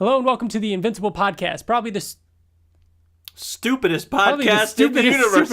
Hello and welcome to the Invincible podcast. Probably the stupidest podcast in the universe.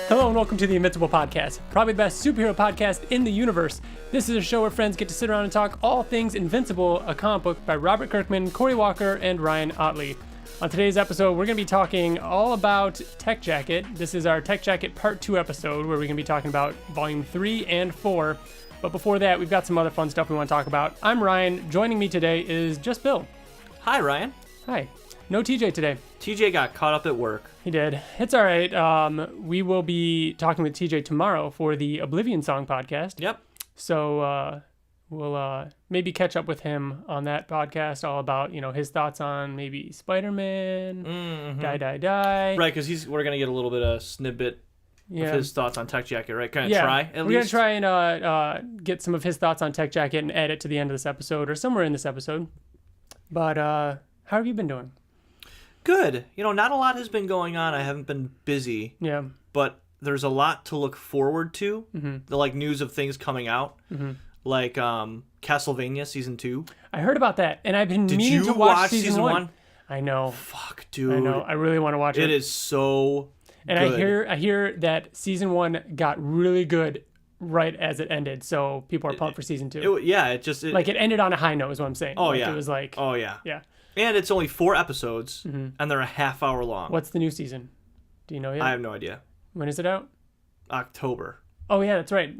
Hello and welcome to the Invincible podcast. Probably the best superhero podcast in the universe. This is a show where friends get to sit around and talk all things Invincible, a comic book by Robert Kirkman, Corey Walker, and Ryan Ottley. On today's episode, we're going to be talking all about Tech Jacket. This is our Tech Jacket Part 2 episode where we're going to be talking about Volume 3 and 4. But before that, we've got some other fun stuff we want to talk about. I'm Ryan. Joining me today is just Bill. Hi, Ryan. Hi. No TJ today. TJ got caught up at work. He did. It's all right. We will be talking with TJ tomorrow for the Oblivion Song podcast. Yep. So we'll maybe catch up with him on that podcast, all about, his thoughts on maybe Spider-Man, Die. Right, because we're going to get a little bit of snippet of his thoughts on Tech Jacket, right? Kind of try, at least. We're going to try and get some of his thoughts on Tech Jacket and add it to the end of this episode or somewhere in this episode. But how have you been doing? Good. Not a lot has been going on. I haven't been busy. Yeah. But there's a lot to look forward to. Mm-hmm. The news of things coming out. Mm-hmm. Like Castlevania Season 2. I heard about that, and I've been meaning to watch Season 1. I know. Fuck, dude. I know. I really want to watch it. It is so and good. I hear that Season 1 got really good right as it ended, so people are pumped for Season 2. It ended on a high note is what I'm saying. Oh, yeah. It was like... Oh, yeah. Yeah. And it's only 4 episodes, and they're a half hour long. What's the new season? Do you know yet? I have no idea. When is it out? October. Oh, yeah, that's right.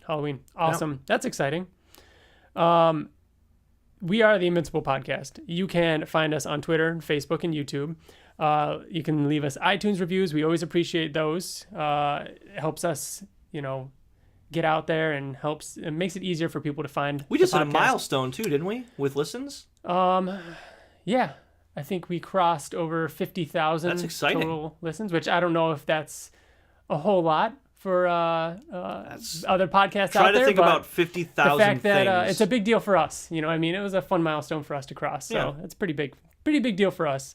Halloween. Awesome. Yep. That's exciting. We are the Invincible Podcast. You can find us on Twitter, Facebook, and YouTube. You can leave us iTunes reviews. We always appreciate those. It helps us, get out there and it makes it easier for people to find. We just hit a milestone too, didn't we? With listens? Yeah. I think we crossed over 50,000 total listens, which I don't know if that's a whole lot for other podcasts out there. Try to think about 50,000 the fact that things. It's a big deal for us. It was a fun milestone for us to cross. So it's pretty big deal for us.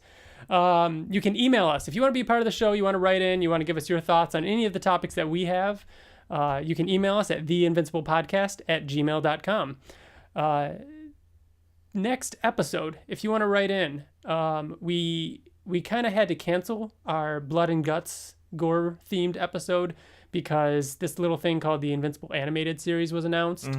You can email us. If you want to be a part of the show, you want to write in, you want to give us your thoughts on any of the topics that we have, you can email us at theinvinciblepodcast@gmail.com. Next episode, if you want to write in, we kind of had to cancel our blood and guts gore themed episode because this little thing called the Invincible animated series was announced,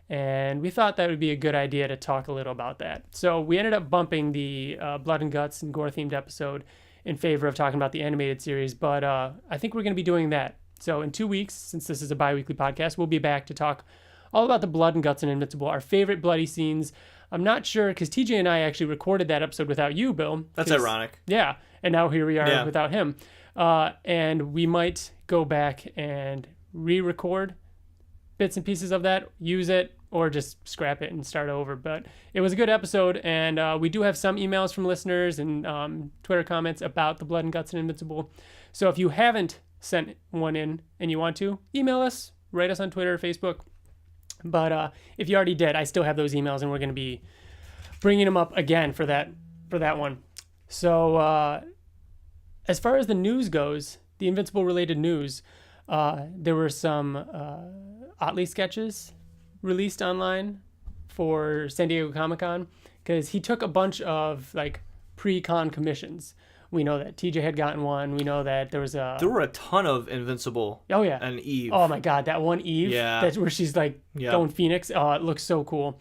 and we thought that would be a good idea to talk a little about that. So we ended up bumping the blood and guts and gore themed episode in favor of talking about the animated series, but I think we're going to be doing that. So in 2 weeks, since this is a bi-weekly podcast, we'll be back to talk all about the blood and guts and Invincible, our favorite bloody scenes. I'm not sure, because TJ and I actually recorded that episode without you, Bill. That's ironic. Yeah, and now here we are without him. And we might go back and re-record bits and pieces of that, use it, or just scrap it and start over. But it was a good episode, and we do have some emails from listeners and Twitter comments about the blood and guts and Invincible. So if you haven't sent one in and you want to, email us, write us on Twitter or Facebook. But if you already did, I still have those emails, and we're going to be bringing them up again for that one. So as far as the news goes, the Invincible-related news, there were some Ottley sketches released online for San Diego Comic-Con because he took a bunch of pre-con commissions. We know that TJ had gotten one. We know that there were a ton of Invincible. Oh yeah, and Eve. Oh my God, that one Eve. Yeah, that's where she's going Phoenix. Oh, it looks so cool.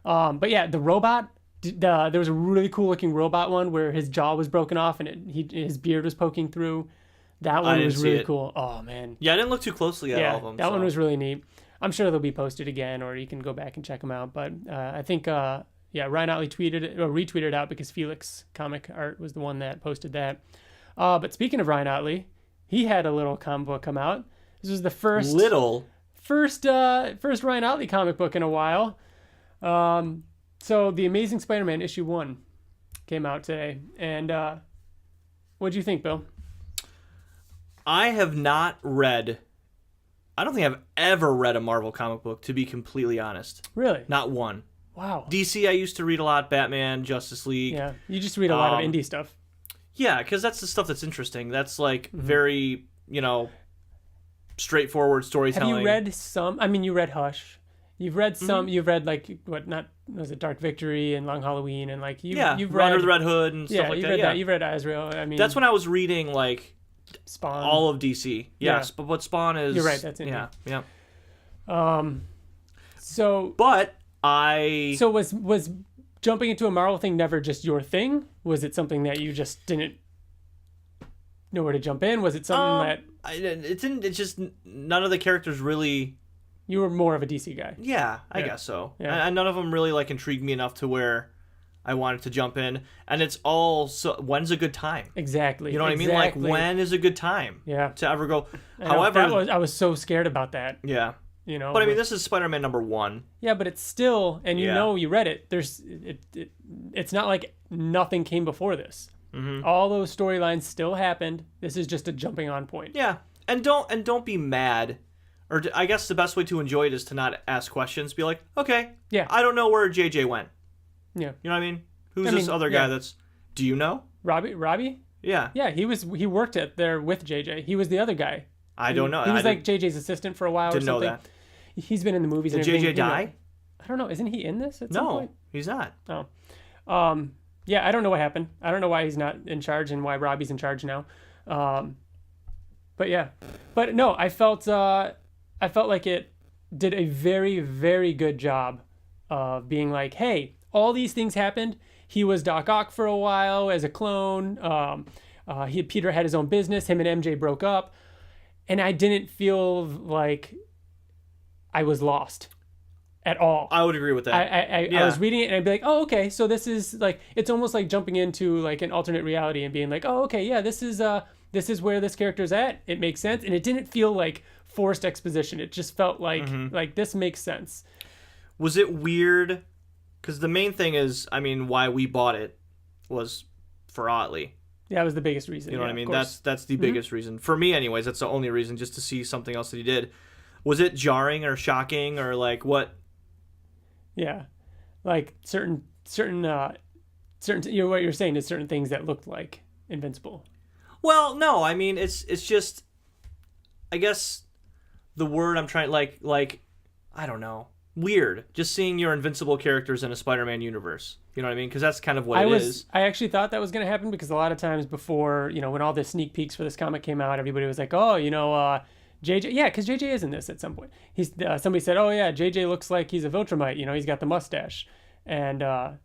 But yeah, the robot. There was a really cool looking robot one where his jaw was broken off and his beard was poking through. That one was really cool. Oh man. Yeah, I didn't look too closely at all of them. That one was really neat. I'm sure they'll be posted again, or you can go back and check them out. But I think. Ryan Ottley retweeted out because Felix Comic Art was the one that posted that. But speaking of Ryan Ottley, he had a little comic book come out. This was the first Ryan Ottley comic book in a while. So The Amazing Spider-Man issue 1 came out today. And what'd you think, Bill? I have not read... I don't think I've ever read a Marvel comic book, to be completely honest. Really? Not one. Wow. DC, I used to read a lot. Batman, Justice League. Yeah, you just read a lot of indie stuff. Yeah, because that's the stuff that's interesting. That's like very, straightforward storytelling. Have you read some? I mean, you read Hush. You've read some. You've read like what? Not was it Dark Victory and Long Halloween and like you've read Under the Red Hood and stuff like you've that. Read that. You've read Azrael. I mean, that's when I was reading like Spawn, all of DC. Yes, but what Spawn is? You're right. That's indie. Yeah. So was jumping into a Marvel thing never just your thing? Was it something that you just didn't know where to jump in? Was it something that it didn't? It's just none of the characters really. You were more of a DC guy. Yeah, I guess so. Yeah. And none of them really like intrigued me enough to where I wanted to jump in. And it's all when's a good time? Exactly. You know what I mean? Like when is a good time? Yeah. To ever go. However, I was so scared about that. Yeah. But I mean, this is Spider-Man #1. Yeah, but it's still, and you read it. It's not like nothing came before this. Mm-hmm. All those storylines still happened. This is just a jumping on point. Yeah, and don't be mad. Or I guess the best way to enjoy it is to not ask questions. Be like, okay, I don't know where JJ went. Yeah, you know what I mean? Who's this other guy? Do you know? Robbie? Yeah. Yeah, he worked there with JJ. He was the other guy. I don't know. He was like JJ's assistant for a while. Didn't or something. Know that. He's been in the movies. Did JJ die? I don't know. Isn't he in this at some point? No, he's not. Oh. Yeah, I don't know what happened. I don't know why he's not in charge and why Robbie's in charge now. But yeah. But no, I felt like it did a very, very good job of being like, hey, all these things happened. He was Doc Ock for a while as a clone. Peter had his own business. Him and MJ broke up. And I didn't feel like I was lost at all. I would agree with that. I was reading it and I'd be like, oh, okay. So this is like, it's almost like jumping into like an alternate reality and being like, oh, okay, yeah, this is where this character's at. It makes sense. And it didn't feel like forced exposition. It just felt like like this makes sense. Was it weird? Because the main thing is, I mean, why we bought it was for Ottley. Yeah, that was the biggest reason. You know what I mean? That's the biggest reason. For me anyways, that's the only reason, just to see something else that he did. Was it jarring or shocking or like what? Yeah. Like certain what you're saying is certain things that looked like Invincible. Well, no, I mean it's just, I guess the word I'm trying like I don't know, weird. Just seeing your Invincible characters in a Spider-Man universe. You know what I mean? Because that's kind of what it is. I actually thought that was going to happen because a lot of times before, when all the sneak peeks for this comic came out, everybody was like, oh, JJ. Yeah, because JJ is in this at some point. Somebody said, oh, yeah, JJ looks like he's a Viltrumite. He's got the mustache. And a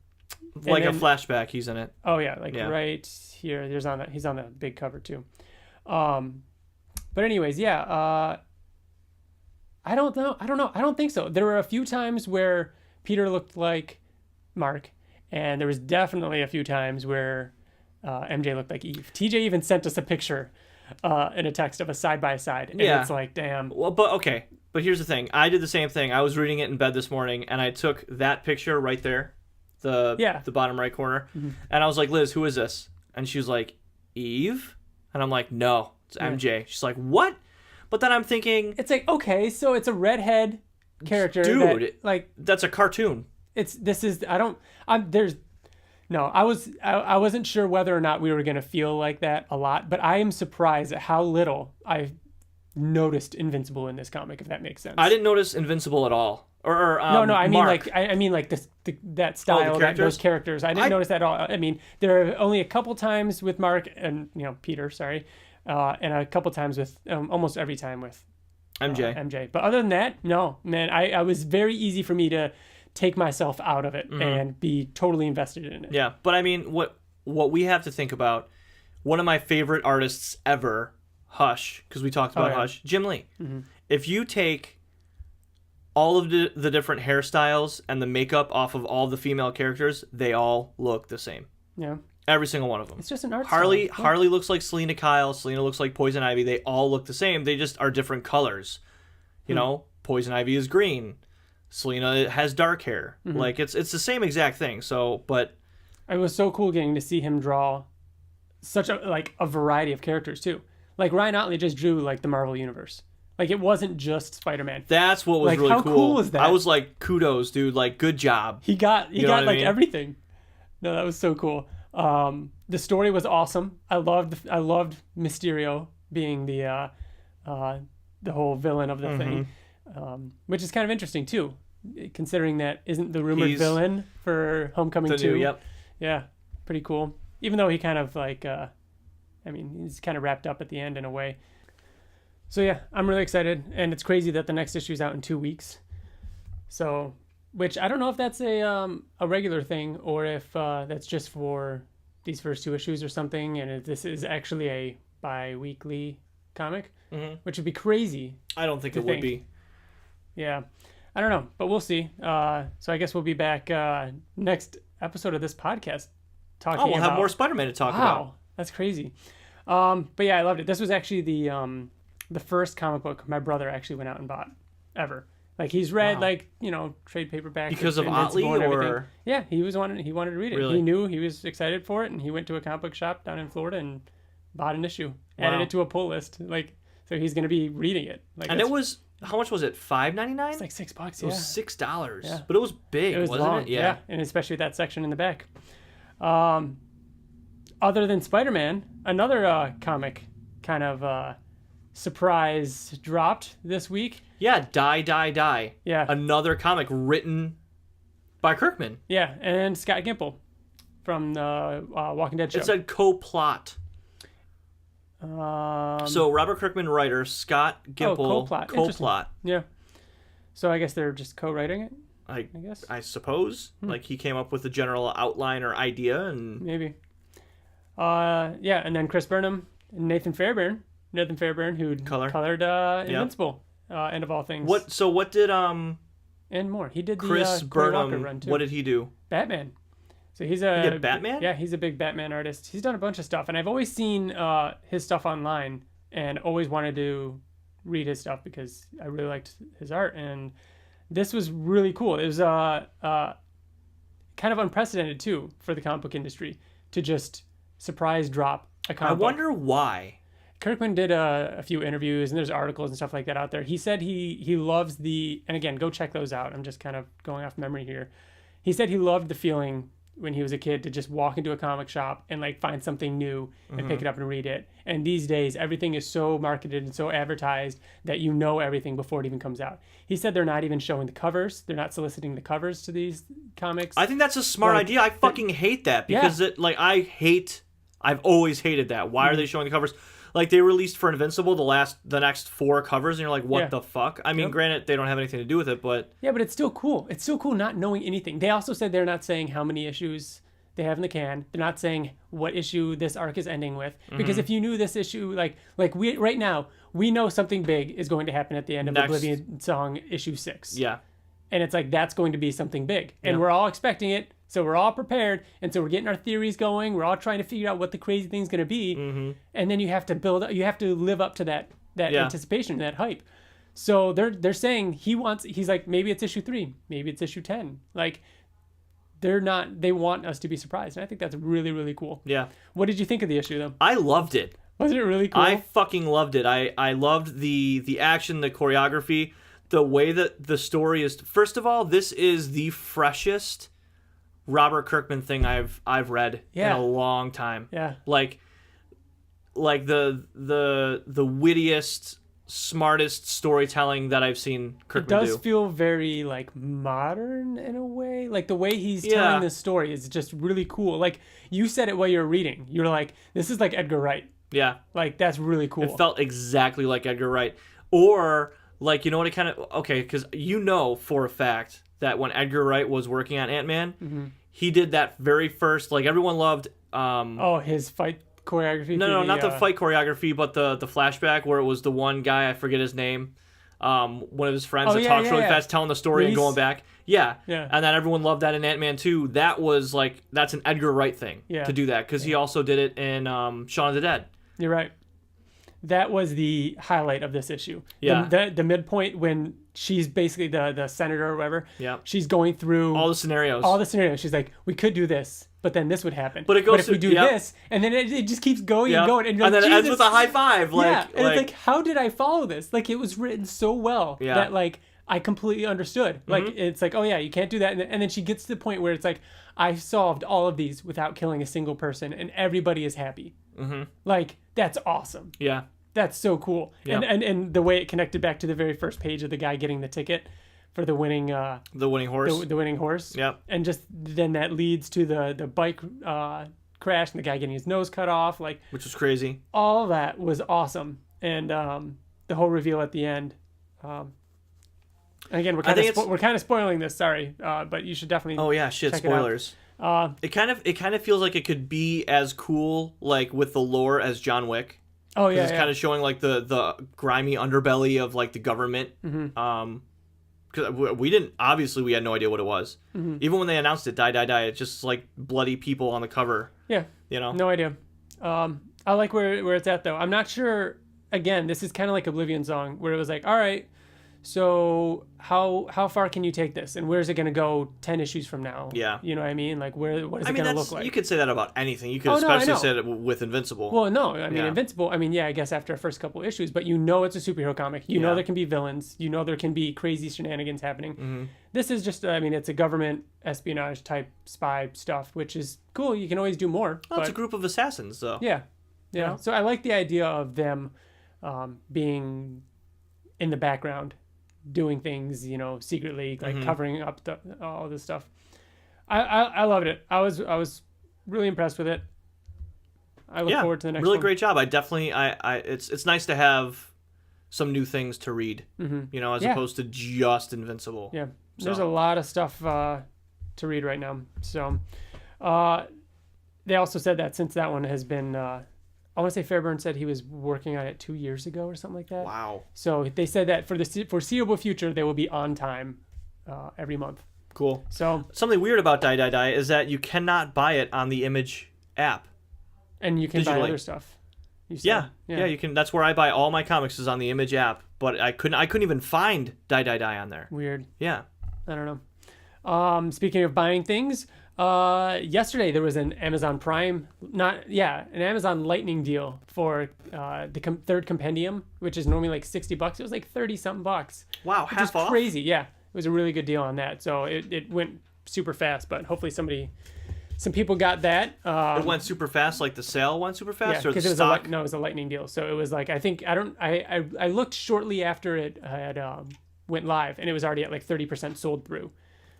flashback, he's in it. Oh, yeah, right here. He's on the big cover, too. But anyways, yeah. I don't know. I don't think so. There were a few times where Peter looked like Mark. And there was definitely a few times where MJ looked like Eve. TJ even sent us a picture in a text of a side-by-side. And it's like, damn. Well, but okay. But here's the thing. I did the same thing. I was reading it in bed this morning, and I took that picture right there, the bottom right corner, and I was like, Liz, who is this? And she was like, Eve? And I'm like, no, it's MJ. She's like, what? But then I'm thinking... It's like, okay, so it's a redhead character. Dude, that's a cartoon. I wasn't sure whether or not we were going to feel like that a lot, but I am surprised at how little I noticed Invincible in this comic, if that makes sense. I didn't notice Invincible at all. I mean like that style, those characters. I didn't notice that at all. I mean, there are only a couple times with Mark and Peter, and a couple times with almost every time with MJ. But other than that, no, man, I was very easy for me to take myself out of it and be totally invested in it. Yeah, but I mean, what we have to think about, one of my favorite artists ever, Hush, because we talked about Hush, Jim Lee. Mm-hmm. If you take all of the different hairstyles and the makeup off of all the female characters, they all look the same. Yeah. Every single one of them. It's just an art style. Yeah. Harley looks like Selena Kyle. Selena looks like Poison Ivy. They all look the same. They just are different colors. You know, Poison Ivy is green. Selena has dark hair. Mm-hmm. Like it's the same exact thing. So, but it was so cool getting to see him draw such a variety of characters too. Like Ryan Ottley just drew like the Marvel universe. Like, it wasn't just Spider-Man. That's what was like, really how cool was that? I was like, kudos, dude. Like, good job. He got like everything. No, that was so cool. The story was awesome. I loved Mysterio being the whole villain of the thing, which is kind of interesting too, considering that isn't the rumored villain for Homecoming 2. Yep. Yeah, pretty cool. Even though he kind of like, he's kind of wrapped up at the end in a way. So yeah, I'm really excited, and it's crazy that the next issue is out in 2 weeks. So, which I don't know if that's a regular thing or if that's just for these first 2 issues or something, and this is actually a bi-weekly comic, which would be crazy. I don't think it would be. Yeah, I don't know, but we'll see. So I guess we'll be back next episode of this podcast talking. We'll have more Spider-Man to talk about. Wow, that's crazy. But yeah, I loved it. This was actually the first comic book my brother actually went out and bought ever. Like, he's read trade paperback because of Ottley, or yeah, he wanted to read it. Really? He knew, he was excited for it, and he went to a comic book shop down in Florida and bought an issue, added it to a pull list. Like, so he's going to be reading it. Like, and it was, how much was it? $5.99? It's like $6. It was $6. Yeah. But it was big, it was wasn't long, it? Yeah, and especially that section in the back. Other than Spider-Man, another comic kind of surprise dropped this week. Yeah, Die. Yeah. Another comic written by Kirkman. Yeah, and Scott Gimple from the Walking Dead show. It said co-plot. So Robert Kirkman writer, Scott Gimple co-plot. Yeah. So I guess they're just co-writing it, I guess. I suppose. Like, he came up with the general outline or idea, and maybe. Yeah, and then Chris Burnham and Nathan Fairbairn, who colored Invincible, End of All Things. What did and more. He did Chris the Burnham run too. What did he do? Batman. So he did Batman? Yeah, he's a big Batman artist. He's done a bunch of stuff, and I've always seen his stuff online and always wanted to read his stuff because I really liked his art, and this was really cool. It was kind of unprecedented too for the comic book industry to just surprise drop a comic book. I wonder why. Kirkman did a few interviews, and there's articles and stuff like that out there. He said he loves and again, go check those out. I'm just kind of going off memory here. He said he loved the feeling when he was a kid to just walk into a comic shop and like find something new and pick it up and read it. And these days, everything is so marketed and so advertised that you know everything before it even comes out. He said they're not even showing the covers. They're not soliciting the covers to these comics. I think that's a smart idea. I fucking hate that because I've always hated that. Why are they showing the covers? Like, they released for Invincible the next 4 covers, and you're like, what the fuck? I mean, granted, they don't have anything to do with it, but... Yeah, but it's still cool. It's still cool not knowing anything. They also said they're not saying how many issues they have in the can. They're not saying what issue this arc is ending with. Because if you knew this issue, like we right now, we know something big is going to happen at the end of Oblivion Song issue 6. Yeah. And it's like, that's going to be something big. And we're all expecting it. So we're all prepared, and so we're getting our theories going. We're all trying to figure out what the crazy thing's going to be, and then you have to live up to that anticipation, that hype. So they're saying he's like, maybe it's issue 3, maybe it's issue 10. Like, they want us to be surprised, and I think that's really, really cool. Yeah. What did you think of the issue though? I loved it. Was it really cool? I fucking loved it. I loved the action, the choreography, the way that the story is. First of all, this is the freshest Robert Kirkman thing I've read in a long time. Yeah. Like the wittiest, smartest storytelling that I've seen Kirkman do. It does feel very like modern in a way. Like, the way he's telling this story is just really cool. Like, you said it while you were reading. You were like, this is like Edgar Wright. Yeah. Like, that's really cool. It felt exactly like Edgar Wright. Or, like, you know what it kind of... Okay, because you know for a fact that when Edgar Wright was working on Ant-Man, he did that very first... Like, everyone loved... his fight choreography? No, not the fight choreography, but the flashback where it was the one guy, I forget his name, one of his friends that talks really fast, telling the story and going back. Yeah. And then everyone loved that in Ant-Man 2. That was, like... That's an Edgar Wright thing to do that, because he also did it in Shaun of the Dead. You're right. That was the highlight of this issue. Yeah. The midpoint when she's basically the senator or whatever. Yeah. She's going through all the scenarios. She's like, we could do this, but then this would happen. But if we do this, and then it just keeps going and going, and, and then it ends with a high five. And it's like, how did I follow this? Like, it was written so well that like I completely understood. Like, it's like, oh yeah, you can't do that, and then she gets to the point where it's like, I solved all of these without killing a single person, and everybody is happy. Like, that's awesome. Yeah. That's so cool. Yep. And the way it connected back to the very first page of the guy getting the ticket for the winning horse. The winning horse. Yep. And just then that leads to the bike crash and the guy getting his nose cut off, like, which was crazy. All of that was awesome. And the whole reveal at the end. Again, we're kind of spoiling this, sorry. But you should definitely check spoilers. It kind of feels like it could be as cool, like, with the lore as John Wick. Oh yeah, it's kind of showing like the grimy underbelly of like the government. Because we had no idea what it was. Even when they announced it, die, it's just like bloody people on the cover. Yeah, no idea. I like where it's at though. I'm not sure. Again, this is kind of like Oblivion Song, where it was like, all right, so how far can you take this, and where's it going to go 10 issues from now? Yeah, you know what I mean? Like, what is it going to look like? You could say that about anything. You could especially say it with Invincible. Well, no, I mean Invincible. I mean, I guess after the first couple issues, but it's a superhero comic. You know there can be villains. You know there can be crazy shenanigans happening. This is just, it's a government espionage type spy stuff, which is cool. You can always do more. Well, it's a group of assassins, though. Yeah. So I like the idea of them being in the background, doing things, secretly, like covering up all this stuff. I loved it. I was really impressed with it. I look forward to the next one. Really great job. I definitely, it's nice to have some new things to read, as opposed to just Invincible. Yeah. There's a lot of stuff to read right now. So, they also said that since that one has been, I want to say Fairburn said he was working on it 2 years ago or something like that. Wow. So they said that for the foreseeable future, they will be on time every month. Cool. So something weird about Die is that you cannot buy it on the Image app. And you can buy other stuff. Yeah, you can. That's where I buy all my comics, is on the Image app. But I couldn't even find Die on there. Weird. Yeah. I don't know. Speaking of buying things, yesterday there was an Amazon Prime, an Amazon Lightning deal for the third compendium, which is normally like $60. It was like 30 something bucks. Wow, half off. Crazy. Yeah, it was a really good deal on that. So it went super fast, but hopefully some people got that. It went super fast, like the sale went super fast, or the because stock? it was a Lightning deal. So it was like, I looked shortly after it had went live, and it was already at like 30% sold through.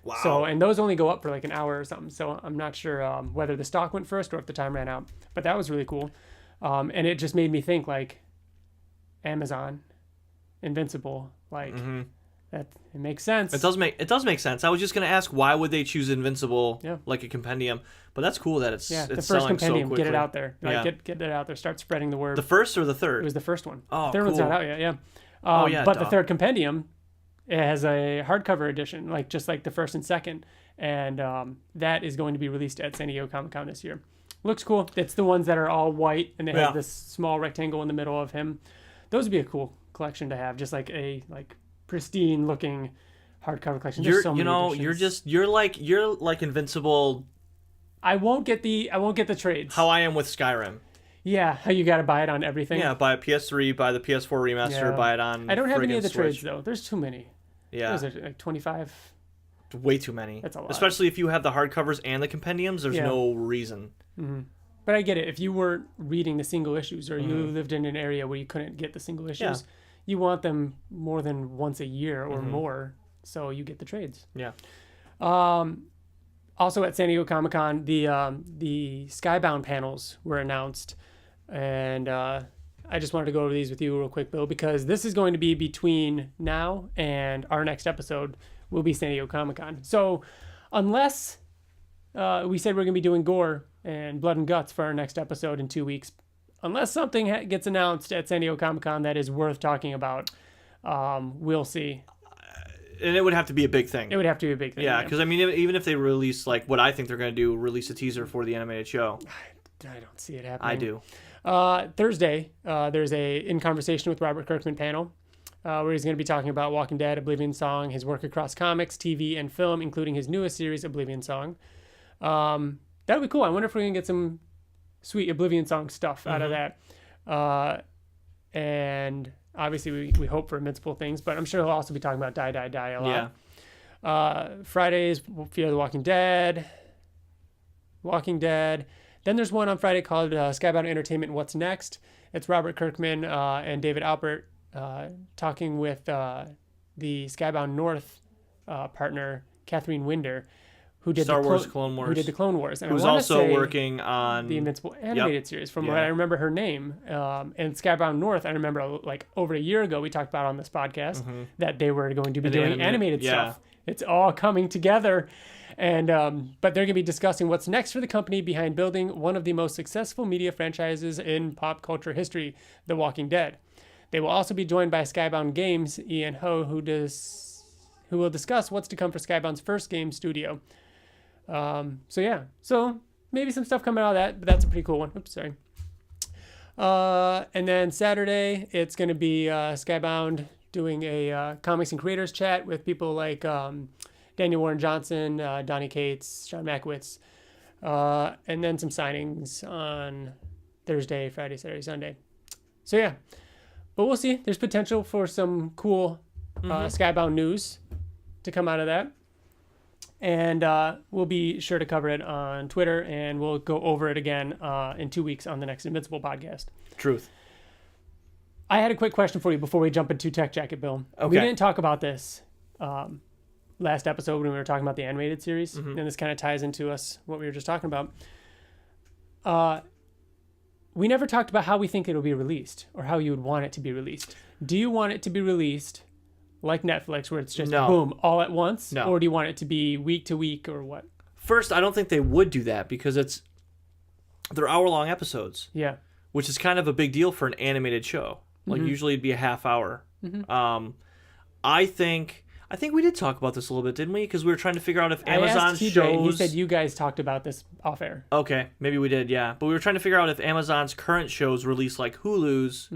Wow. So, and those only go up for like an hour or something. So I'm not sure whether the stock went first or if the time ran out. But that was really cool. And it just made me think, like, Amazon, Invincible, like, that it makes sense. It does make sense. I was just going to ask, why would they choose Invincible like a compendium? But that's cool that it's the first selling compendium. So quickly. Get it out there. Like, get it out there. Start spreading the word. The first or the third? It was the first one. Oh, the third one's not out yet. Yeah. But the third compendium, it has a hardcover edition, like just like the first and second, and that is going to be released at San Diego Comic-Con this year. Looks cool. It's the ones that are all white, and they have this small rectangle in the middle of him. Those would be a cool collection to have, just like a pristine looking hardcover collection. There's so many editions. you're like Invincible. I won't get the trades. How I am with Skyrim. Yeah, how you got to buy it on everything. Yeah, buy a PS3, buy the PS4 remaster, buy it on. I don't have any of the Switch. Trades though. There's too many. Yeah. What is it, like 25? Way too many. That's a lot. Especially if you have the hardcovers and the compendiums, there's no reason. Mm-hmm. But I get it. If you were reading the single issues, or you lived in an area where you couldn't get the single issues, you want them more than once a year or more, so you get the trades. Yeah. Also at San Diego Comic-Con, the Skybound panels were announced, and I just wanted to go over these with you real quick, Bill, because this is going to be between now and our next episode will be San Diego Comic-Con. So unless we said we're going to be doing gore and blood and guts for our next episode in 2 weeks, unless something gets announced at San Diego Comic-Con that is worth talking about, we'll see. And it would have to be a big thing. It would have to be a big thing. Yeah, because I mean, even if they release, like what I think they're going to do, release a teaser for the animated show. I don't see it happening. I do. Thursday, there's a In Conversation with Robert Kirkman panel. where he's going to be talking about Walking Dead, Oblivion Song, his work across comics, TV, and film, including his newest series, Oblivion Song. That'd be cool. I wonder if we can get some sweet Oblivion Song stuff out of that. And obviously we hope for Invincible things, but I'm sure he'll also be talking about Die, Die, Die a lot. Yeah. Fridays, Fear the Walking Dead. Then there's one on Friday called Skybound Entertainment, What's Next? It's Robert Kirkman and David Alpert talking with the Skybound North partner, Catherine Winder, who did Star Wars Clone Wars. Who did the Clone Wars. And who's also working on the Invincible animated series, from what I remember her name. And Skybound North, I remember like over a year ago we talked about on this podcast that they were going to be doing animated stuff. It's all coming together. And but they're going to be discussing what's next for the company behind building one of the most successful media franchises in pop culture history, The Walking Dead. They will also be joined by Skybound Games, Ian Ho, who will discuss what's to come for Skybound's first game studio. So maybe some stuff coming out of that, but that's a pretty cool one. Oops, sorry. And then Saturday, it's going to be Skybound doing a comics and creators chat with people like Daniel Warren Johnson, Donnie Cates, John Makowitz, and then some signings on Thursday, Friday, Saturday, Sunday. So yeah, but we'll see. There's potential for some cool Skybound news to come out of that. And we'll be sure to cover it on Twitter, and we'll go over it again in 2 weeks on the next Invincible podcast. Truth. I had a quick question for you before we jump into Tech Jacket, Bill. Okay. We didn't talk about this last episode when we were talking about the animated series, and this kind of ties into what we were just talking about. We never talked about how we think it'll be released or how you would want it to be released. Do you want it to be released like Netflix, where it's just boom, all at once? No. Or do you want it to be week to week, or what? First, I don't think they would do that because they're hour-long episodes. Yeah. Which is kind of a big deal for an animated show. Like, usually it'd be a half hour. I think we did talk about this a little bit, didn't we? Because we were trying to figure out if Amazon's shows... He said you guys talked about this off air. Okay, maybe we did, yeah. But we were trying to figure out if Amazon's current shows release like Hulu's,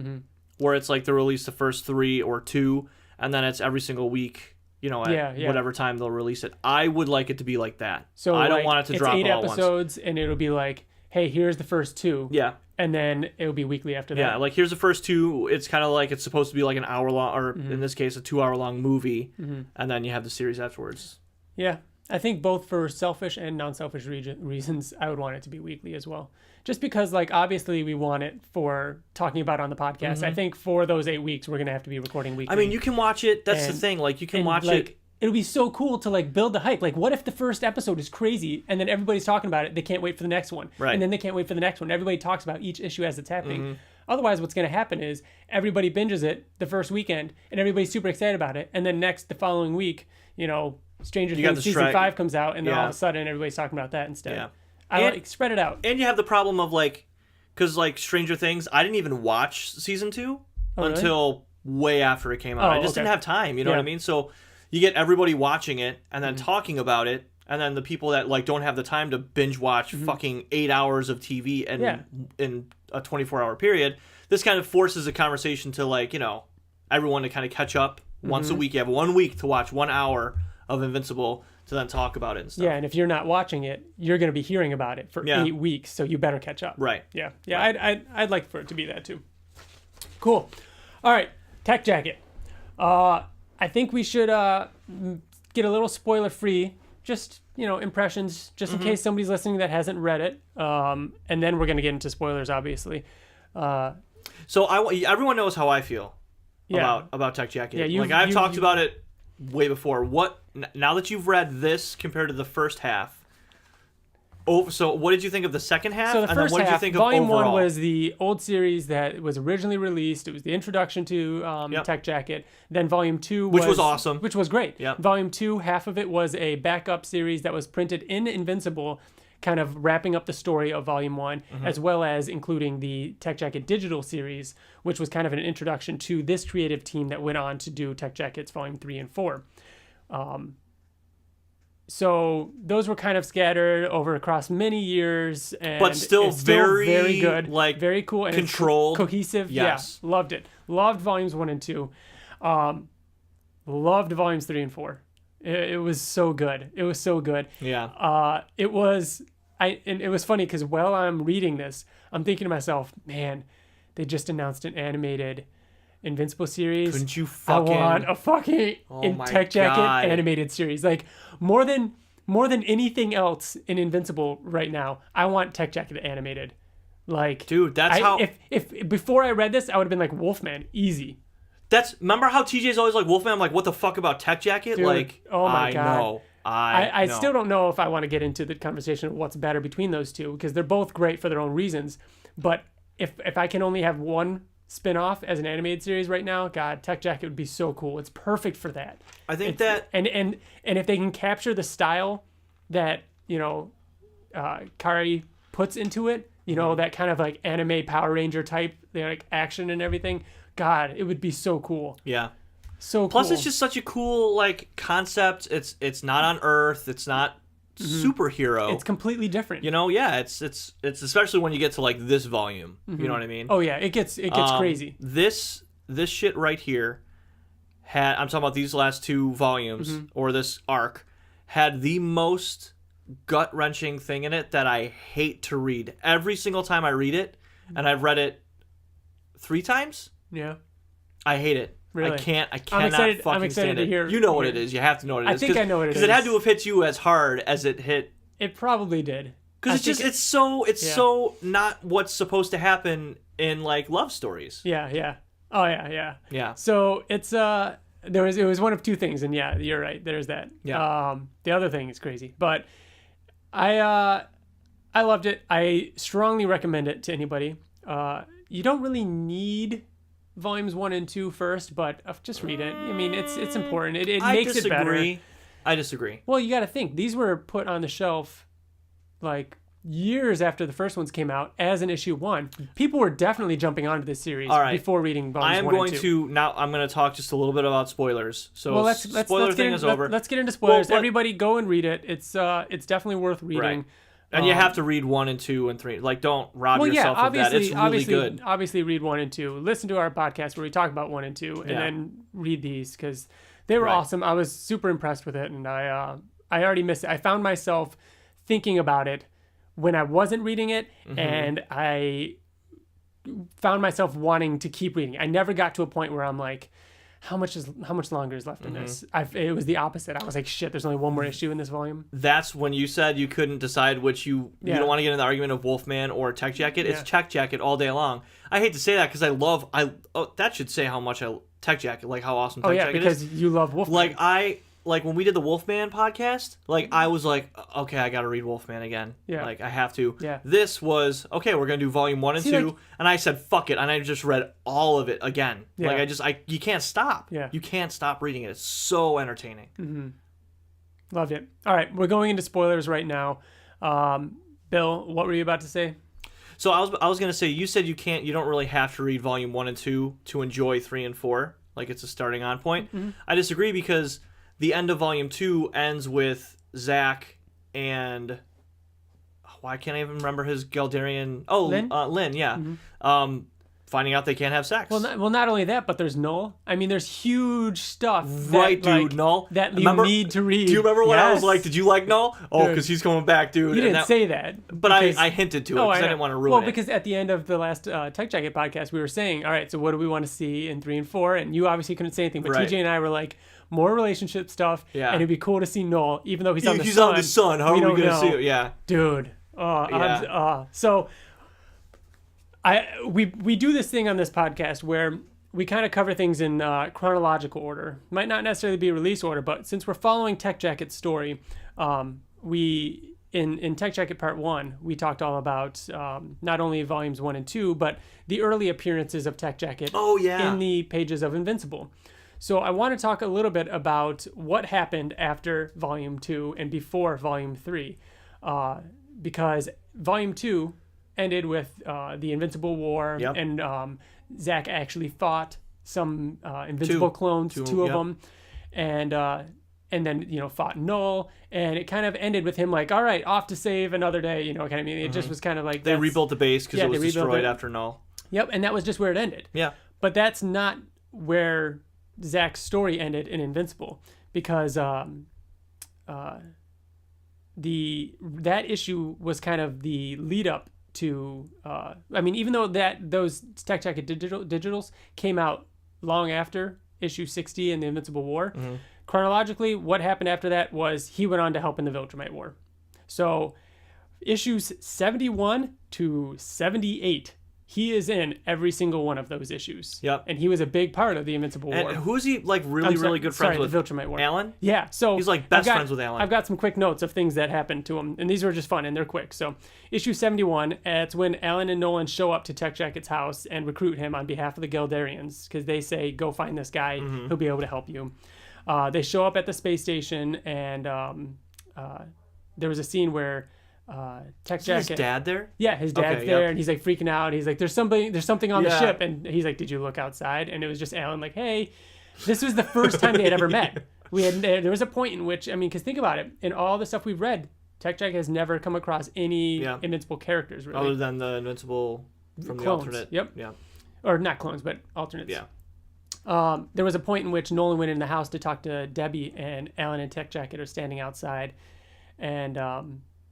where it's like they release the first 3 or 2, and then it's every single week, at whatever time they'll release it. I would like it to be like that. So I don't want it to drop all at once. It's 8 episodes, and it'll be like, hey, here's the first 2. Yeah. And then it'll be weekly after that. Yeah, like here's the first 2. It's kind of like it's supposed to be like an hour long, or in this case, a 2-hour-long movie, and then you have the series afterwards. Yeah, I think both for selfish and non-selfish reasons, I would want it to be weekly as well. Just because, like, obviously we want it for talking about it on the podcast. I think for those 8 weeks, we're going to have to be recording weekly. I mean, you can watch it. That's the thing. Like, you can watch it. It'll be so cool to like build the hype. Like, what if the first episode is crazy and then everybody's talking about it? They can't wait for the next one. Right. And then they can't wait for the next one. Everybody talks about each issue as it's happening. Otherwise, what's going to happen is everybody binges it the first weekend and everybody's super excited about it. And then the following week, Stranger Things season 5 comes out, and then all of a sudden everybody's talking about that instead. Yeah. I spread it out. And you have the problem of because Stranger Things, I didn't even watch season 2 until way after it came out. I just didn't have time. You know what I mean? So you get everybody watching it and then talking about it, and then the people that don't have the time to binge watch fucking 8 hours of TV in a 24-hour period. This kind of forces a conversation to everyone to kind of catch up once a week. You have 1 week to watch 1 hour of Invincible to then talk about it and stuff. Yeah, and if you're not watching it, you're going to be hearing about it for 8 weeks, so you better catch up. Right. Yeah. Right. I'd like for it to be that too. Cool. All right, Tech Jacket. I think we should get a little spoiler-free, just, impressions, just in case somebody's listening that hasn't read it. And then we're going to get into spoilers, obviously. So everyone knows how I feel about Tech Jacket. Yeah, I've talked about it way before. Now that you've read this compared to the first half, so what did you think of the second half? So the first what did half, you think Volume of overall? 1 was the old series that was originally released. It was the introduction to Tech Jacket. Then Volume 2 which was awesome. Which was great. Yep. Volume 2, half of it was a backup series that was printed in Invincible, kind of wrapping up the story of Volume 1, as well as including the Tech Jacket digital series, which was kind of an introduction to this creative team that went on to do Tech Jackets Volume 3 and 4. So those were kind of scattered over across many years, and but still very good, very cool, and controlled, cohesive. Yes. Yeah, loved it. Loved volumes 1 and 2. Loved volumes 3 and 4. It was so good. It was so good. Yeah. It was funny because while I'm reading this, I'm thinking to myself, man, they just announced an animated Invincible series. Couldn't you fucking... I want a fucking Tech Jacket animated series. Like more than anything else in Invincible right now, I want Tech Jacket animated. Like, dude, that's how... If before I read this, I would have been like, Wolfman, easy. Remember how TJ's always like, Wolfman? I'm like, what the fuck about Tech Jacket? Dude, like, oh my God. Know. I know. still don't know if I want to get into the conversation of what's better between those two, because they're both great for their own reasons. But if I can only have one spin-off as an animated series right now, God, Tech Jacket would be so cool. It's perfect for that. I think that... And if they can capture the style that, Kari puts into it, that kind of like anime Power Ranger type, like action and everything, God, it would be so cool. Yeah. So Plus, cool. it's just such a cool like concept. It's not on Earth. It's not superhero. It's completely different. Yeah. It's especially when you get to like this volume. You know what I mean? Oh yeah, it gets crazy. This shit right here I'm talking about these last 2 volumes or this arc had the most gut-wrenching thing in it that I hate to read. Every single time I read it, and I've read it 3 times. Yeah. I hate it. Really? I cannot I'm fucking excited stand to it. hear. You know what it is. You have to know what it is. I think I know what it is. Because it had to have hit you as hard as it hit. It probably did. Because it's so not what's supposed to happen in like love stories. Yeah. Oh yeah. Yeah. So it's it was one of 2 things, and yeah, you're right. There's that. Yeah. The other thing is crazy, but I loved it. I strongly recommend it to anybody. You don't really need volumes 1 and 2 first, but just read it. I mean, it's important. It makes it better. I disagree. Well, you got to think these were put on the shelf like years after the first ones came out as an issue 1. People were definitely jumping onto this series before reading volumes 1 and 2. I'm going to talk just a little bit about spoilers. So let's over. Let's get into spoilers. Everybody go and read it. It's definitely worth reading. Right. And you have to read 1 and 2 and 3. Like, don't rob yourself of that. It's really good. Obviously, read 1 and 2. Listen to our podcast where we talk about 1 and 2, and then read these because they were awesome. I was super impressed with it, and I already missed it. I found myself thinking about it when I wasn't reading it, and I found myself wanting to keep reading. I never got to a point where I'm like, how much longer is left in this? It was the opposite. I was like, shit, there's only 1 more issue in this volume. That's when you said you couldn't decide which you don't want to get in the argument of Wolfman or Tech Jacket. It's Tech Jacket all day long. I hate to say that because that should say how much I Tech Jacket, like how awesome Tech Jacket is. Because you love Wolfman. Like when we did the Wolfman podcast, like I was like, okay, I got to read Wolfman again. Yeah. Like I have to. Yeah. This was, okay, we're going to do volume 1 and 2. And I said, fuck it. And I just read all of it again. Yeah. Like you can't stop. Yeah. You can't stop reading it. It's so entertaining. Mm-hmm. Loved it. All right. We're going into spoilers right now. Bill, what were you about to say? So I was going to say, you said you don't really have to read volume 1 and 2 to enjoy 3 and 4. Like it's a starting on point. Mm-hmm. I disagree because the end of volume 2 ends with Zach and why can't I even remember his Galdarian? Oh, Lynn, yeah. Mm-hmm. Finding out they can't have sex. Well, not only that, but there's Null. I mean, there's huge stuff. Null. That you need to read. Do you remember when I was like, did you like Null? Oh, because he's coming back, dude. You didn't say that. But I hinted to it because I didn't want to ruin it. Well, because at the end of the last Tech Jacket podcast, we were saying, all right, so what do we want to see in 3 and 4? And you obviously couldn't say anything, but TJ and I were like, more relationship stuff, and it'd be cool to see Null, even though he's on the sun. He's on the sun. How are we going to see it? Yeah. Dude. So we do this thing on this podcast where we kind of cover things in chronological order. Might not necessarily be release order, but since we're following Tech Jacket's story, we in Tech Jacket Part 1, we talked all about not only volumes 1 and 2, but the early appearances of Tech Jacket in the pages of Invincible. So I want to talk a little bit about what happened after Volume 2 and before Volume 3. Because Volume 2 ended with the Invincible War, and Zach actually fought some Invincible clones, two of them, and then fought Null, and it kind of ended with him like, all right, off to save another day, kind of. I mean, it just was kind of like they rebuilt the base because it was destroyed after Null. Yep, and that was just where it ended. Yeah, but that's not where Zach's story ended in Invincible, because that issue was kind of the lead up to. I mean, even though those Tech Jacket digitals came out long after issue 60 in the Invincible War, chronologically, what happened after that was he went on to help in the Viltrumite War. So issues 71 to 78. He is in every single one of those issues. Yep. And he was a big part of the Invincible War. And who is he really good friends with? The Viltrumite War. Alan? Yeah. So he's like best friends with Alan. I've got some quick notes of things that happened to him, and these were just fun and they're quick. So issue 71, it's when Alan and Nolan show up to Tech Jacket's house and recruit him on behalf of the Geldarians, because they say, go find this guy, he'll be able to help you. They show up at the space station, and there was a scene where Tech Jacket. Is his dad there? Yeah, his dad's there, and he's like freaking out. He's like, "There's something on the ship," and he's like, "Did you look outside?" And it was just Alan, like, "Hey, this was the first time they had ever met." There was a point in which, I mean, because think about it, in all the stuff we've read, Tech Jacket has never come across any Invincible characters, really, other than the Invincible from the alternate. Yep. Yeah. Or not clones, but alternates. Yeah. There was a point in which Nolan went in the house to talk to Debbie, and Alan and Tech Jacket are standing outside, and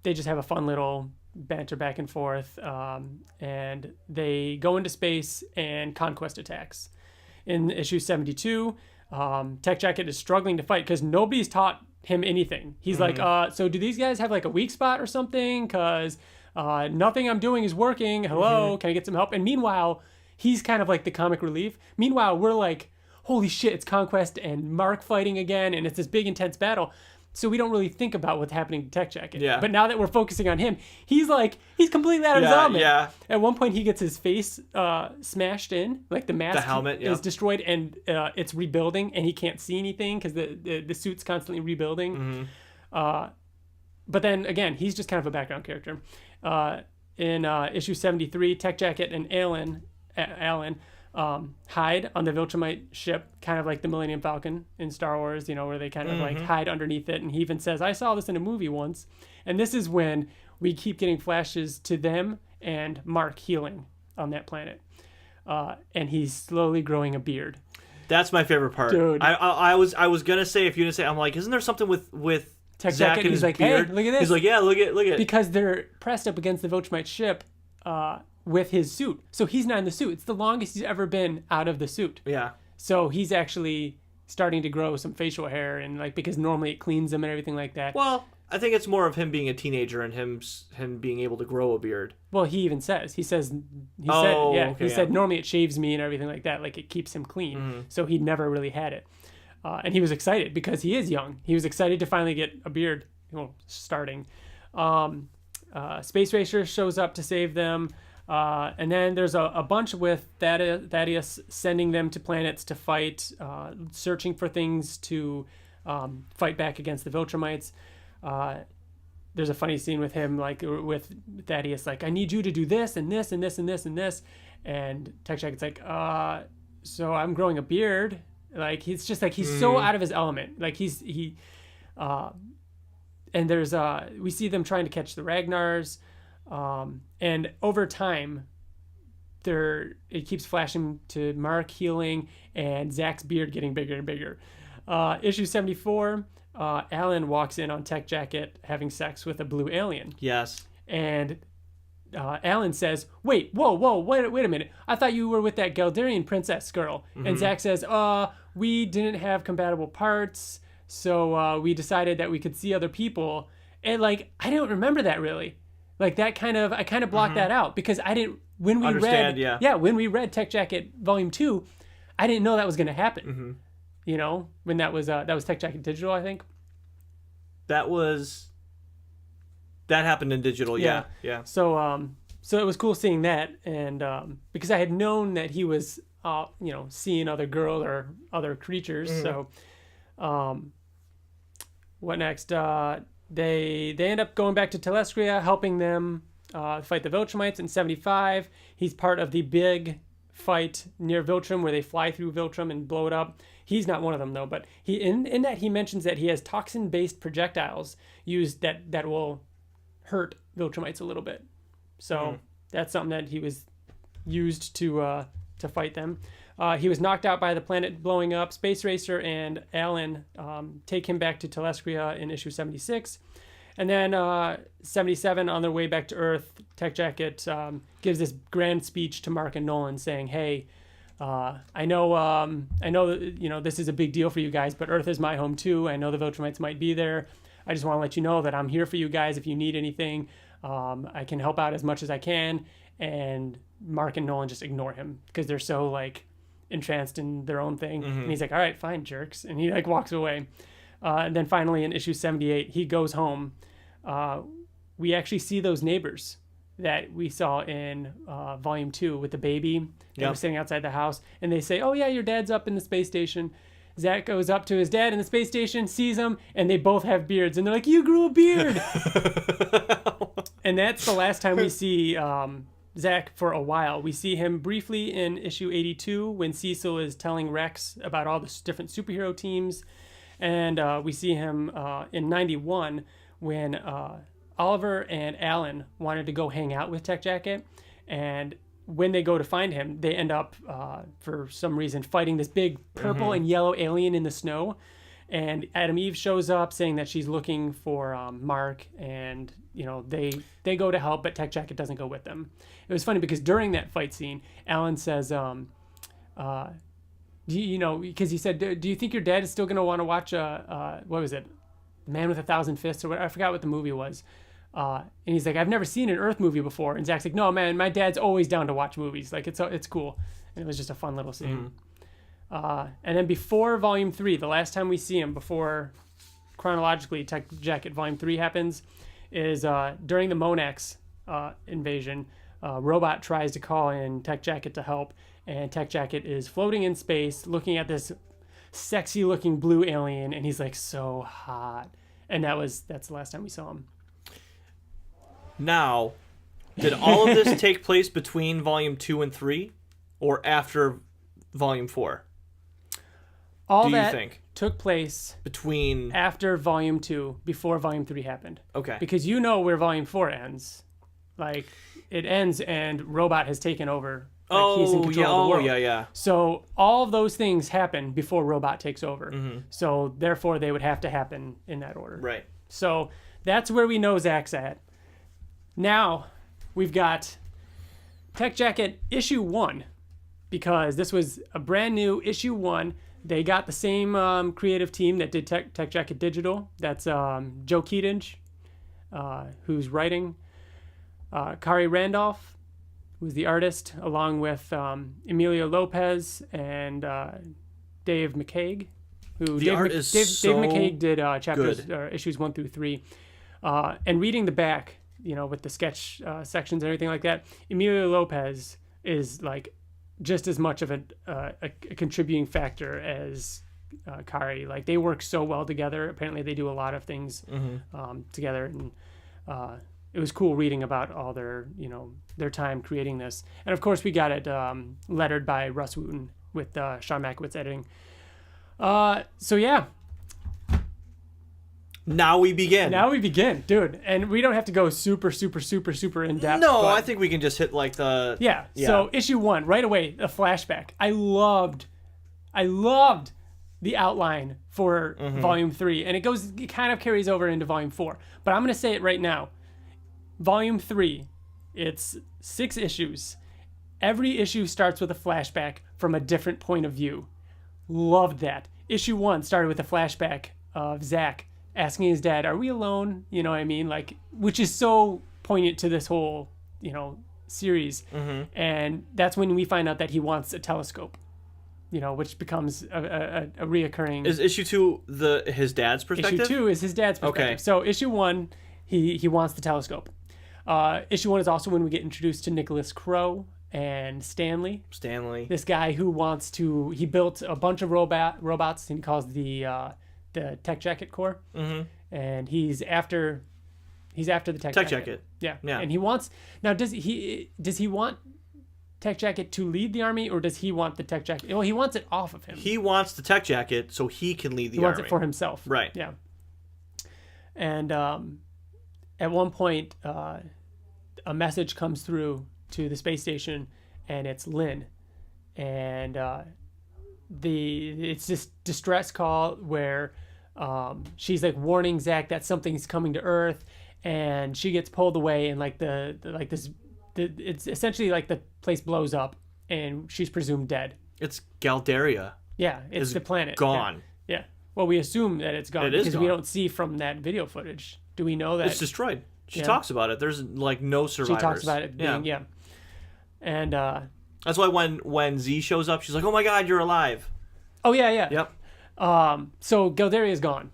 they just have a fun little banter back and forth, and they go into space, and Conquest attacks. In issue 72, Tech Jacket is struggling to fight because nobody's taught him anything. He's like, so do these guys have like a weak spot or something? Because nothing I'm doing is working. Hello, can I get some help? And meanwhile, he's kind of like the comic relief. Meanwhile, we're like, holy shit, it's Conquest and Mark fighting again, and it's this big, intense battle. So we don't really think about what's happening to Tech Jacket. Yeah. But now that we're focusing on him, he's completely out of his element. Yeah. At one point, he gets his face smashed in, like the mask is destroyed, and it's rebuilding, and he can't see anything because the suit's constantly rebuilding. But then again, he's just kind of a background character. In issue 73, Tech Jacket and Alan hide on the Viltrumite ship, kind of like the Millennium Falcon in Star Wars, where they kind of like hide underneath it. And he even says, I saw this in a movie once. And this is when we keep getting flashes to them and Mark healing on that planet. And he's slowly growing a beard. That's my favorite part. Dude. I was gonna say, if you didn't say, I'm like, isn't there something with Tech Zach Jacket? and He's his like, beard? hey, look at this. He's like, yeah, look at. Because they're pressed up against the Viltrumite ship, with his suit. So he's not in the suit. It's the longest he's ever been out of the suit. Yeah. So he's actually starting to grow some facial hair, and because normally it cleans him and everything like that. Well, I think it's more of him being a teenager and him being able to grow a beard. Well, he said normally it shaves me and everything like that, like it keeps him clean. So he never really had it. And he was excited because he is young. He was excited to finally get a beard, starting. Space Racer shows up to save them. And then there's a bunch with Thaddeus sending them to planets to fight, searching for things to fight back against the Viltrumites. There's a funny scene with him, like with Thaddeus, like, I need you to do this and this and this and this and this. And Tech Jacket's like, so I'm growing a beard. Like, he's just like, he's so out of his element. Like and there's we see them trying to catch the Ragnars. And over time, it keeps flashing to Mark healing and Zach's beard getting bigger and bigger. Issue 74, Alan walks in on Tech Jacket having sex with a blue alien. Yes. And Alan says, wait a minute. I thought you were with that Geldarian princess girl. And Zach says, we didn't have compatible parts, so we decided that we could see other people. And I don't remember that really. Like that I kind of blocked that out because I didn't, when we read Tech Jacket Volume 2, I didn't know that was going to happen. When that was Tech Jacket Digital, I think. That happened in digital. Yeah. So it was cool seeing that. And, because I had known that he was, seeing other girls or other creatures. So, what next? They end up going back to Telestria, helping them fight the Viltrumites in 75. He's part of the big fight near Viltrum where they fly through Viltrum and blow it up. He's not one of them though, but in that he mentions that he has toxin-based projectiles used that will hurt Viltrumites a little bit. So that's something that he was used to fight them. He was knocked out by the planet blowing up. Space Racer and Alan take him back to Telescria in issue 76. And then 77, on their way back to Earth, Tech Jacket gives this grand speech to Mark and Nolan saying, hey, I know that, this is a big deal for you guys, but Earth is my home too. I know the Viltrumites might be there. I just want to let you know that I'm here for you guys if you need anything. I can help out as much as I can. And Mark and Nolan just ignore him because they're so like entranced in their own thing. And he's like, all right, fine, jerks. And he like walks away. And then finally in issue 78, he goes home. We actually see those neighbors that we saw in volume 2 with the baby. They were sitting outside the house, and they say, oh yeah, your dad's up in the space station. Zach goes up to his dad in the space station, sees him, and they both have beards. And they're like, you grew a beard. And that's the last time we see Zach for a while. We see him briefly in issue 82 when Cecil is telling Rex about all the different superhero teams. And we see him in 91 when Oliver and Alan wanted to go hang out with Tech Jacket. And when they go to find him, they end up, for some reason, fighting this big purple and yellow alien in the snow. And Adam Eve shows up saying that she's looking for Mark. And, they go to help, but Tech Jacket doesn't go with them. It was funny because during that fight scene, Alan says, because he said, do you think your dad is still going to want to watch, what was it? Man with a Thousand Fists or what? I forgot what the movie was. And he's like, I've never seen an Earth movie before. And Zach's like, no, man, my dad's always down to watch movies. Like, it's cool. And it was just a fun little scene. And then before Volume 3, the last time we see him, before chronologically Tech Jacket Volume 3 happens, is during the Monax invasion. Robot tries to call in Tech Jacket to help. And Tech Jacket is floating in space, looking at this sexy-looking blue alien, and he's like, so hot. And that's the last time we saw him. Now, did all of this take place between Volume 2 and 3, or after Volume 4? All that took place between after Volume 2, before Volume 3 happened. Okay. Because you know where Volume 4 ends. Like, it ends and Robot has taken over. Like, he's in control of the world. Yeah. So all of those things happen before Robot takes over. So therefore, they would have to happen in that order. Right. So that's where we know Zach's at. Now, we've got Tech Jacket issue 1, because this was a brand new issue 1. They got the same creative team that did Tech Jacket Digital. That's Joe Keatinge, who's writing. Kari Randolph, who's the artist, along with Emilio Lopez and Dave McCaig. Dave McCaig did chapters issues 1 through 3. And reading the back, with the sketch sections and everything like that, Emilio Lopez is like just as much of a contributing factor as Kari. Like, they work so well together. Apparently they do a lot of things together, and it was cool reading about all their time creating this. And of course we got it lettered by Russ Wooten with Sean Makowitz editing. So yeah. Now we begin, dude. And we don't have to go super in depth. No, I think we can just hit like the... Yeah. So issue 1, right away, a flashback. I loved the outline for Volume 3. And it kind of carries over into Volume 4. But I'm going to say it right now. Volume 3, it's 6 issues. Every issue starts with a flashback from a different point of view. Loved that. Issue 1 started with a flashback of Zach asking his dad, are we alone? You know what I mean? Like, which is so poignant to this whole, series. And that's when we find out that he wants a telescope, which becomes a reoccurring... Is issue 2 his dad's perspective? Issue 2 is his dad's perspective. Okay. So issue 1, he wants the telescope. Issue 1 is also when we get introduced to Nicholas Crow and Stanley. This guy who he built a bunch of robots, and he calls the Tech Jacket Corps. And he's after the Tech Jacket. Yeah. And he wants... Now, does he want Tech Jacket to lead the army, or does he want the Tech Jacket? Well, he wants it off of him. He wants the Tech Jacket so he can lead the army. He wants it for himself. Right. Yeah. And at one point, a message comes through to the space station, and it's Lynn. and it's this distress call where she's like warning Zach that something's coming to Earth, and she gets pulled away, and like it's essentially like the place blows up, and she's presumed dead. It's Galdaria. Yeah, it's the planet gone. Yeah. Well, we assume that it's gone because we don't see from that video footage. Do we know that it's destroyed? She talks about it. There's like no survivors. She talks about it being and that's why when Z shows up, she's like, "Oh my God, you're alive!" Oh yeah. Yep. So Galdaria is gone.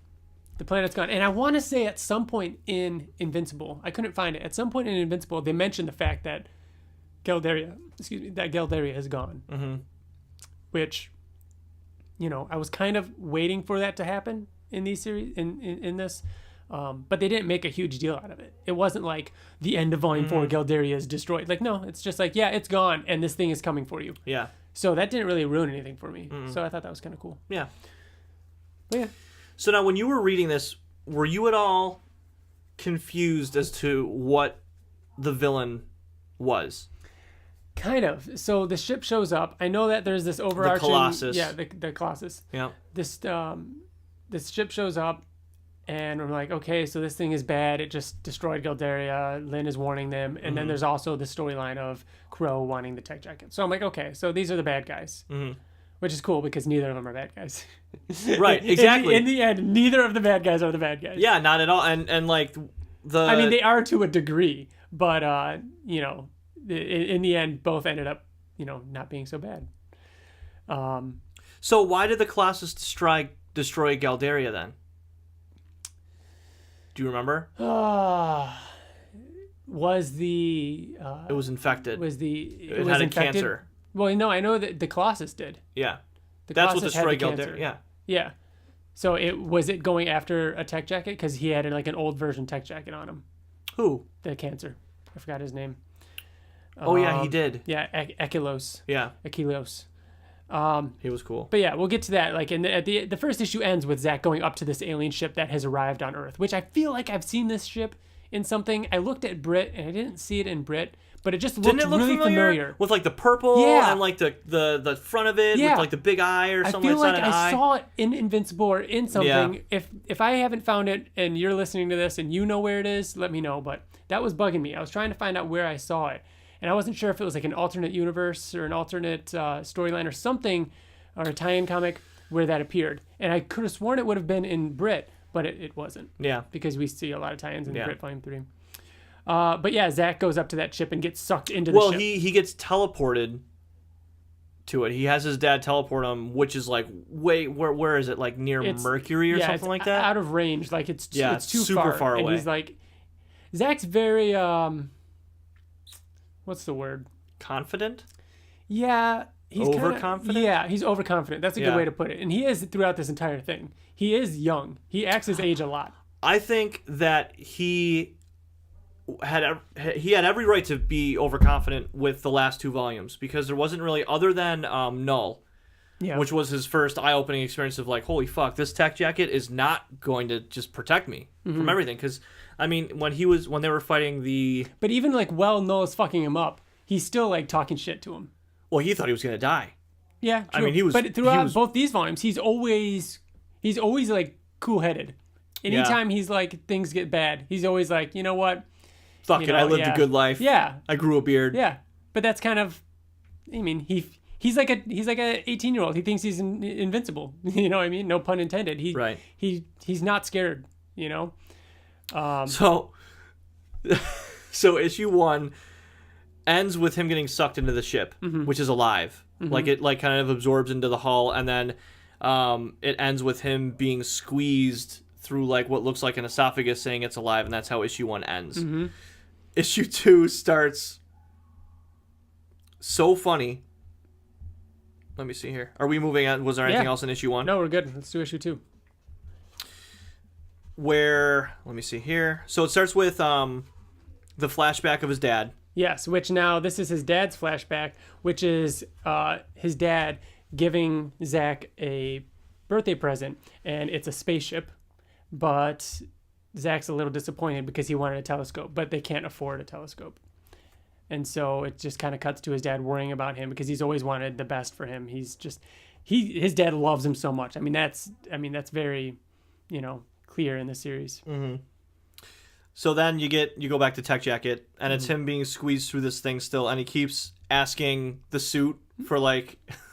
The planet's gone. And I want to say at some point in Invincible, I couldn't find it. At some point in Invincible, they mentioned the fact that Galdaria is gone. Mm-hmm. Which, I was kind of waiting for that to happen in these series, in this. But they didn't make a huge deal out of it. It wasn't like the end of Volume 4, Galdaria is destroyed. Like, no, it's just like, yeah, it's gone, and this thing is coming for you. Yeah. So that didn't really ruin anything for me. So I thought that was kind of cool. Yeah. But yeah. So now when you were reading this, were you at all confused as to what the villain was? Kind of. So the ship shows up. I know that there's this overarching... The Colossus. Yeah, the Colossus. Yeah. This ship shows up, and we're like, okay, so this thing is bad. It just destroyed Galdaria. Lynn is warning them. And then there's also the storyline of Crow wanting the tech jacket. So I'm like, okay, so these are the bad guys. Mm-hmm. Which is cool because neither of them are bad guys. Right, exactly. In the end, neither of the bad guys are the bad guys. Yeah, not at all. And like I mean, they are to a degree, but in the end, both ended up, not being so bad. So why did the Colossus destroy Galdaria then? Do you remember? It was infected. It had cancer. Well, no, I know that the Colossus did. Yeah. The That's Colossus what destroyed had the Galdaria. Yeah. Yeah. So was it going after a tech jacket? Because he had like an old version tech jacket on him. Who? The cancer. I forgot his name. Oh, yeah, he did. Yeah, Achelos. Yeah. Achelos. He was cool. But yeah, we'll get to that. Like, the first issue ends with Zach going up to this alien ship that has arrived on Earth, which I feel like I've seen this ship in something. I looked at Brit, and I didn't see it in Brit, but it just looked really familiar. With like the purple and like the front of it with like the big eye or something. I feel like I saw it in Invincible or in something. Yeah. If I haven't found it and you're listening to this and you know where it is, let me know. But that was bugging me. I was trying to find out where I saw it. And I wasn't sure if it was like an alternate universe or an alternate storyline or something, or a tie-in comic where that appeared. And I could have sworn it would have been in Brit, but it wasn't. Yeah. Because we see a lot of tie-ins in Brit Volume 3. But yeah, Zach goes up to that ship and gets sucked into the ship. Well, he gets teleported to it. He has his dad teleport him, which is like, where is it? Like near Mercury or something like that? Out of range. Like it's too super far away. And he's like, Zach's very... what's the word? Confident? Yeah. He's overconfident? He's overconfident. That's a good way to put it. And he is throughout this entire thing. He is young. He acts his age a lot. I think that he had every right to be overconfident with the last two volumes, because there wasn't really, other than Null, which was his first eye-opening experience of like, holy fuck, this tech jacket is not going to just protect me from everything. Because I mean, when they were fighting but even like Null is fucking him up, he's still like talking shit to him. Well, he thought he was gonna die. Yeah, true. I mean, he was. But throughout both these volumes, he's always like cool-headed. Anytime he's like things get bad, he's always like, you know what? Fuck it, I lived a good life. Yeah, I grew a beard. Yeah, but that's kind of, I mean, he's like a 18-year-old. He thinks he's invincible. You know what I mean? No pun intended. He's not scared. You know. So issue 1 ends with him getting sucked into the ship, which is alive. Like it like kind of absorbs into the hull, and then it ends with him being squeezed through like what looks like an esophagus, saying it's alive, and that's how issue 1 ends. Issue 2 starts so funny. Let me see here. Are we moving on? Was there anything else in issue 1? No, we're good. Let's do issue 2. Where, let me see here. So it starts with the flashback of his dad. Yes, which now this is his dad's flashback, which is his dad giving Zach a birthday present, and it's a spaceship, but Zach's a little disappointed because he wanted a telescope, but they can't afford a telescope. And so it just kind of cuts to his dad worrying about him because he's always wanted the best for him. His dad loves him so much. I mean, that's very, clear in the series. Mm-hmm. So then you go back to Tech Jacket, and it's him being squeezed through this thing still, and he keeps asking the suit for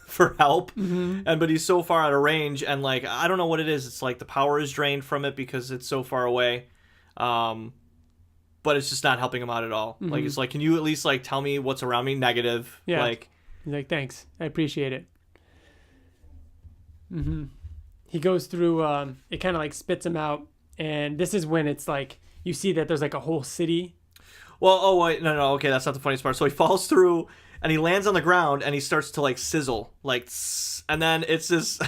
for help, but he's so far out of range, and I don't know what it is. It's like the power is drained from it because it's so far away, but it's just not helping him out at all. It's like, can you at least tell me what's around me? Negative. Yeah. He's like, thanks, I appreciate it. He goes through. It kind of spits him out, and this is when it's you see that there's a whole city. Well, oh wait, no, okay, that's not the funniest part. So he falls through, and he lands on the ground, and he starts to sizzle, and then it's this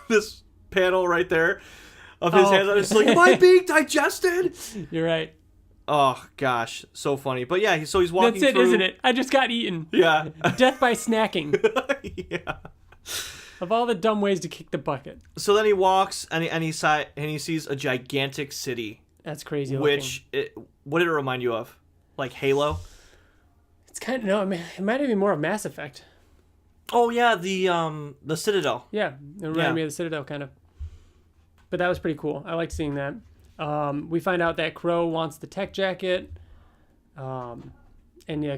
this panel right there of his hands. It's like, am I being digested? You're right. Oh gosh, so funny. But yeah, so he's walking. That's it, through... isn't it? I just got eaten. Yeah. Death by snacking. Yeah. Of all the dumb ways to kick the bucket. So then he walks, and he sees a gigantic city. That's crazy. What did it remind you of? Like Halo? It's kind of it might be more of Mass Effect. Oh yeah, the Citadel. Yeah, it reminded me of the Citadel kind of. But that was pretty cool. I liked seeing that. We find out that Crow wants the Tech Jacket, and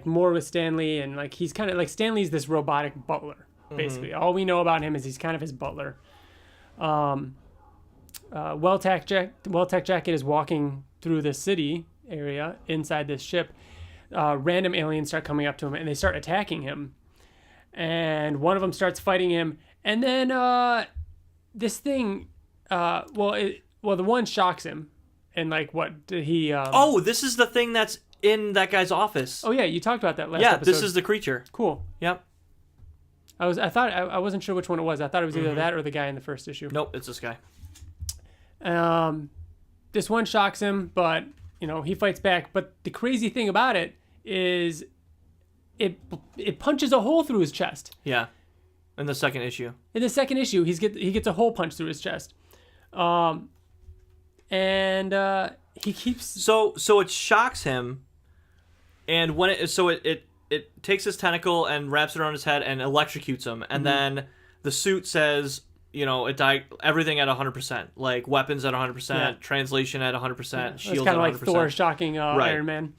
more with Stanley, and he's kind of Stanley's this robotic butler. Basically, all we know about him is he's kind of his butler. Tech Jacket is walking through the city area inside this ship. Random aliens start coming up to him and they start attacking him. And one of them starts fighting him. And then this thing, the one shocks him. And this is the thing that's in that guy's office. Oh yeah, you talked about that last episode. Yeah, this is the creature. Cool. Yep. I wasn't sure which one it was. I thought it was either that or the guy in the first issue. Nope, it's this guy. This one shocks him, but he fights back. But the crazy thing about it is, it punches a hole through his chest. Yeah, in the second issue. In the second issue, he gets a hole punched through his chest. And he keeps. So it shocks him, and when it takes his tentacle and wraps it around his head and electrocutes him. And then the suit says, it died everything at 100%. Like weapons at 100%, translation at 100%, shields at 100%. It's kind of like Thor shocking Iron Man.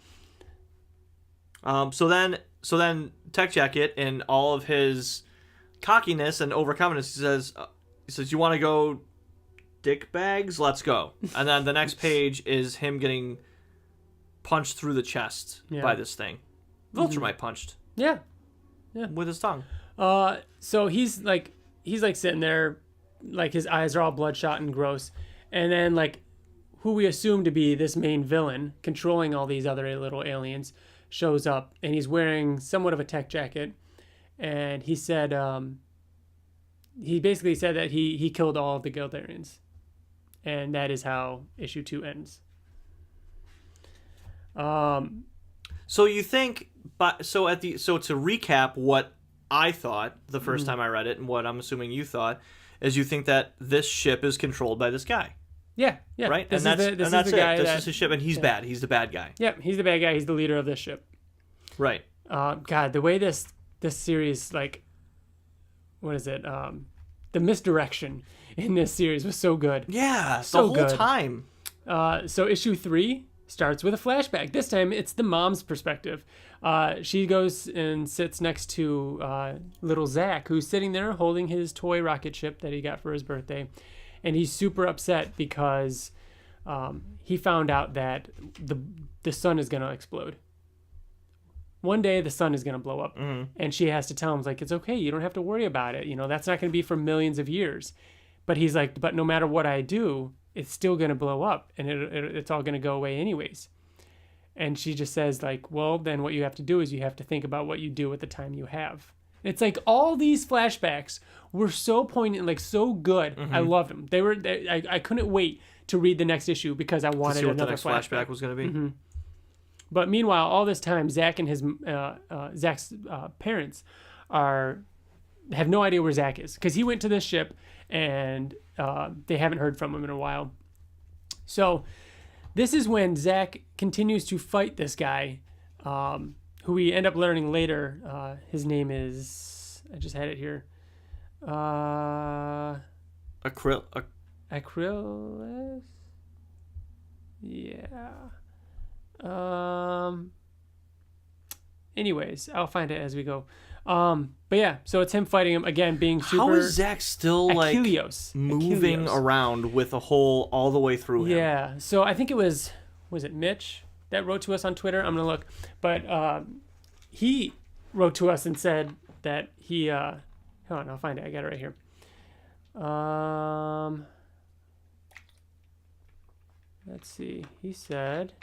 So then Tech Jacket, in all of his cockiness and overconfidence, he says, you want to go dick bags? Let's go. And then the next page is him getting punched through the chest by this thing. Viltrumite punched. Yeah. With his tongue. So he's sitting there, his eyes are all bloodshot and gross, and then who we assume to be this main villain controlling all these other little aliens shows up, and he's wearing somewhat of a tech jacket, and he said, he basically said that he killed all of the Guildarians, and that is how issue 2 ends. So you think, so to recap what I thought the first time I read it, and what I'm assuming you thought, is you think that this ship is controlled by this guy. Yeah. Right? This that's it. This is his ship, and he's bad. He's the bad guy. Yep, he's the bad guy. He's the leader of this ship. Right. God, the way this series, what is it? The misdirection in this series was so good. Yeah, so the whole time. So issue 3 starts with a flashback. This time it's the mom's perspective. She goes and sits next to little Zach, who's sitting there holding his toy rocket ship that he got for his birthday. And he's super upset because he found out that the sun is going to explode. One day the sun is going to blow up. And she has to tell him, it's okay, you don't have to worry about it. That's not going to be for millions of years. But he's like, but no matter what I do, it's still going to blow up, and it's all going to go away anyways. And she just says, well, then what you have to do is you have to think about what you do at the time you have. It's all these flashbacks were so poignant, so good. I loved them. I couldn't wait to read the next issue because I wanted to see what another the next flashback was going to be. But meanwhile, all this time, Zach and Zach's parents have no idea where Zach is because he went to this ship and they haven't heard from him in a while. So this is when Zach continues to fight this guy who we end up learning later. His name is, I just had it here. Acrylis? Yeah. Anyways, I'll find it as we go. But yeah, so it's him fighting him again, being super. How is Zach still moving around with a hole all the way through him? Yeah. So I think it was it Mitch that wrote to us on Twitter? I'm gonna look, but he wrote to us and said that he. Hold on, I'll find it. I got it right here. Let's see. He said.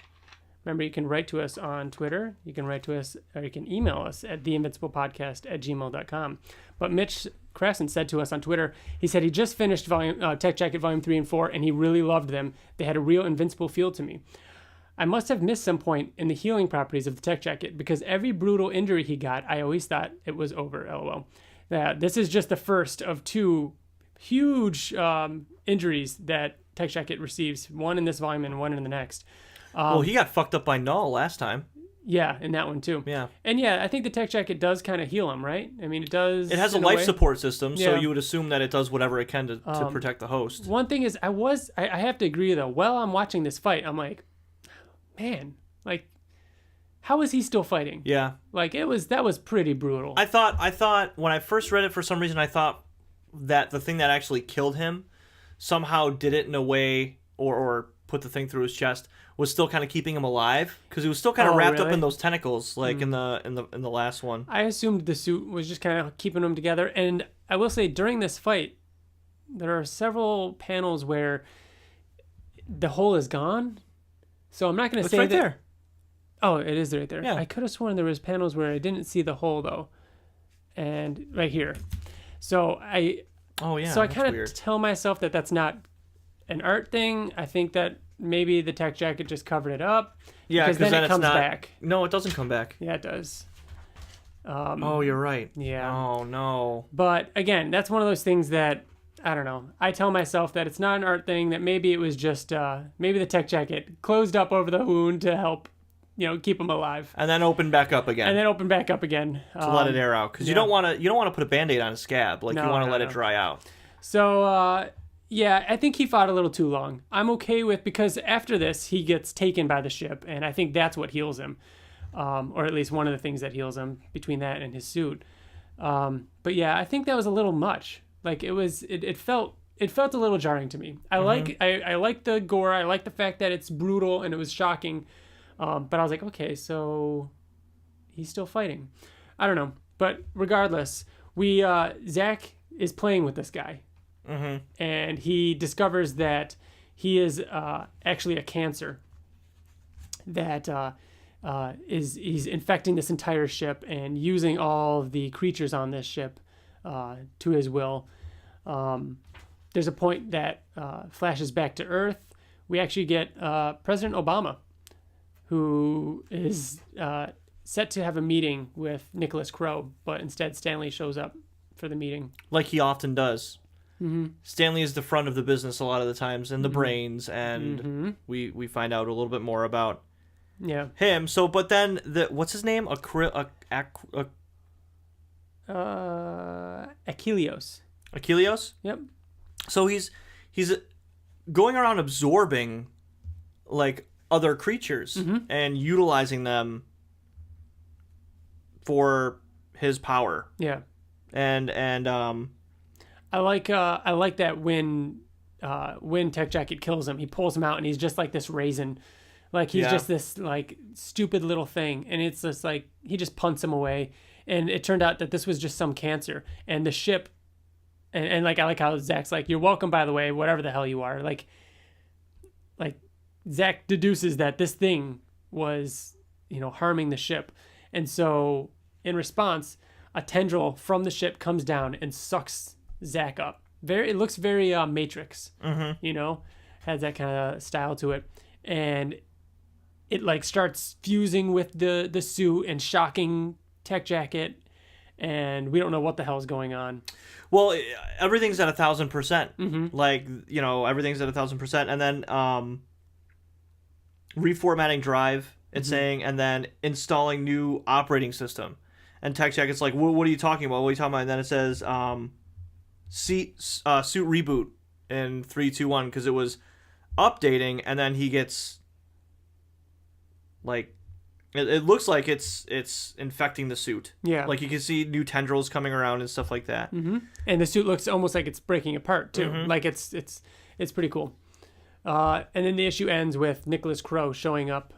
Remember, you can write to us on Twitter. You can write to us, or you can email us at theinvinciblepodcast@gmail.com. But Mitch Crescent said to us on Twitter, he said he just finished Tech Jacket Volume 3 and 4, and he really loved them. They had a real Invincible feel to me. I must have missed some point in the healing properties of the Tech Jacket, because every brutal injury he got, I always thought it was over, lol. This is just the first of 2 huge injuries that Tech Jacket receives, one in this volume and one in the next. Well, he got fucked up by Null last time. Yeah, in that one too. Yeah. And yeah, I think the Tech Jacket does kind of heal him, right? I mean, it does. It has a life support system, so Yeah. you would assume that it does whatever it can to protect the host. One thing is, I have to agree though, while I'm watching this fight, I'm like, man, like, how is he still fighting? Yeah. Like, that was pretty brutal. I thought when I first read it, for some reason, I thought that the thing that actually killed him somehow did it in a way, or put the thing through his chest, was still kind of keeping him alive, because he was still kind of wrapped up in those tentacles, like in the last one. I assumed the suit was just kind of keeping him together, and I will say during this fight, there are several panels where the hole is gone. So I'm not going to say right that. There. Oh, it is right there. Yeah. I could have sworn there was panels where I didn't see the hole though, and right here. So I. Oh yeah. So I kind of tell myself that that's not an art thing. I think that maybe the Tech Jacket just covered it up. Yeah, because then it comes back. No, it doesn't come back. Yeah, it does. Oh, you're right. Yeah. Oh no. But again, that's one of those things that I don't know. I tell myself that it's not an art thing. That maybe it was just maybe the Tech Jacket closed up over the wound to help, keep him alive. And then open back up again. To let it air out, because you don't want to put a Band-Aid on a scab. Like, you want to let it dry out. So yeah, I think he fought a little too long. I'm okay with, because after this he gets taken by the ship, and I think that's what heals him, or at least one of the things that heals him between that and his suit. But yeah, I think that was a little much. Like, it felt a little jarring to me. I like the gore. I like the fact that it's brutal and it was shocking. But I was like, okay, so he's still fighting. I don't know. But regardless, Zach is playing with this guy. Mm-hmm. And he discovers that he is actually a cancer that he's infecting this entire ship and using all of the creatures on this ship to his will. There's a point that flashes back to Earth. We actually get President Obama, who is set to have a meeting with Nicholas Crow, but instead Stanley shows up for the meeting. Like he often does. Mm-hmm. Stanley is the front of the business a lot of the times, and the brains, and we find out a little bit more about him. So, but then what's his name? Achilleos. Achilleos? Yep. So he's going around absorbing like other creatures and utilizing them for his power. Yeah. And I like that when Tech Jacket kills him, he pulls him out and he's just like this raisin. Like he's just this like stupid little thing, and it's just like he just punts him away. And it turned out that this was just some cancer, and the ship and like I like how Zach's like, "You're welcome, by the way, whatever the hell you are." Like Zach deduces that this thing was, harming the ship. And so in response, a tendril from the ship comes down and sucks Zach up. It looks very Matrix, has that kind of style to it. And it like starts fusing with the suit and shocking Tech Jacket. And we don't know what the hell's going on. Well, everything's at 1,000%. Like, everything's at 1,000%. And then reformatting drive It's saying, and then installing new operating system. And Tech Jacket's like, what are you talking about? What are you talking about? And then it says, suit reboot in 3, 2, 1, because it was updating, and then he gets, like, it looks like it's infecting the suit. Yeah. Like, you can see new tendrils coming around and stuff like that. Mm-hmm. And the suit looks almost like it's breaking apart, too. Mm-hmm. Like, it's pretty cool. And then the issue ends with Nicholas Crow showing up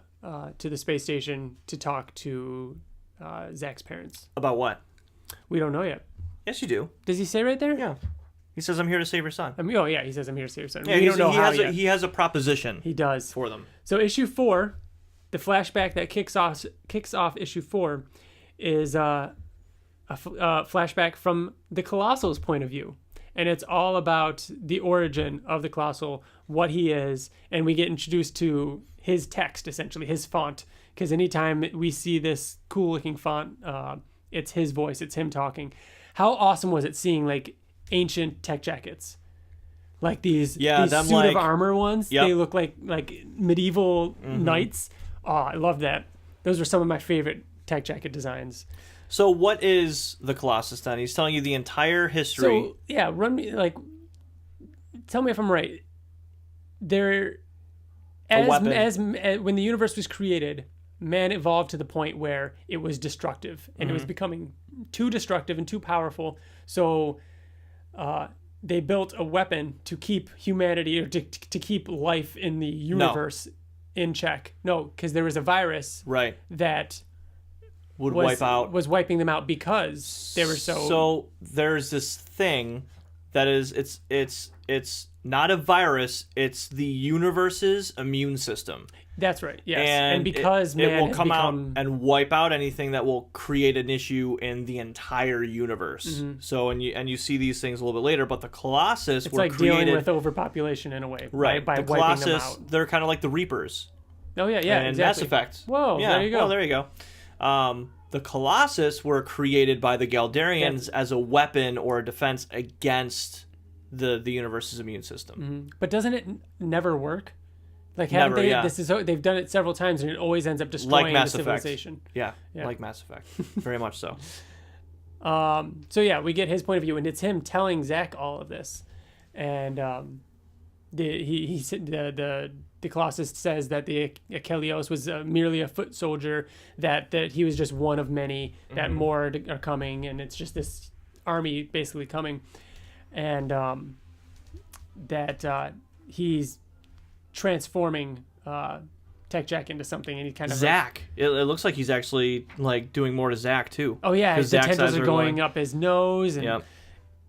to the space station to talk to Zach's parents. About what? We don't know yet. Yes, you do. Does he say right there? Yeah. He says, I'm here to save your son. I mean, oh, yeah, he says, I'm here to save your son. Yeah, we don't know how yet. He has a proposition. He does. For them. So issue 4, the flashback that kicks off issue 4 is a flashback from the Colossal's point of view. And it's all about the origin of the Colossal, what he is, and we get introduced to his text, essentially, his font. Because anytime we see this cool-looking font, it's his voice, it's him talking. How awesome was it seeing, like, ancient Tech Jackets? Like these suit of armor ones. Yep. They look like medieval knights. Oh, I love that. Those are some of my favorite Tech Jacket designs. So what is the Colossus then? He's telling you the entire history. So, yeah, tell me if I'm right. When the universe was created, man evolved to the point where it was destructive, and it was becoming too destructive and too powerful. So they built a weapon to keep humanity, or to keep life in the universe in check. No, because there was a virus that was wiping them out because they were so there's this thing that is it's not a virus, it's the universe's immune system. That's right. Yes. And because it will come out and wipe out anything that will create an issue in the entire universe. So and you see these things a little bit later, but the Colossus it's like dealing with overpopulation in a way, right? By the wiping Colossus, them out. They're kind of like the Reapers. Oh yeah, yeah, and exactly. Mass Effect. Whoa, yeah, there you go. Well, there you go. The Colossus were created by the Galdarians as a weapon or a defense against the universe's immune system. But doesn't it never work? Like they've done it several times, and it always ends up destroying the civilization. Yeah, like Mass Effect, very much so. So yeah, we get his point of view, and it's him telling Zach all of this, and the Colossus says that the Achilleos was merely a foot soldier, that he was just one of many, that more are coming, and it's just this army basically coming, and that he's transforming Tech Jack into something, and he kind of Zach. It looks like he's actually like doing more to Zach too. Oh yeah, his tendrils are going up his nose, and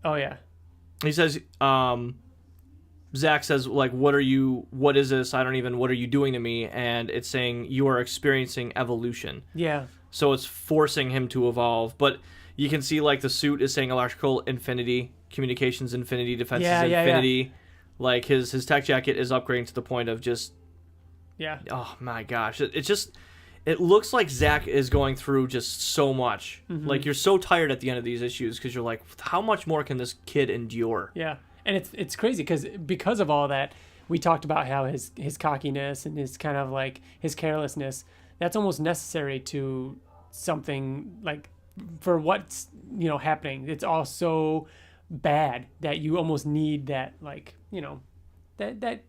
oh yeah. He says, Zach says, like, what is this? What are you doing to me? And it's saying you are experiencing evolution. Yeah. So it's forcing him to evolve. But you can see, like, the suit is saying electrical infinity, communications infinity, defenses infinity. Yeah. Like, his Tech Jacket is upgrading to the point of just... Yeah. Oh, my gosh. It looks like Zach is going through just so much. Like, you're so tired at the end of these issues because you're like, how much more can this kid endure? Yeah. And it's crazy because of all that, we talked about how his cockiness and his kind of like his carelessness, that's almost necessary to something like for what's happening. It's all so bad that you almost need that, like, that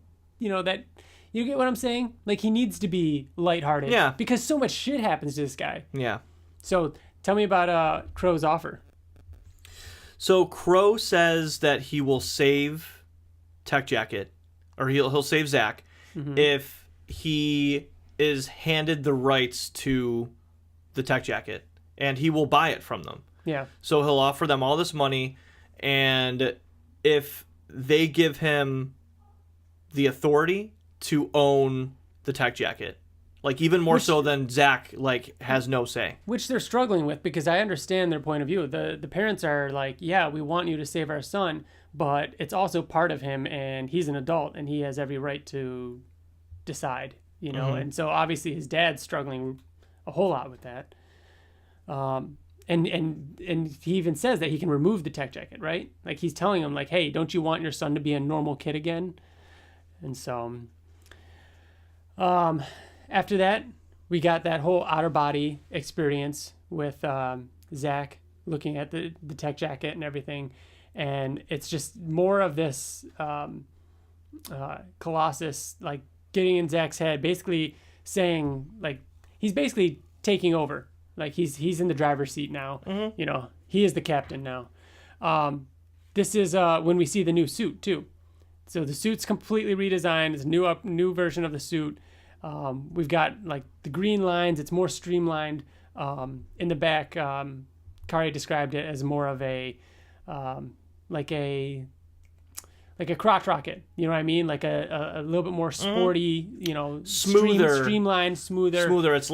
you get what I'm saying? Like, he needs to be lighthearted. Yeah. Because so much shit happens to this guy. Yeah. So tell me about Crow's offer. So Crow says that he will save Tech Jacket, or he'll save Zach if he is handed the rights to the Tech Jacket, and he will buy it from them. Yeah. So he'll offer them all this money, and if they give him the authority to own the Tech Jacket, like even more so than Zach, like, has no say. Which they're struggling with, because I understand their point of view. The parents are like, yeah, we want you to save our son, but it's also part of him, and he's an adult, and he has every right to decide, And so obviously his dad's struggling a whole lot with that. And he even says that he can remove the Tech Jacket, right? Like, he's telling him, like, hey, don't you want your son to be a normal kid again? And so... after that, we got that whole outer body experience with Zach looking at the tech jacket and everything, and it's just more of this Colossus like getting in Zach's head, basically saying like he's basically taking over, like he's in the driver's seat now. Mm-hmm. You know, he is the captain now. This is when we see the new suit too. So the suit's completely redesigned. It's a new version of the suit. We've got like the green lines. It's more streamlined. In the back, Kari described it as more of a like a crotch rocket. You know what I mean? Like a little bit more sporty. You know, smoother, streamlined, smoother. It's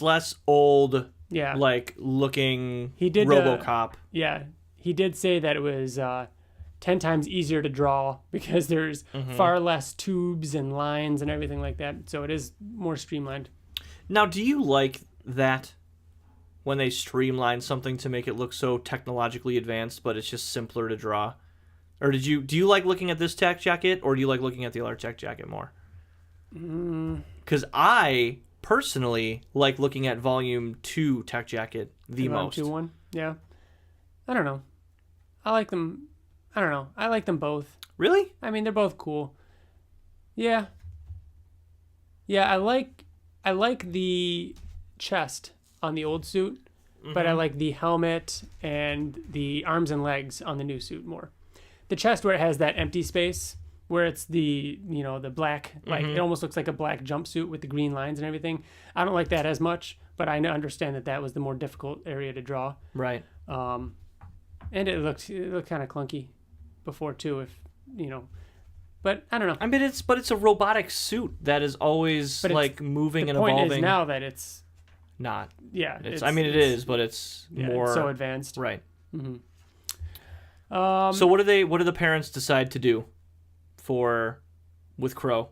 less old. Yeah, like looking. He did RoboCop. He did say that it was 10 times easier to draw because there's far less tubes and lines and everything like that. So it is more streamlined. Now, do you like that when they streamline something to make it look so technologically advanced, but it's just simpler to draw? Or do you like looking at this tech jacket, or do you like looking at the other tech jacket more? Because I personally like looking at Volume 2 tech jacket the most. Volume 2 1? Yeah. I don't know. I like them. I don't know. I like them both. Really? I mean, they're both cool. Yeah. Yeah, I like the chest on the old suit, but I like the helmet and the arms and legs on the new suit more. The chest where it has that empty space, where it's the black, like it almost looks like a black jumpsuit with the green lines and everything. I don't like that as much, but I understand that was the more difficult area to draw. Right. And it looked kind of clunky before too, but I don't know. I mean, it's a robotic suit that is always like moving and evolving. The point is now that it's not. Yeah. It is, but it's more it's so advanced. Right. Mm-hmm. So what do the parents decide to do with Crow?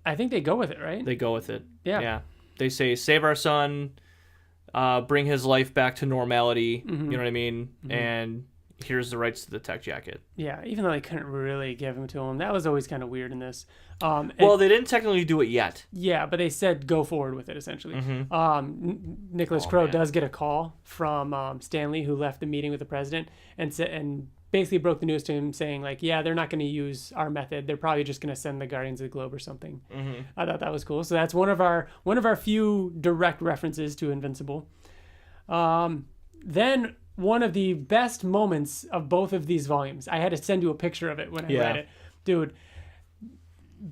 I think they go with it, right? They go with it. Yeah. Yeah. They say, save our son, bring his life back to normality. You know what I mean? And here's the rights to the tech jacket. Yeah, even though they couldn't really give him to him. That was always kind of weird in this. Well, they didn't technically do it yet. Yeah, but they said go forward with it, essentially. Nicholas Crow does get a call from Stanley, who left the meeting with the president, and basically broke the news to him, saying, like, yeah, they're not going to use our method. They're probably just going to send the Guardians of the Globe or something. I thought that was cool. So that's one of our few direct references to Invincible. Then one of the best moments of both of these volumes. I had to send you a picture of it when I read it. Dude,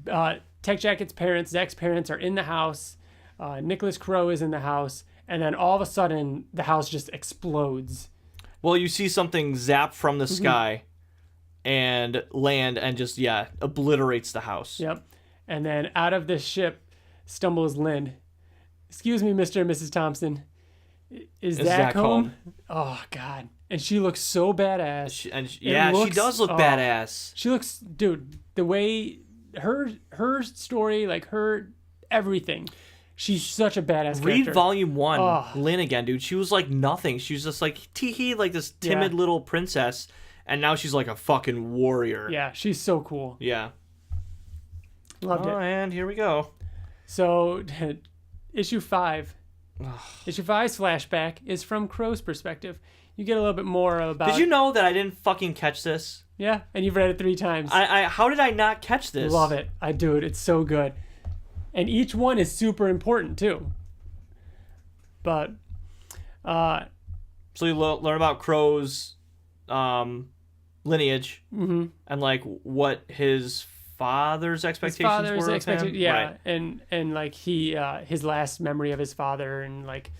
Tech Jacket's parents, Zach's parents are in the house. Nicholas Crow is in the house. And then all of a sudden, the house just explodes. Well, you see something zap from the sky and land and just, obliterates the house. Yep. And then out of this ship stumbles Lynn. Excuse me, Mr. and Mrs. Thompson. Is Zach home? Oh, God. And she looks so badass. She does look badass. She looks, dude, the way her story, like her everything. She's such a badass character. Read Volume 1, Lynn again, dude. She was like nothing. She was just like tee-hee, like this timid little princess. And now she's like a fucking warrior. Yeah, she's so cool. Yeah. Loved it. And here we go. So, issue 5. Issue 5's flashback is from Crow's perspective. You get a little bit more about... Did you know that I didn't fucking catch this? Yeah, and you've read it 3 times. How did I not catch this? Love it. I do it. It's so good. And each one is super important, too. But... So you learn about Crow's lineage and, like, what his father's expectations were of him. Yeah, right. And like his last memory of his father and like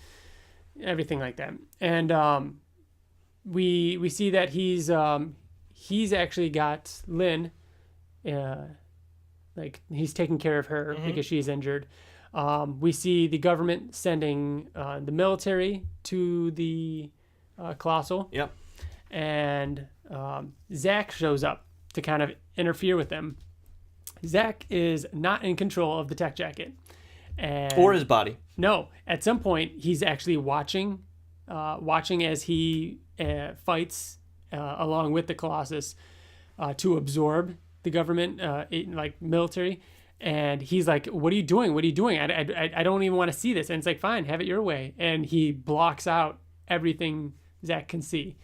everything like that. And we see that he's actually got Lynn, like he's taking care of her because she's injured. We see the government sending the military to the Colossal. Yep. And Zach shows up to kind of interfere with them. Zach is not in control of the tech jacket. Or his body. No. At some point, he's actually watching as he fights along with the Colossus to absorb the government, like military. And he's like, what are you doing? What are you doing? I don't even want to see this. And it's like, fine, have it your way. And he blocks out everything Zach can see.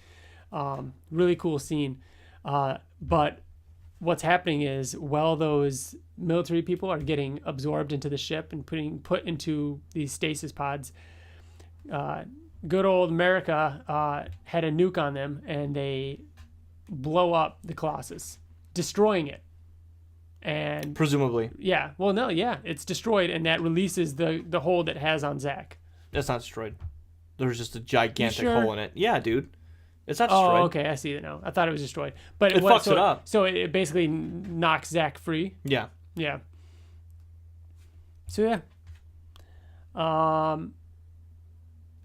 Really cool scene. But what's happening is, while those military people are getting absorbed into the ship and put into these stasis pods, good old America had a nuke on them, and they blow up the Colossus, destroying it. And presumably, yeah. Well, no, yeah, it's destroyed, and that releases the hold it has on Zach. That's not destroyed. There's just a gigantic hole in it. Yeah, dude. It's not destroyed. Oh, okay, I see it now. I thought it was destroyed, but it fucks it up. So it basically knocks Zach free. Yeah. Yeah. So yeah.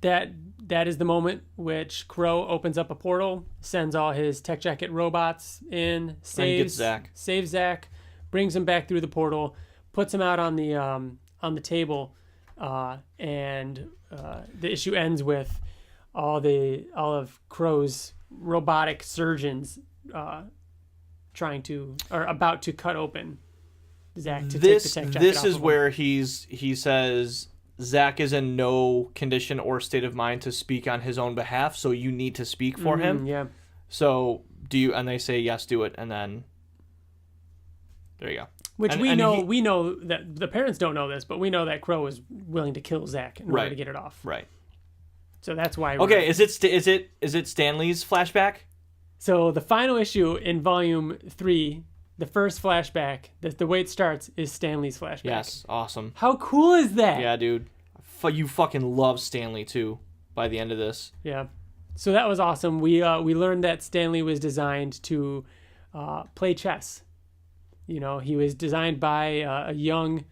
That is the moment which Crow opens up a portal, sends all his Tech Jacket robots in, saves Zach, brings him back through the portal, puts him out on the table, and the issue ends with all of Crow's robotic surgeons about to cut open Zach to take the Tech Jacket This off is of where he says Zach is in no condition or state of mind to speak on his own behalf, so you need to speak for him. Yeah. So do you? And they say yes, do it, and then there you go. Which we know that the parents don't know this, but we know that Crow is willing to kill Zach in order to get it off. Right. So that's why. Okay, is it Stanley's flashback? So the final issue in Volume 3, the first flashback, the way it starts is Stanley's flashback. Yes, awesome. How cool is that? Yeah, dude. You fucking love Stanley too. By the end of this. Yeah. So that was awesome. We learned that Stanley was designed to play chess. You know, he was designed by a young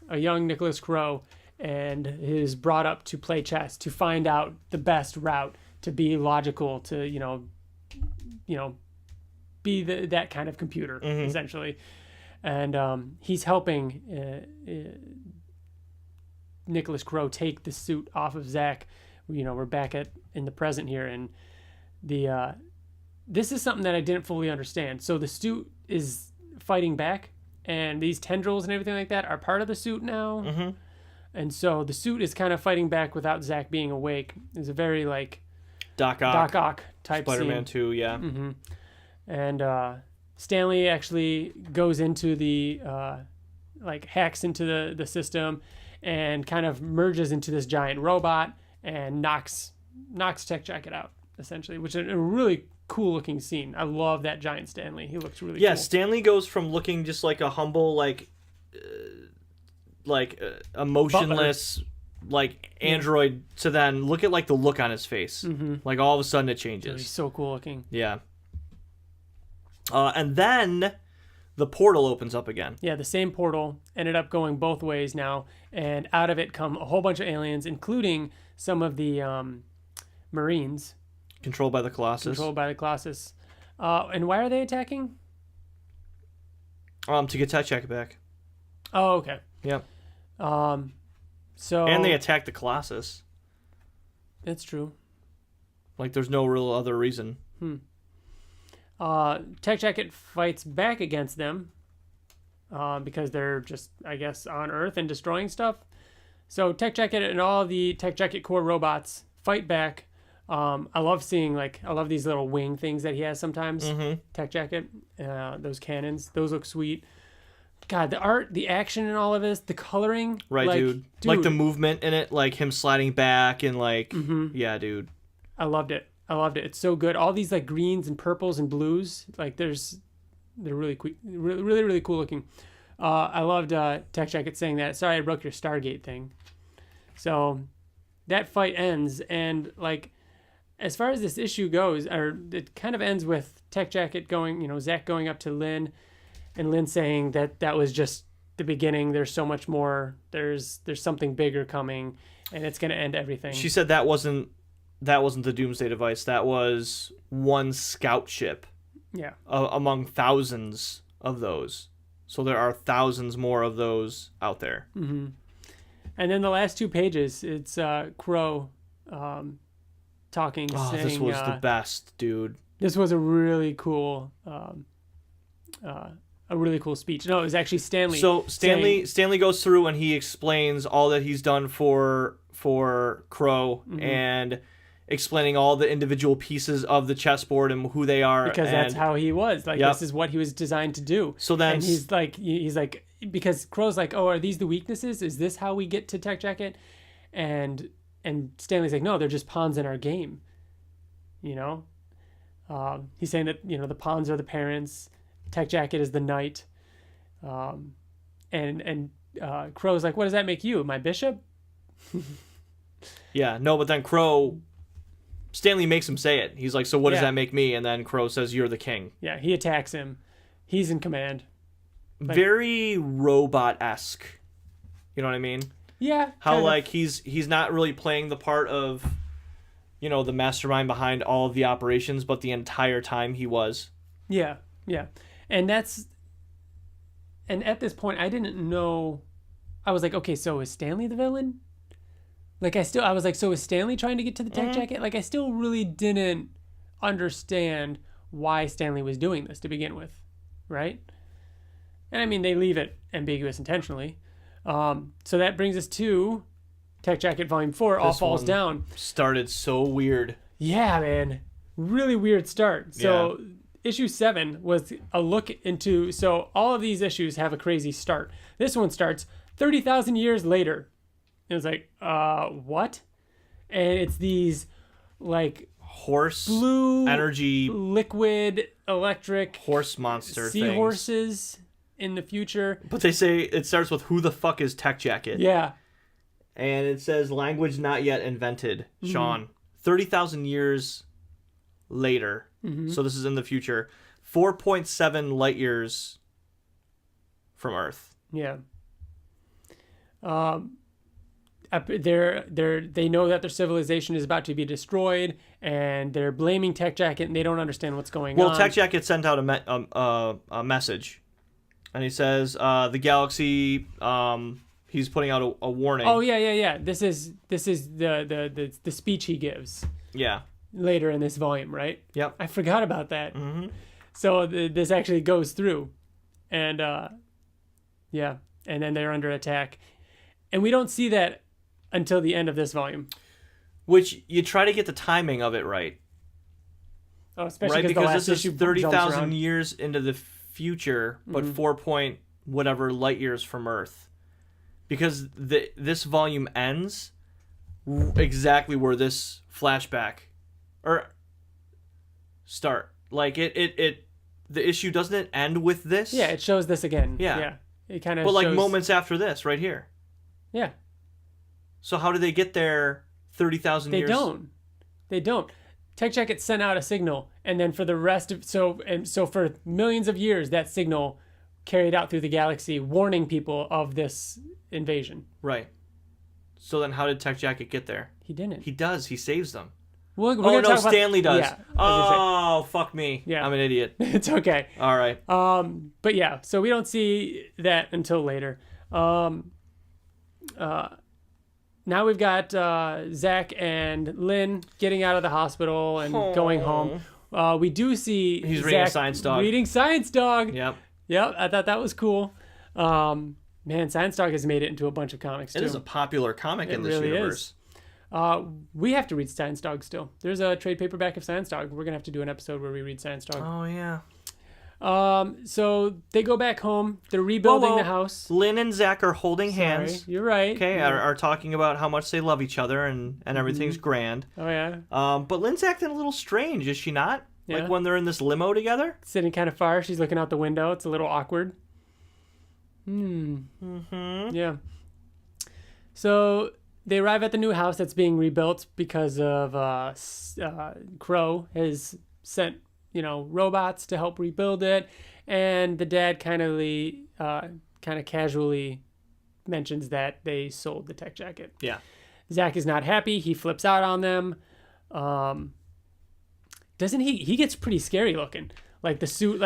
Nicholas Crow, and is brought up to play chess to find out the best route, to be logical, to be that kind of computer, essentially. And he's helping Nicholas Crow take the suit off of Zach. We're back in the present here, and this is something that I didn't fully understand. So the suit is fighting back, and these tendrils and everything like that are part of the suit now. Mm-hmm. And so the suit is kind of fighting back without Zach being awake. It's a very like Doc Ock type Spider-Man scene. 2, yeah. Mm-hmm. And Stanley actually goes into the hacks into the system and kind of merges into this giant robot and knocks Tech Jacket out, essentially, which is a really cool looking scene. I love that giant Stanley. He looks really cool. Yeah, Stanley goes from looking just like a humble emotionless android to then look at the look on his face. Mm-hmm. Like all of a sudden it changes. He's so cool looking. Yeah. And then the portal opens up again. Yeah, the same portal ended up going both ways now, and out of it come a whole bunch of aliens, including some of the Marines. Controlled by the Colossus. And why are they attacking? To get Tech Jacket back. Oh, okay. Yeah. And they attack the Colossus. That's true. There's no real other reason. Tech Jacket fights back against them because they're just, I guess, on Earth and destroying stuff. So Tech Jacket and all the Tech Jacket core robots fight back. I love these little wing things that he has sometimes. Mm-hmm. Tech Jacket, those cannons, those look sweet. God, the art, the action in all of this, the coloring. Right, dude. Like the movement in it, like him sliding back and yeah, dude. I loved it. It's so good. All these greens and purples and blues, they're really cool, really, really cool looking. I loved Tech Jacket saying that, sorry I broke your Stargate thing. So that fight ends, and as far as this issue goes, it kind of ends with Tech Jacket going, Zach going up to Lynn, and Lynn saying that was just the beginning. There's so much more. There's something bigger coming, and it's going to end everything. She said that wasn't the Doomsday device. That was one scout ship. Yeah. Among thousands of those. So there are thousands more of those out there. Mm-hmm. And then the last 2 pages, it's Crow talking. Oh, saying, this was the best, dude. This was a really cool a really cool speech. No, it was actually Stanley. So Stanley goes through and he explains all that he's done for Crow and explaining all the individual pieces of the chessboard and who they are. Because that's how he was. Like, this is what he was designed to do. So then... And he's like, because Crow's like, oh, are these the weaknesses? Is this how we get to Tech Jacket? And Stanley's like, no, they're just pawns in our game. You know? He's saying that, the pawns are the parents. Tech Jacket is the knight. And Crow's like, what does that make you? My bishop? Yeah, no, but then Stanley makes him say it. He's like, so what does that make me? And then Crow says, you're the king. Yeah, he attacks him. He's in command. Like, very robot-esque. You know what I mean? Yeah. How, like, he's not really playing the part of, the mastermind behind all of the operations, but the entire time he was. Yeah, yeah. And at this point, I didn't know. I was like, okay, so is Stanley the villain? Like, I was like, so is Stanley trying to get to the Tech Jacket? Like, I still really didn't understand why Stanley was doing this to begin with, right? And I mean, they leave it ambiguous intentionally. So that brings us to Tech Jacket Volume 4, All Falls Down. Started so weird. Yeah, man. Really weird start. So issue 7 was a look into... So all of these issues have a crazy start. This one starts 30,000 years later. It was like, what? And it's these, like... Horse... Blue... Energy... Liquid... Electric... Horse monster seahorses in the future. But they say it starts with, who the fuck is Tech Jacket? Yeah. And it says, language not yet invented, Sean. 30,000 years later. So this is in the future. 4.7 light years from Earth. Yeah. They know that their civilization is about to be destroyed, and they're blaming Tech Jacket, and they don't understand what's going on. Well, Tech Jacket sent out a message, and he says the galaxy. He's putting out a warning. Oh yeah. This is the speech he gives. Yeah. Later in this volume, right? Yep. I forgot about that. So this actually goes through, and and then they're under attack, and we don't see that until the end of this volume. Which you try to get the timing of it right. Oh, especially because this is 30,000 years into the future, but 4 point whatever light years from Earth. Because this volume ends exactly where this flashback or start. Like the issue doesn't end with this. Yeah, it shows this again. Yeah. It kind of. But like moments after this, right here. Yeah. So how do they get there 30,000 years? They don't. Tech Jacket sent out a signal, and then for the rest of so for millions of years, that signal carried out through the galaxy, warning people of this invasion. Right. So then how did Tech Jacket get there? He didn't. He does. He saves them. Stanley does. Yeah, oh, fuck me. Yeah. I'm an idiot. It's okay. All right. But yeah, so we don't see that until later. Now we've got Zach and Lynn getting out of the hospital and going home. We do see he's Zach reading Science Dog. Reading Science Dog. Yep. I thought that was cool. Man, Science Dog has made it into a bunch of comics too. It is a popular comic in this universe. We have to read Science Dog still. There's a trade paperback of Science Dog. We're gonna have to do an episode where we read Science Dog. Oh yeah. So they go back home. They're rebuilding the house. Lynn and Zach are holding hands. You're right. Okay, are talking about how much they love each other and everything's grand. Oh yeah. But Lynn's acting a little strange, is she not? Yeah. Like when they're in this limo together? Sitting kind of far. She's looking out the window. It's a little awkward. Yeah. So they arrive at the new house that's being rebuilt because of Crow has sent robots to help rebuild it, and the dad kind of casually mentions that they sold the Tech Jacket. Yeah. Zach is not happy. He flips out on them. Doesn't he? He gets pretty scary looking. Like the suit,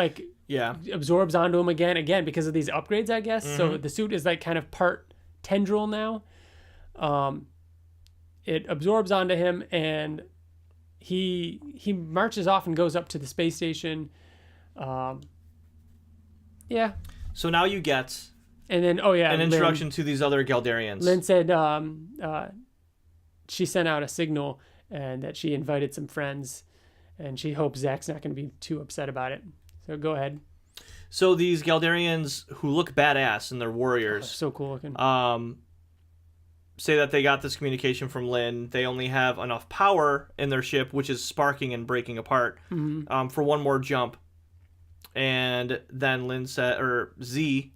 absorbs onto him again because of these upgrades, I guess. So the suit is like kind of part tendril now. It absorbs onto him, and he marches off and goes up to the space station. Yeah. So now you get and then an introduction to these other Geldarians. Lynn said she sent out a signal and that she invited some friends, and she hopes Zach's not going to be too upset about it. So go ahead. So these Geldarians who look badass and they're warriors, so cool looking. Say that they got this communication from Lynn. They only have enough power in their ship, which is sparking and breaking apart, for one more jump. And then Lynn said, or Z,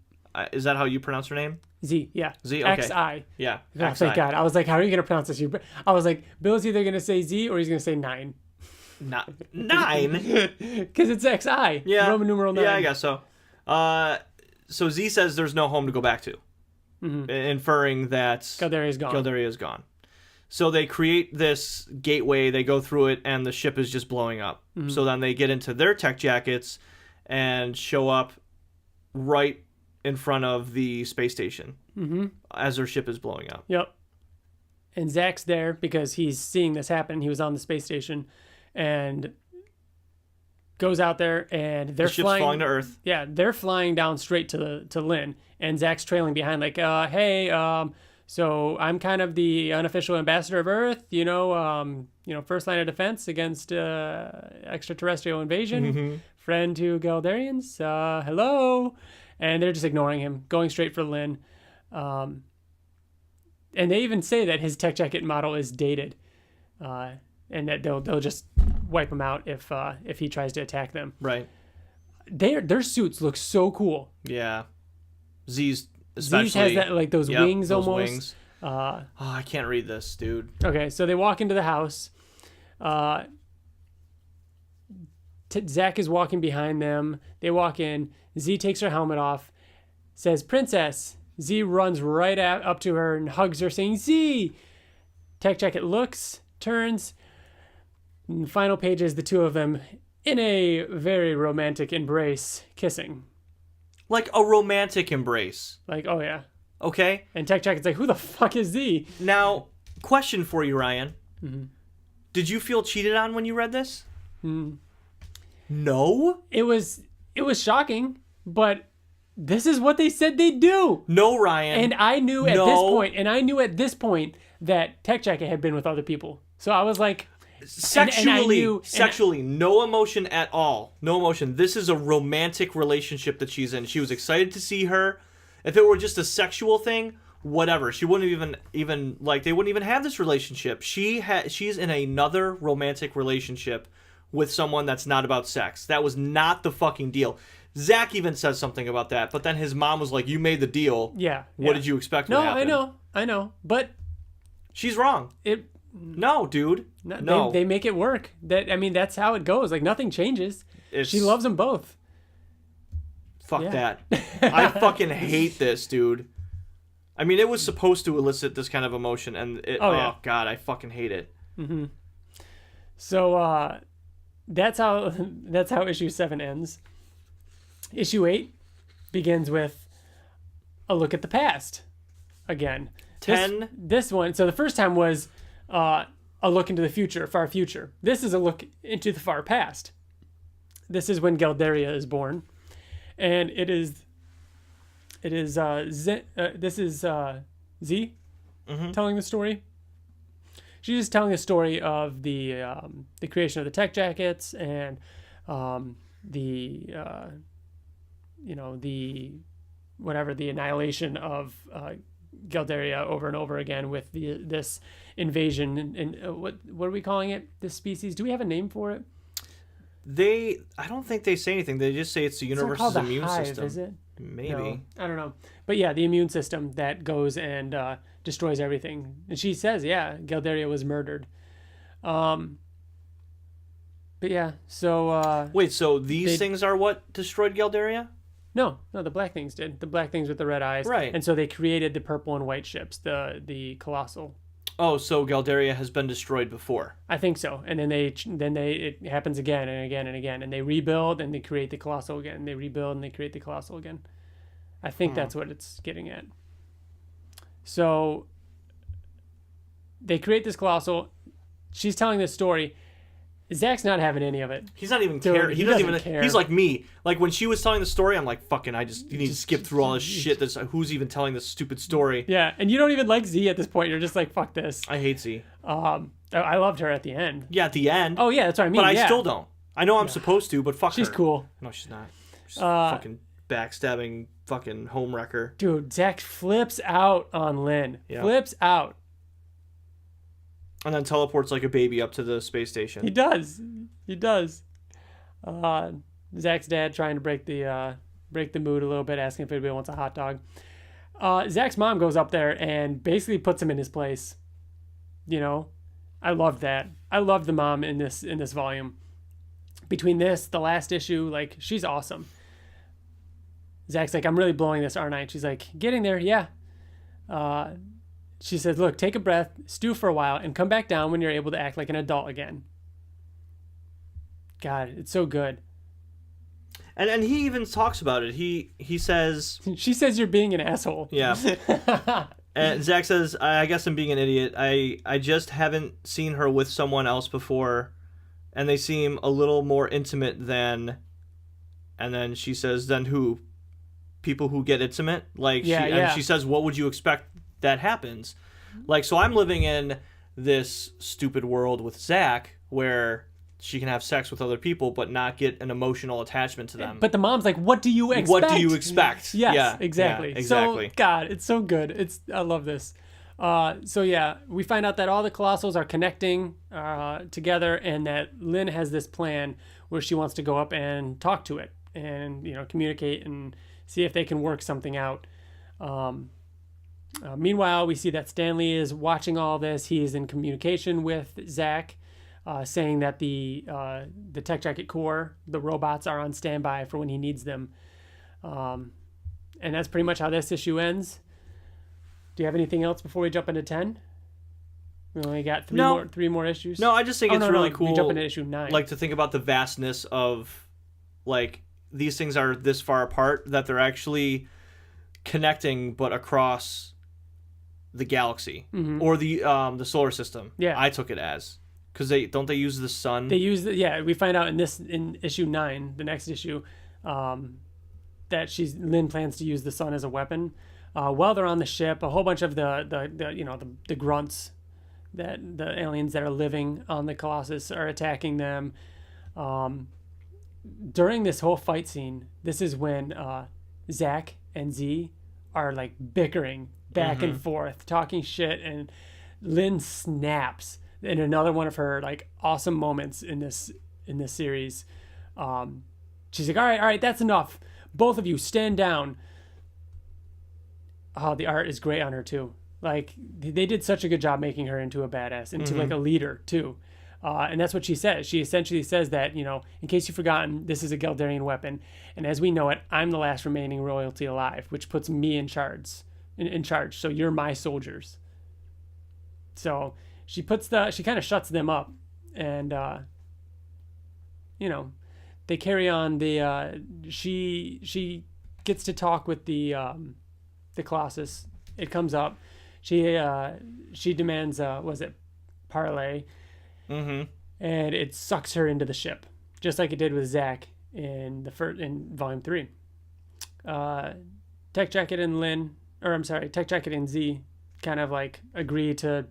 is that how you pronounce her name? Z, yeah. Z, okay. X-I. Yeah, oh, thank God. I was like, how are you going to pronounce this? I was like, Bill's either going to say Z or he's going to say 9. Not 9? Because it's X-I. Yeah. Roman numeral 9. Yeah, I guess so. So Z says there's no home to go back to, inferring that Galderia is gone. So they create this gateway, they go through it, and the ship is just blowing up. So then they get into their tech jackets and show up right in front of the space station as their ship is blowing up. Yep. And Zach's there because he's seeing this happen. He was on the space station and goes out there, and they're the ship's falling to Earth. Yeah, they're flying down straight to Lynn, and Zach's trailing behind like, hey, so I'm kind of the unofficial ambassador of Earth, first line of defense against extraterrestrial invasion. Friend to Geldarians, hello. And they're just ignoring him, going straight for Lynn. And they even say that his tech jacket model is dated, and that they'll just wipe him out if he tries to attack them. Right. Their suits look so cool. Yeah. Z's especially. Z's has that, like, those wings those almost. Wings. I can't read this, dude. Okay, so they walk into the house. Zach is walking behind them. They walk in. Z takes her helmet off, says, "Princess." Z runs right up to her and hugs her, saying, "Z." Tech Jacket looks, turns. And the final page is the two of them in a very romantic embrace, kissing. Like a romantic embrace. Like, oh yeah. Okay. And Tech Jacket's like, who the fuck is Z? Now, question for you, Ryan. Did you feel cheated on when you read this? No? It was shocking, but this is what they said they'd do. No, Ryan. And I knew at this point that Tech Jacket had been with other people. So I was like, sexually, no emotion at all. No emotion. This is a romantic relationship that she's in. She was excited to see her. If it were just a sexual thing, whatever. She wouldn't even like, they wouldn't even have this relationship. She's in another romantic relationship with someone that's not about sex. That was not the fucking deal. Zach even says something about that, but then his mom was like, "You made the deal. Yeah. What did you expect would happen?" I know. But she's wrong. No, dude. No. They make it work. That's how it goes. Like, nothing changes. She loves them both. Fuck that. I fucking hate this, dude. I mean, it was supposed to elicit this kind of emotion, and oh God, I fucking hate it. So that's how issue 7 ends. Issue 8 begins with a look at the past. Again, 10. This one. So the first time was a look into the future, far future. This is a look into the far past. This is when Galderia is born, and this is Z telling the story. She's just telling the story of the creation of the tech jackets and the annihilation of Galderia over and over again with this invasion. And what are we calling it? This species? Do we have a name for it? I don't think they say anything. They just say it's the universe's immune system. Is it? Maybe. No, I don't know. But yeah, the immune system that goes and destroys everything. And she says, yeah, Galderia was murdered. But yeah, so... Wait, so these things are what destroyed Galderia? No, the black things did. The black things with the red eyes. Right. And so they created the purple and white ships, the Colossal. Oh, so Galderia has been destroyed before. I think so. And then it happens again and again and again. And they rebuild and they create the Colossal again. They rebuild and they create the Colossal again. I think that's what it's getting at. So they create this Colossal. She's telling this story. Zach's not having any of it. He's not even care. He doesn't even care. He's like me. Like when she was telling the story, I'm like, fucking, you need to skip through all this shit. Who's even telling this stupid story? Yeah, and you don't even like Z at this point. You're just like, fuck this. I hate Z. I loved her at the end. Yeah, at the end. Oh yeah, that's what I mean. But I still don't. I know I'm supposed to, but fuck her. She's cool. No, she's not. She's fucking backstabbing, fucking homewrecker. Dude, Zach flips out on Lynn. Yeah. Flips out. And then teleports like a baby up to the space station. He does. Zach's dad trying to break the mood a little bit, asking if anybody wants a hot dog. Zach's mom goes up there and basically puts him in his place. You know, I love that. I love the mom in this volume. Between this, the last issue, like, she's awesome. Zach's like, I'm really blowing this, aren't I? And she's like, getting there, yeah. She says, look, take a breath, stew for a while, and come back down when you're able to act like an adult again. God, it's so good. And he even talks about it. He says... She says you're being an asshole. Yeah. And Zach says, I guess I'm being an idiot. I just haven't seen her with someone else before, and they seem a little more intimate than... And then she says, then who? People who get intimate? Like, and she says, what would you expect that happens? Like, so I'm living in this stupid world with Zach where she can have sex with other people but not get an emotional attachment to them. But the mom's like, what do you expect? What do you expect? Yes, yeah, exactly. Yeah, exactly. So, God, it's so good. I love this. So yeah, we find out that all the Colossals are connecting together, and that Lynn has this plan where she wants to go up and talk to it and, you know, communicate and see if they can work something out. Meanwhile, we see that Stanley is watching all this. He is in communication with Zach, saying that the Tech Jacket Corps, the robots, are on standby for when he needs them. And that's pretty much how this issue ends. Do you have anything else before we jump into 10? We only got three more issues. No, I just think it's really cool. We jump into issue 9. Like, to think about the vastness of, like, these things are this far apart that they're actually connecting, but across the galaxy or the solar system. Yeah, I took it as, because they use the sun. They use we find out in issue 9, the next issue, that Lynn plans to use the sun as a weapon. While they're on the ship, a whole bunch of the grunts, that the aliens that are living on the Colossus, are attacking them. During this whole fight scene, this is when Zach and Z are like bickering back and forth, talking shit, and Lynn snaps in another one of her like awesome moments in this series. She's like, all right, that's enough. Both of you stand down. Oh, the art is great on her too. Like, they did such a good job making her into a badass, into like a leader too. And that's what she says. She essentially says that, you know, in case you've forgotten, this is a Geldarian weapon, and as we know it, I'm the last remaining royalty alive, which puts me in charge. So you're my soldiers. So she kind of shuts them up, and you know, they carry on. She gets to talk with the Colossus. It comes up. She demands was it parlay? And it sucks her into the ship, just like it did with Zach in volume 3. Tech Jacket and Z kind of like agree to,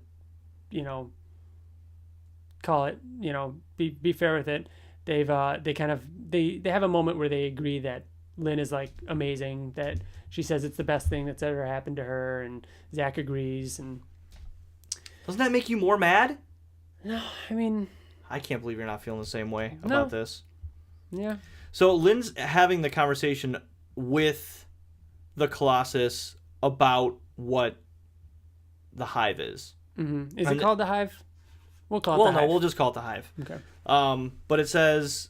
you know, call it, you know, be fair with it. They have a moment where they agree that Lynn is like amazing, that she says it's the best thing that's ever happened to her, and Zach agrees. And doesn't that make you more mad? No, I mean, I can't believe you're not feeling the same way about this. Yeah. So Lynn's having the conversation with the Colossus about what the Hive is. Is it called the Hive? We'll call it the Hive. No, we'll just call it the Hive. Okay. But it says,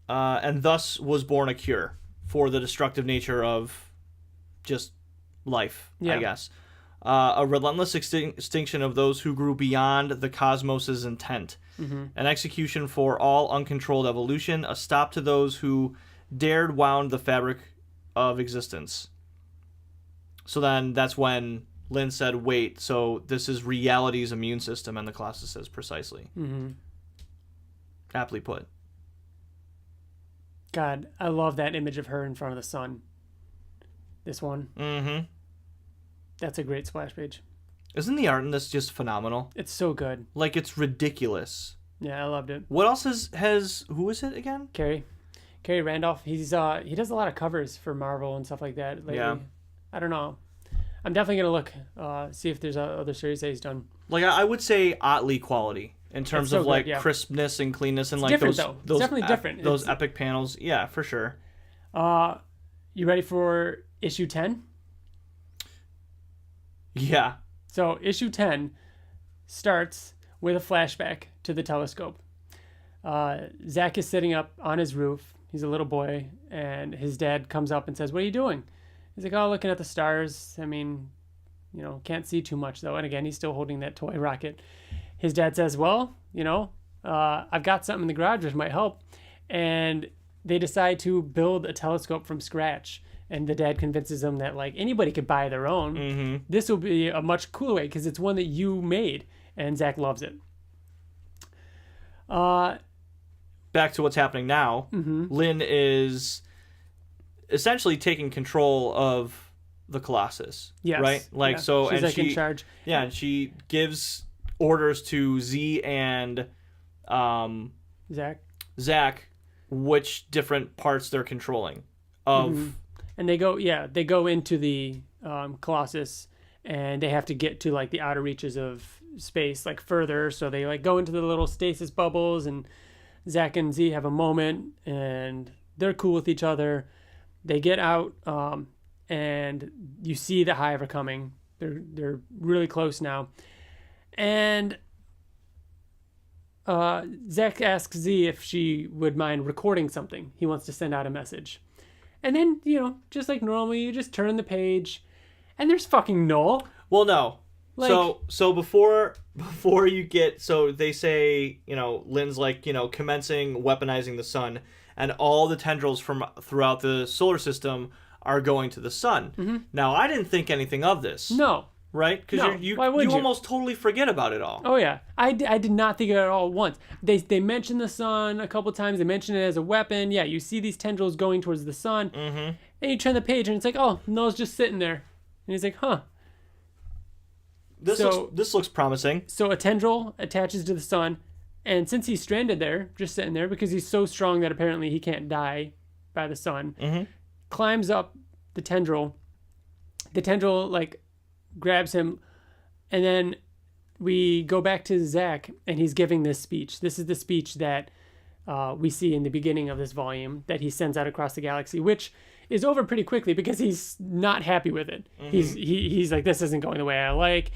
and thus was born a cure for the destructive nature of just life, I guess. A relentless extinction of those who grew beyond the cosmos's intent. An execution for all uncontrolled evolution. A stop to those who dared wound the fabric of existence. So then that's when Lynn said, wait, so this is reality's immune system, and the Colossus says precisely. And Aptly put. God, I love that image of her in front of the sun. This one. Mm-hmm. That's a great splash page. Isn't the art in this just phenomenal? It's so good. Like, it's ridiculous. Yeah, I loved it. What else has who is it again? Carey Randolph. He does a lot of covers for Marvel and stuff like that lately. Yeah. I don't know. I'm definitely gonna look, see if there's other series that he's done. Like, I would say Ottley quality in terms of like crispness and cleanness and it's like different, those. Though. Those it's definitely different. Those epic panels, yeah, for sure. You ready for issue 10? Yeah. So issue 10 starts with a flashback to the telescope. Zach is sitting up on his roof. He's a little boy, and his dad comes up and says, "What are you doing?" He's like, "Oh, looking at the stars. I mean, can't see too much though." And again, he's still holding that toy rocket. His dad says, "Well, I've got something in the garage which might help." And they decide to build a telescope from scratch. And the dad convinces them that like anybody could buy their own. Mm-hmm. This will be a much cooler way because it's one that you made, and Zach loves it. Back to what's happening now. Mm-hmm. Lynn is essentially taking control of the Colossus. Yes. Right? Like, yeah. so, she's and in charge. Yeah, and she gives orders to Z and Zach which different parts they're controlling of. Mm-hmm. And they go into the Colossus, and they have to get to like the outer reaches of space, like further. So they like go into the little stasis bubbles, and Zach and Z have a moment, and they're cool with each other. They get out, and you see the Hive are coming. They're really close now, and Zach asks Z if she would mind recording something. He wants to send out a message. And then, just like normally, you just turn the page, and there's fucking Noel. Well, no. Like, so before you get, so they say, Lynn's like, commencing weaponizing the sun, and all the tendrils from throughout the solar system are going to the sun. Mm-hmm. Now, I didn't think anything of this. No. Right? Because you almost totally forget about it all. Oh, yeah. I did not think of it at all once. They mention the sun a couple times. They mention it as a weapon. Yeah, you see these tendrils going towards the sun. Mm-hmm. And you turn the page, and it's like, oh, Noel's just sitting there. And he's like, huh. This looks promising. So a tendril attaches to the sun, and since he's stranded there, just sitting there, because he's so strong that apparently he can't die by the sun, mm-hmm. climbs up the tendril. The tendril, like, grabs him, and then we go back to Zach, and he's giving this speech. This is the speech that we see in the beginning of this volume that he sends out across the galaxy, which is over pretty quickly because he's not happy with it. Mm-hmm. He's like, this isn't going the way I like.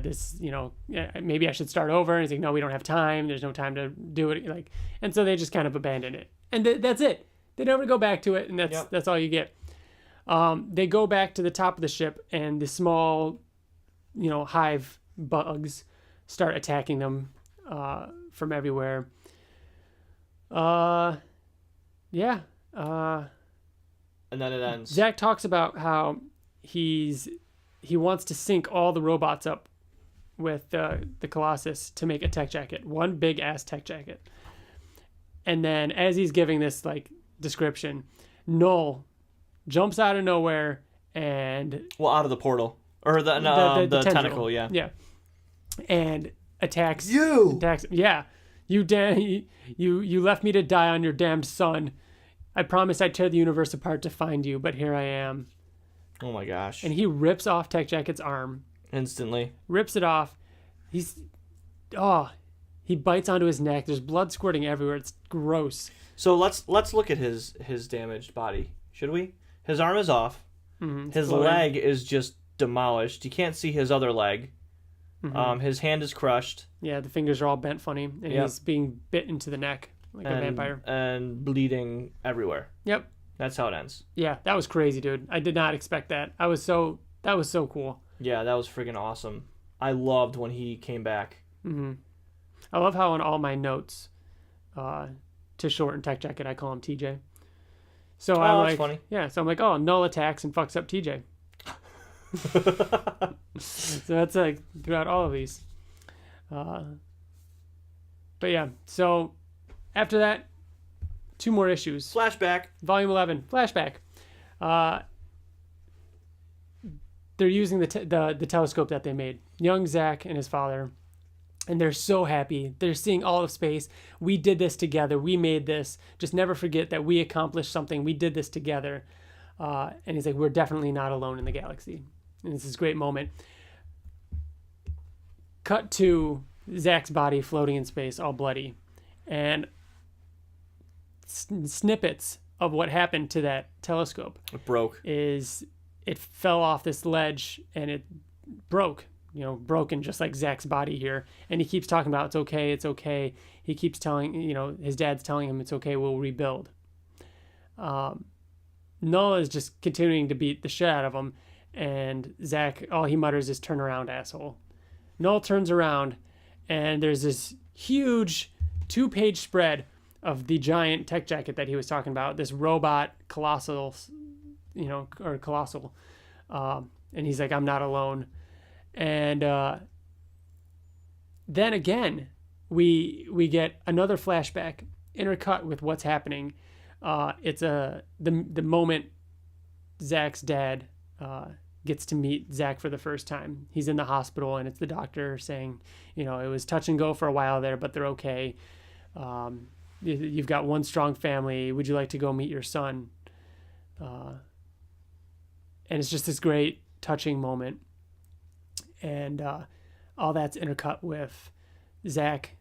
This, maybe I should start over. And he's like, no, we don't have time. There's no time to do it. Like, and so they just kind of abandon it, and that's it. They never go back to it, and that's all you get. They go back to the top of the ship, and the small, hive bugs start attacking them from everywhere. And then it ends. Zach talks about how he wants to sync all the robots up with the Colossus to make a tech jacket, one big ass tech jacket. And then as he's giving this like description, Noel jumps out of nowhere and out of the portal or the tentacle, yeah, and attacks you. Yeah, you left me to die on your damned sun. I promised I'd tear the universe apart to find you, but here I am. Oh my gosh! And he rips off Tech Jacket's arm instantly. Rips it off. He bites onto his neck. There's blood squirting everywhere. It's gross. So let's look at his damaged body. Should we? His arm is off. Mm-hmm, his leg is just demolished. You can't see his other leg. Mm-hmm. His hand is crushed. Yeah, the fingers are all bent funny, and he's being bit into the neck like a vampire. And bleeding everywhere. Yep. That's how it ends. Yeah, that was crazy, dude. I did not expect that. That was so cool. Yeah, that was freaking awesome. I loved when he came back. Mm-hmm. I love how in all my notes, to shorten Tech Jacket, I call him TJ. So I'm like, funny. Yeah, so I'm like, Null attacks and fucks up TJ. So that's like throughout all of these. But yeah, so after that, 2 more issues. Flashback. Volume 11, flashback. They're using the telescope that they made. Young Zach and his father. And they're so happy. They're seeing all of space. We did this together. We made this. Just never forget that we accomplished something. We did this together. And he's like, we're definitely not alone in the galaxy. And it's this great moment. Cut to Zach's body floating in space, all bloody. And snippets of what happened to that telescope. It broke. It fell off this ledge and it broke. Broken just like Zach's body here. And he keeps talking about, it's okay, it's okay. He keeps telling, his dad's telling him, it's okay, we'll rebuild. Noah is just continuing to beat the shit out of him. And Zach, all he mutters is, turn around, asshole. Noel turns around and there's this huge 2-page spread of the giant tech jacket that he was talking about. This robot colossal. And he's like, I'm not alone. And then again, we get another flashback intercut with what's happening. It's the moment Zach's dad gets to meet Zach for the first time. He's in the hospital and it's the doctor saying, it was touch and go for a while there, but they're okay. You've got one strong family. Would you like to go meet your son? And it's just this great touching moment. And all that's intercut with Zach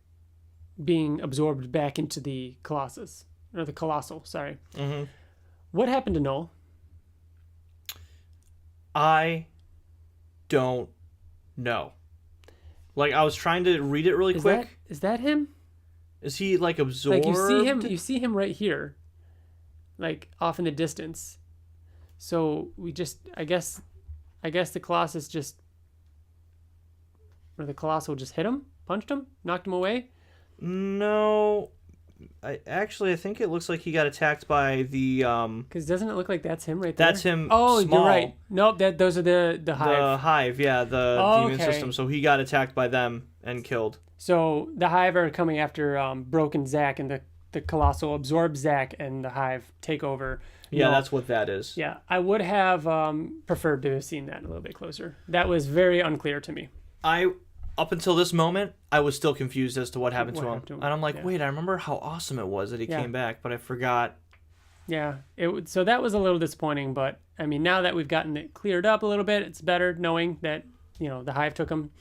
being absorbed back into the Colossal, sorry. Mm-hmm. What happened to Noel? I don't know. Like, I was trying to read it really quick. Is that him? Is he, like, absorbed? Like, you see him right here. Like, off in the distance. So, I guess the Colossus the Colossal just hit him? Punched him? Knocked him away? No. I think it looks like he got attacked by the because doesn't it look like that's him right there? That's him. Oh, small. You're right. Nope, those are the hive. The hive, yeah, the immune system. So he got attacked by them and killed. So the hive are coming after broken Zach, and the Colossal absorbs Zach, and the hive take over. Yeah, that's what that is. Yeah, I would have preferred to have seen that a little bit closer. That was very unclear to me. Up until this moment, I was still confused as to what happened to him. And I'm like, yeah. Wait, I remember how awesome it was that he came back, but I forgot. Yeah, so that was a little disappointing, but I mean, now that we've gotten it cleared up a little bit, it's better knowing that, the hive took him.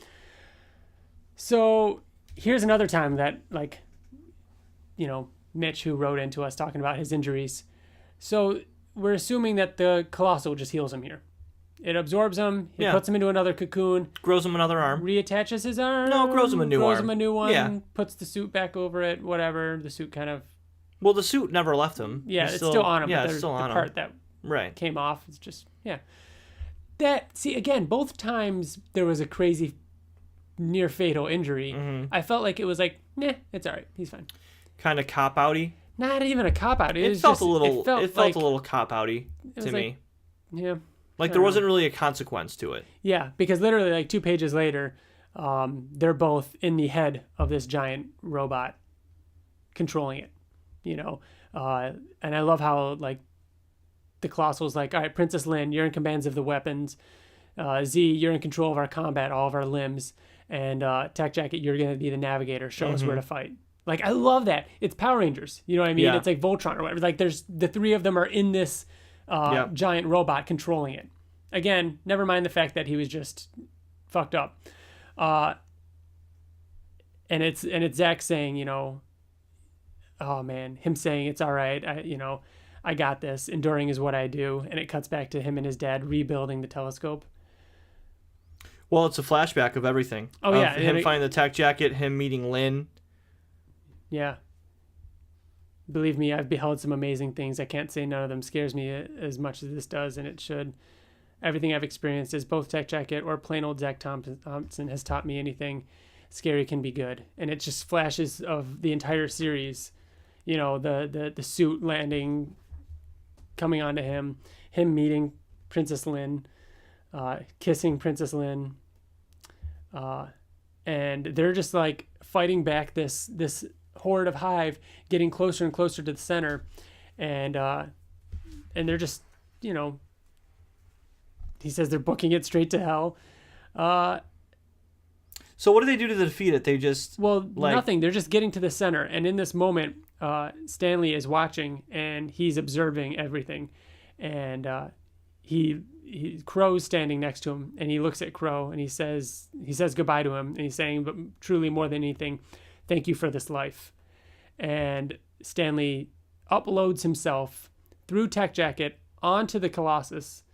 So here's another time that, like, Mitch, who wrote into us talking about his injuries. So we're assuming that the Colossal just heals him here. It absorbs him. It puts him into another cocoon. Grows him another arm. Reattaches his arm. No, grows him a new arm. Grows him a new one. Yeah. Puts the suit back over it. Whatever. The suit kind of. Well, the suit never left him. Yeah, it's still on him. Yeah, but it's still on him. The part that came off is just again, both times there was a crazy, near fatal injury. Mm-hmm. I felt like it was like, it's all right. He's fine. Kind of cop outy. Not even a cop out. It felt a little cop outy to me. Yeah. Like there wasn't really a consequence to it. Yeah, because literally like 2 pages later, they're both in the head of this giant robot controlling it, and I love how like the Colossal's like, all right, Princess Lynn, you're in command of the weapons. Z, you're in control of our combat, all of our limbs. And Tech Jacket, you're going to be the navigator. Show us where to fight. Like, I love that. It's Power Rangers. You know what I mean? Yeah. It's like Voltron or whatever. Like, there's the 3 of them are in this giant robot controlling it. Again, never mind the fact that he was just fucked up. And it's Zach saying, oh man, him saying it's all right. I got this. Enduring is what I do. And it cuts back to him and his dad rebuilding the telescope. Well, it's a flashback of everything. Oh, yeah. Him finding the tech jacket, him meeting Lynn. Yeah. Believe me, I've beheld some amazing things. I can't say none of them scares me as much as this does, and it should. Everything I've experienced is both Tech Jacket or plain old Zach Thompson has taught me anything scary can be good. And it just flashes of the entire series. The suit landing, coming onto him meeting Princess Lynn, kissing Princess Lynn, and they're just like fighting back this horde of hive getting closer and closer to the center, and they're just, you know, he says they're booking it straight to hell. So what do they do to defeat it? They just nothing. They're just getting to the center, and in this moment, Stanley is watching and he's observing everything, and Crow's standing next to him, and he looks at Crow and he says goodbye to him, and he's saying, but truly more than anything, thank you for this life. And Stanley uploads himself through Tech Jacket onto the Colossus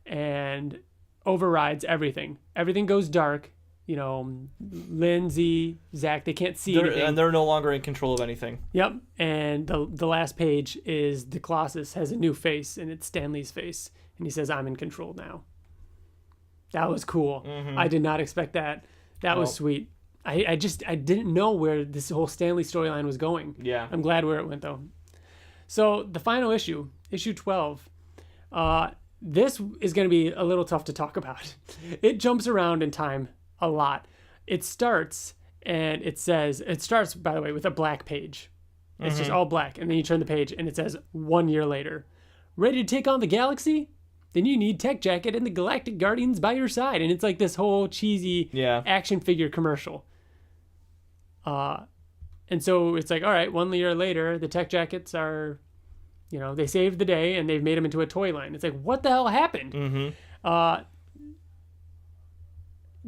and overrides everything. Everything goes dark. You know, Lindsay, Zach, they can't see anything. And they're no longer in control of anything. Yep. And the last page is the Colossus has a new face, and it's Stanley's face. And he says, I'm in control now. That was cool. Mm-hmm. I did not expect that. That was sweet. I didn't know where this whole Stanley storyline was going. Yeah. I'm glad where it went, though. So the final issue 12, this is going to be a little tough to talk about. It jumps around in time a lot. It starts, and it starts, by the way, with a black page. It's just all black. And then you turn the page, and it says 1 year later. Ready to take on the galaxy? Then you need Tech Jacket and the Galactic Guardians by your side. And it's like this whole cheesy action figure commercial. And so it's like, all right, 1 year later, the Tech Jackets are, you know, they saved the day and they've made them into a toy line. It's like, what the hell happened? Mm-hmm.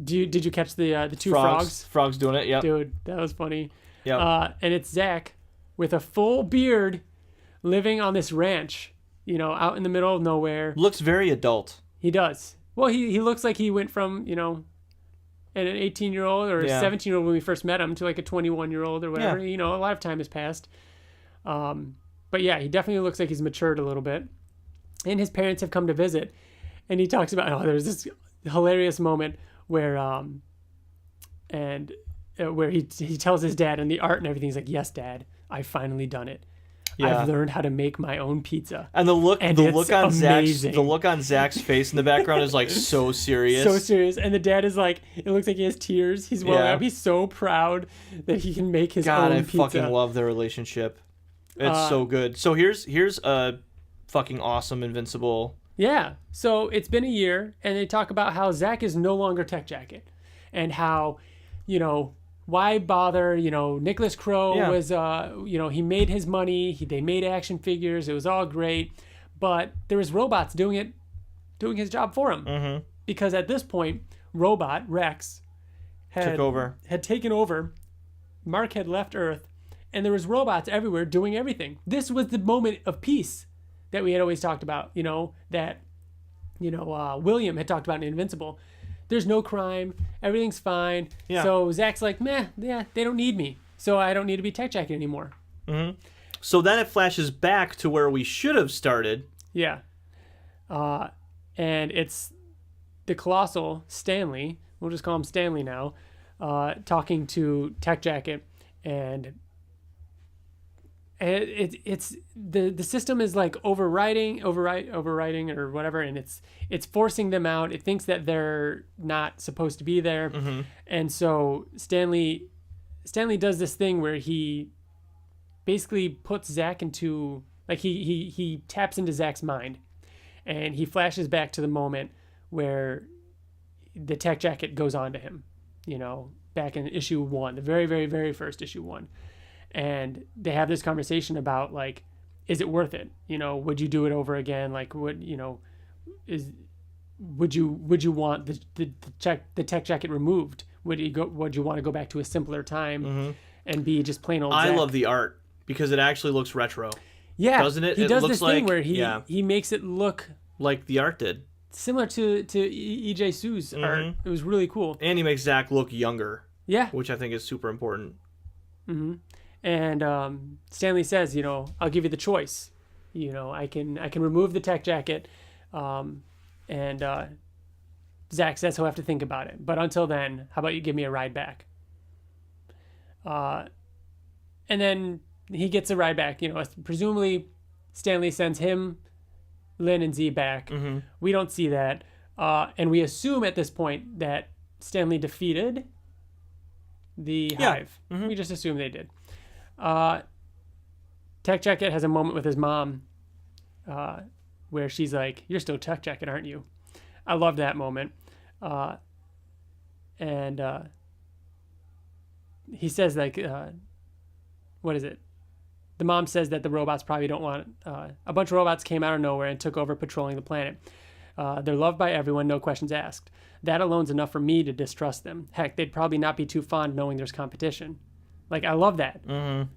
Did you catch the two frogs? Frogs doing it, yeah. Dude, that was funny. Yeah. And it's Zach with a full beard living on this ranch, you know, out in the middle of nowhere. Looks very adult. He does. Well, he looks like he went from, you know, an 18-year-old or a 17-year-old when we first met him to like a 21-year-old or whatever. Yeah. You know, a lot of time has passed. But yeah, he definitely looks like he's matured a little bit. And his parents have come to visit. And he talks about, there's this hilarious moment where where he tells his dad and the art and everything, he's like, yes, Dad, I've finally done it. Yeah. I've learned how to make my own pizza. And the look on Zach's face in the background is like so serious. So serious. And the dad is like, it looks like he has tears. He's welling up. He's so proud that he can make his own pizza. God, I fucking love their relationship. It's so good. So here's a fucking awesome Invincible. Yeah. So it's been a year, and they talk about how Zach is no longer Tech Jacket, and how, you know, why bother? You know, Nicholas Crow was, you know, he made his money. They made action figures. It was all great, but there was robots doing his job for him. Mm-hmm. Because at this point, Robot Rex had taken over. Mark had left Earth, and there was robots everywhere doing everything. This was the moment of peace that we had always talked about. You know, that, you know, William had talked about in Invincible. There's no crime. Everything's fine. Yeah. So Zach's like, meh, yeah, they don't need me. So I don't need to be Tech Jacket anymore. Mm-hmm. So then it flashes back to where we should have started. Yeah. And it's the Colossal Stanley, we'll just call him Stanley now, talking to Tech Jacket, and it's the system is like overriding or whatever, and it's forcing them out. It thinks that they're not supposed to be there. Mm-hmm. And so Stanley does this thing where he basically puts Zach into, like, he taps into Zach's mind, and he flashes back to the moment where the Tech Jacket goes on to him, you know, back in issue 1, the very, very, very first issue 1. And they have this conversation about, like, is it worth it? You know, would you do it over again? Like, would you want the Tech Jacket removed? Would you want to go back to a simpler time and be just plain old Zach? I love the art because it actually looks retro. Yeah, doesn't it? He does this thing where he makes it look like the art did, similar to E.J. Sue's art. It was really cool. And he makes Zach look younger. Yeah, which I think is super important. Mm-hmm. And Stanley says, you know, I'll give you the choice. You know, I can remove the Tech Jacket, and Zach says he'll have to think about it. But until then, how about you give me a ride back? And then he gets a ride back. You know, presumably Stanley sends him, Lynn, and Z back. Mm-hmm. We don't see that, and we assume at this point that Stanley defeated the Hive. Mm-hmm. We just assume they did. Tech Jacket has a moment with his mom where she's like, "You're still Tech Jacket, aren't you?" I love that moment. And he says, like, what is it? The mom says that the robots probably don't want... a bunch of robots came out of nowhere and took over patrolling the planet. They're loved by everyone, no questions asked. That alone's enough for me to distrust them. Heck, they'd probably not be too fond knowing there's competition. Like, I love that. Mm-hmm.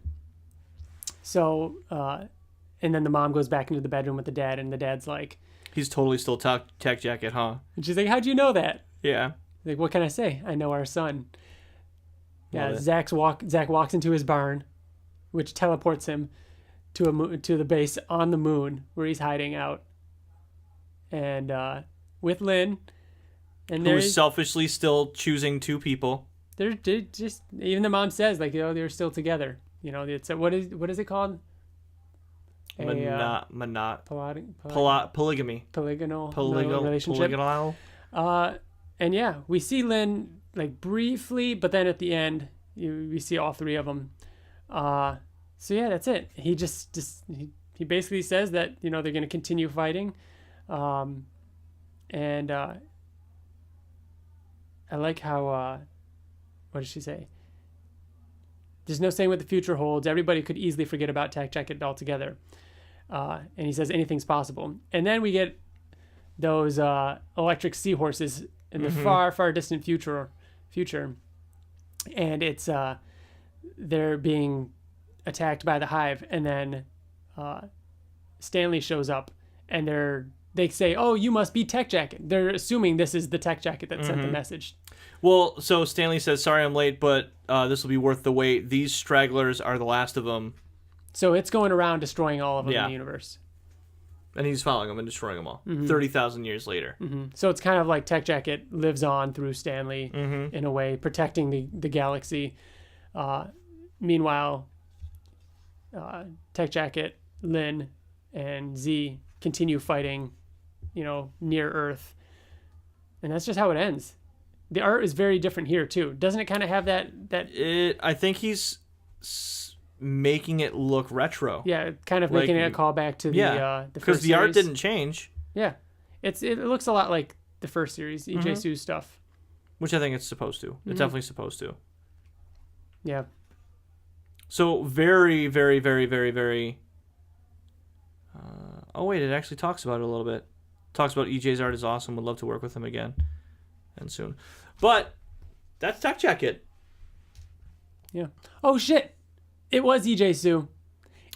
So, and then the mom goes back into the bedroom with the dad, and the dad's like... He's totally still Tech Jacket, huh? And she's like, how'd you know that? Yeah. Like, what can I say? I know our son. Yeah, Zach walks into his barn, which teleports him to the base on the moon where he's hiding out. And with Lynn, and who's selfishly still choosing two people. They're just, even the mom says, like, they're still together. It's what is it called? Polygamy. Polygonal relationship. And yeah, we see Lynn like briefly, but then at the end, we see all three of them. So yeah, that's it. He he basically says that they're going to continue fighting, and I like how what did she say? There's no saying what the future holds. Everybody could easily forget about Tech Jacket altogether. And he says anything's possible. And then we get those electric seahorses in the far, far distant future. And it's they're being attacked by the Hive, and then Stanley shows up, and they say, "Oh, you must be Tech Jacket." They're assuming this is the Tech Jacket that sent the message. Well, so Stanley says, "Sorry, I'm late, but this will be worth the wait. These stragglers are the last of them." So it's going around destroying all of them in the universe. And he's following them and destroying them all. 30,000 years later. So it's kind of like Tech Jacket lives on through Stanley in a way, protecting the galaxy. Meanwhile, Tech Jacket, Lynn, and Z continue fighting, near Earth. And that's just how it ends. The art is very different here, too. Doesn't it kind of have that... I think he's making it look retro. Yeah, kind of making it a callback to the first because the art didn't change. Yeah, it looks a lot like the first series, EJ Sue's stuff, which I think it's supposed to. It's definitely supposed to. Yeah. So very, very, very, very, very. Oh wait, it actually talks about it a little bit. Talks about EJ's art is awesome. Would love to work with him again, and soon. But that's Tech Jacket. Yeah. Oh shit. It was EJ Sue.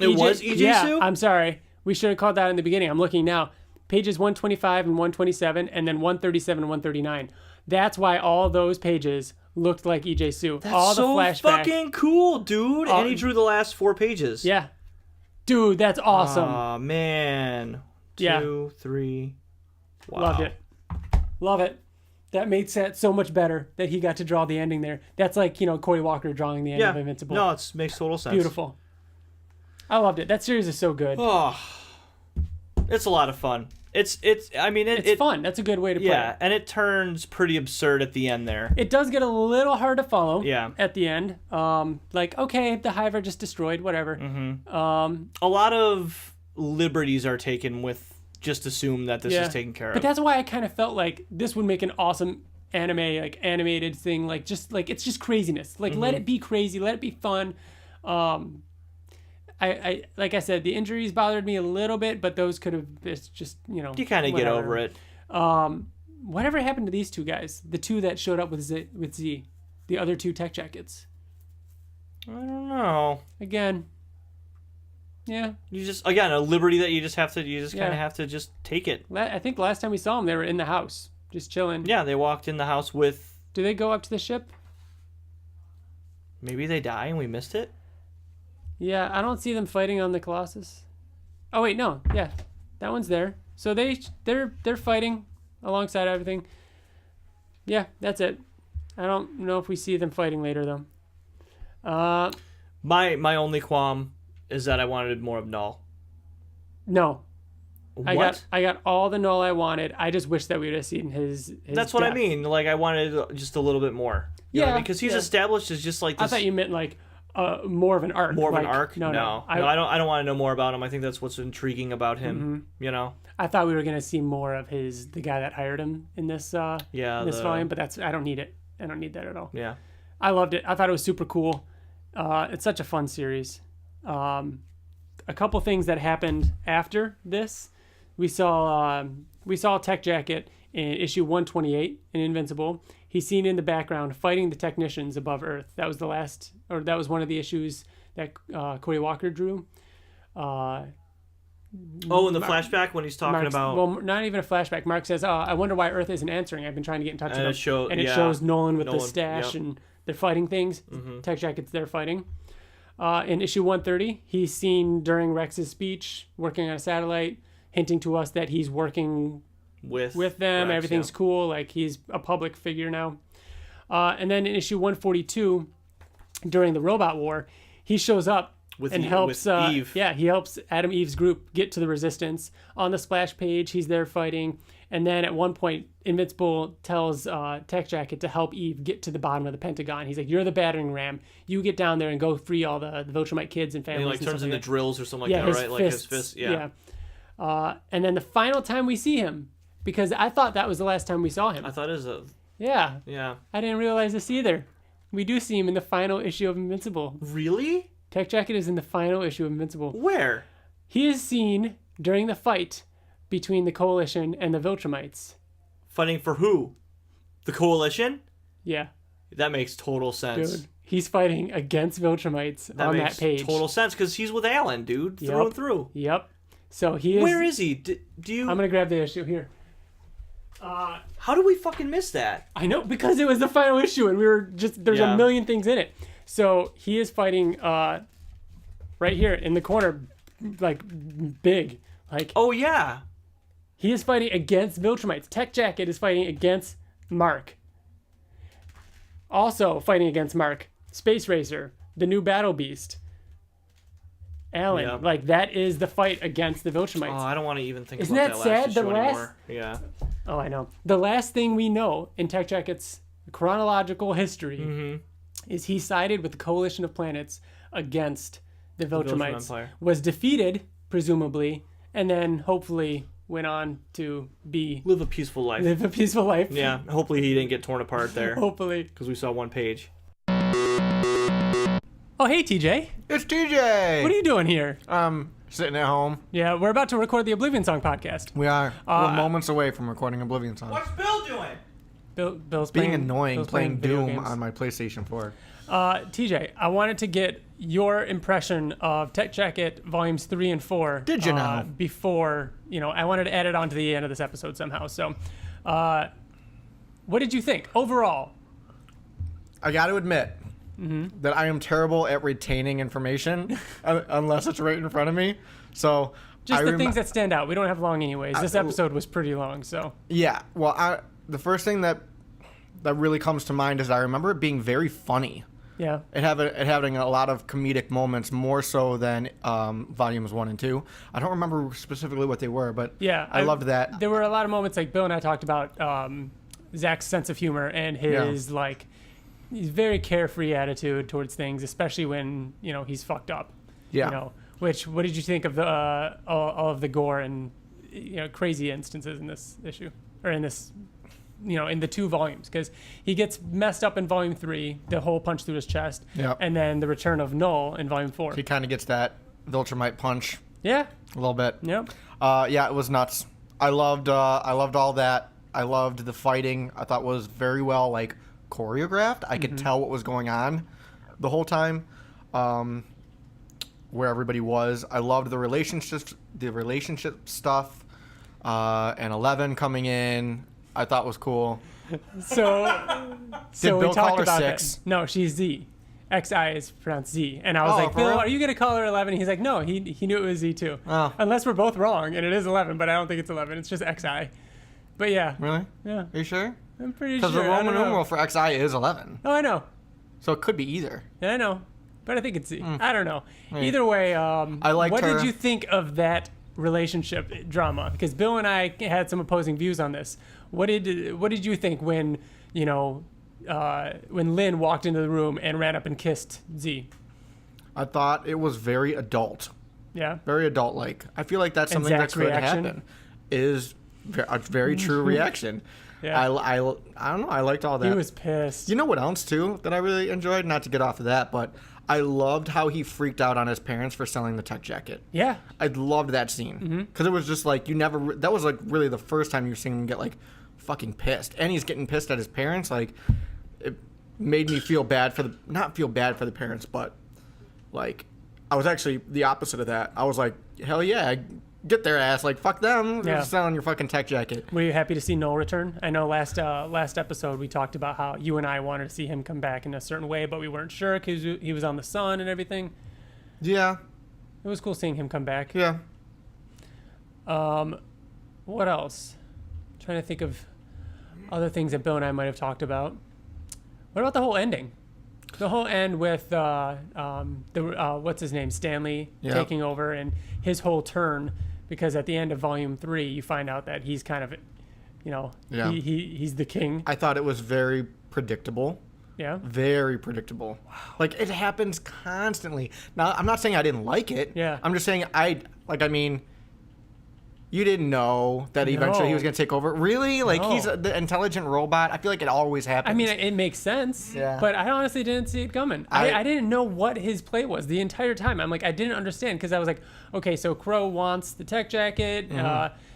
Was EJ Sue? I'm sorry. We should have called that in the beginning. I'm looking now. Pages 125 and 127, and then 137 and 139. That's why all those pages looked like EJ Sue. That's all the so flashback. Fucking cool, dude. And he drew the last 4 pages. Yeah. Dude, that's awesome. Aw, man. 2, 3. Wow. Loved it. Love it. That made it so much better that he got to draw the ending there. That's like, Cory Walker drawing the end of Invincible. No, it makes total sense. Beautiful. I loved it. That series is so good. Oh, it's a lot of fun. It's fun. That's a good way to put it. Yeah, and it turns pretty absurd at the end there. It does get a little hard to follow. Yeah. At the end, like, okay, the Hive are just destroyed. Whatever. A lot of liberties are taken with. Just assume that this is taken care of. But that's why I kind of felt like this would make an awesome animated thing. Like, just like, it's just craziness. Like, let it be crazy. Let it be fun. I like I said, the injuries bothered me a little bit, but those could have, it's just, you kind of get over it. Whatever happened to these two guys? The two that showed up with Z, the other 2 Tech Jackets. I don't know. Again. Yeah. You just, again, a liberty that you just kind of have to just take it. I think last time we saw them, they were in the house, just chilling. Yeah, they walked in the house with... Do they go up to the ship? Maybe they die and we missed it? Yeah, I don't see them fighting on the Colossus. Oh, wait, no. Yeah, that one's there. So they're fighting alongside everything. Yeah, that's it. I don't know if we see them fighting later, though. My only qualm... is that I wanted more of Null. No. What? I got all the Null I wanted. I just wish that we would have seen his That's what I mean. Like, I wanted just a little bit more. You know what I mean? Because he's established as just like this... I thought you meant like, more of an arc. More of an arc? No. I don't want to know more about him. I think that's what's intriguing about him. Mm-hmm. I thought we were gonna see more of the guy that hired him in this volume, but I don't need it. I don't need that at all. Yeah. I loved it. I thought it was super cool. It's such a fun series. A couple things that happened after this. We saw Tech Jacket in issue 128 in Invincible. He's seen in the background fighting the technicians above Earth. That was that was one of the issues that Cody Walker drew. In the flashback when he's talking about... Well, not even a flashback. Mark says, I wonder why Earth isn't answering. I've been trying to get in touch with them. It shows Nolan with the stash, and they're fighting things. Mm-hmm. Tech Jacket's there fighting. In issue 130, he's seen during Rex's speech, working on a satellite, hinting to us that he's working with them. Rex, everything's cool. Like, he's a public figure now. And then in issue 142, during the robot war, he shows up and helps Eve. He helps Adam Eve's group get to the Resistance. On the splash page, he's there fighting. And then at one point, Invincible tells Tech Jacket to help Eve get to the bottom of the Pentagon. He's like, you're the battering ram. You get down there and go free all the Viltrumite kids and families. And he turns into drills or something like that, right? Like his fists. Yeah. And then the final time we see him, because I thought that was the last time we saw him. I thought it was Yeah. I didn't realize this either. We do see him in the final issue of Invincible. Really? Tech Jacket is in the final issue of Invincible. Where? He is seen during the fight between the Coalition and the Viltrumites. Fighting for who? The Coalition? Yeah. That makes total sense. Dude, he's fighting against Viltrumites on that page. That makes total sense, because he's with Alan, dude. Through and through. Yep. So he is... Where is he? Do you... I'm going to grab the issue here. How do we fucking miss that? I know, because it was the final issue, and we were just... There's a million things in it. So he is fighting right here in the corner, like, big. Like, oh, yeah. He is fighting against Viltrumites. Tech Jacket is fighting against Mark. Also fighting against Mark, Space Racer, the new Battle Beast, Alan. Yep. Like, that is the fight against the Viltrumites. Oh, I don't want to even think Isn't about that sad? last issue anymore. Yeah. Oh, I know. The last thing we know in Tech Jacket's chronological history is he sided with the Coalition of Planets against the Viltrumites, was defeated, presumably, and then hopefully went on to live a peaceful life. Yeah, hopefully he didn't get torn apart there. Hopefully. Because we saw one page. Oh, hey, TJ. It's TJ. What are you doing here? Sitting at home. Yeah, we're about to record the Oblivion Song podcast. We are. We're moments away from recording Oblivion Song. What's Bill doing? Bill's being annoying, playing Doom games on my PlayStation 4. TJ, I wanted to get your impression of Tech Jacket Volumes 3 and 4. Did you know? Before, I wanted to add it on to the end of this episode somehow. So, what did you think overall? I got to admit that I am terrible at retaining information unless it's right in front of me. So just the things that stand out. We don't have long anyways. This episode was pretty long, so. Yeah. Well, the first thing that really comes to mind is I remember it being very funny. Yeah. It having a lot of comedic moments, more so than volumes 1 and 2. I don't remember specifically what they were, but yeah, I loved that. There were a lot of moments, like Bill and I talked about Zach's sense of humor and his he's very carefree attitude towards things, especially when he's fucked up. Yeah. What did you think of the all of the gore and crazy instances in this issue, or in this? In the 2 volumes, because he gets messed up in volume 3, the hole punch through his chest, and then the return of Null in volume 4. He kind of gets that Viltrumite punch. Yeah, a little bit. Yep. Yeah, it was nuts. I loved all that. I loved the fighting. I thought was very well choreographed. I could tell what was going on the whole time, where everybody was. I loved the relationship stuff, and 11 coming in. I thought was cool. So Bill we talked call her about 6? That. No, she's Z. XI is pronounced Z. And I was like, Bill, are you going to call her 11? He's like, no, he knew it was Z too. Oh. Unless we're both wrong, and it is 11, but I don't think it's 11. It's just XI. But yeah. Really? Yeah. Are you sure? I'm pretty sure. Because the Roman numeral for XI is 11. Oh, I know. So it could be either. Yeah, I know. But I think it's Z. I don't know. Right. Either way, what did you think of that relationship drama? Because Bill and I had some opposing views on this. What did you think when Lynn walked into the room and ran up and kissed Z? I thought it was very adult. Yeah. Very adult-like. I feel like that's And something Zach's that could reaction? happen. Is a very true reaction. Yeah. I don't know. I liked all that. He was pissed. You know what else, too, that I really enjoyed? Not to get off of that, but I loved how he freaked out on his parents for selling the tech jacket. Yeah. I loved that scene. Because it was just like, that was like really the first time you've seen him get like fucking pissed. And he's getting pissed at his parents. Like, it made me feel bad for not feel bad for the parents, but like, I was actually the opposite of that. I was like, hell yeah, get their ass. Like, fuck them. They're selling your fucking tech jacket. Were you happy to see Noel return? I know last episode we talked about how you and I wanted to see him come back in a certain way, but we weren't sure because he was on the Sun and everything. Yeah. It was cool seeing him come back. Yeah. What else? I'm trying to think of other things that Bill and I might have talked about. What about the whole ending? The whole end with what's his name, Stanley taking over and his whole turn, because at the end of Volume 3 you find out that he's kind of, he's the king. I thought it was very predictable. Yeah. Very predictable. Wow. Like, it happens constantly. Now, I'm not saying I didn't like it. Yeah. I'm just saying you didn't know that eventually he was going to take over. Really? Like, he's the intelligent robot. I feel like it always happens. I mean, it makes sense. Yeah. But I honestly didn't see it coming. I didn't know what his play was the entire time. I'm like, I didn't understand, because I was like, okay, so Crow wants the tech jacket.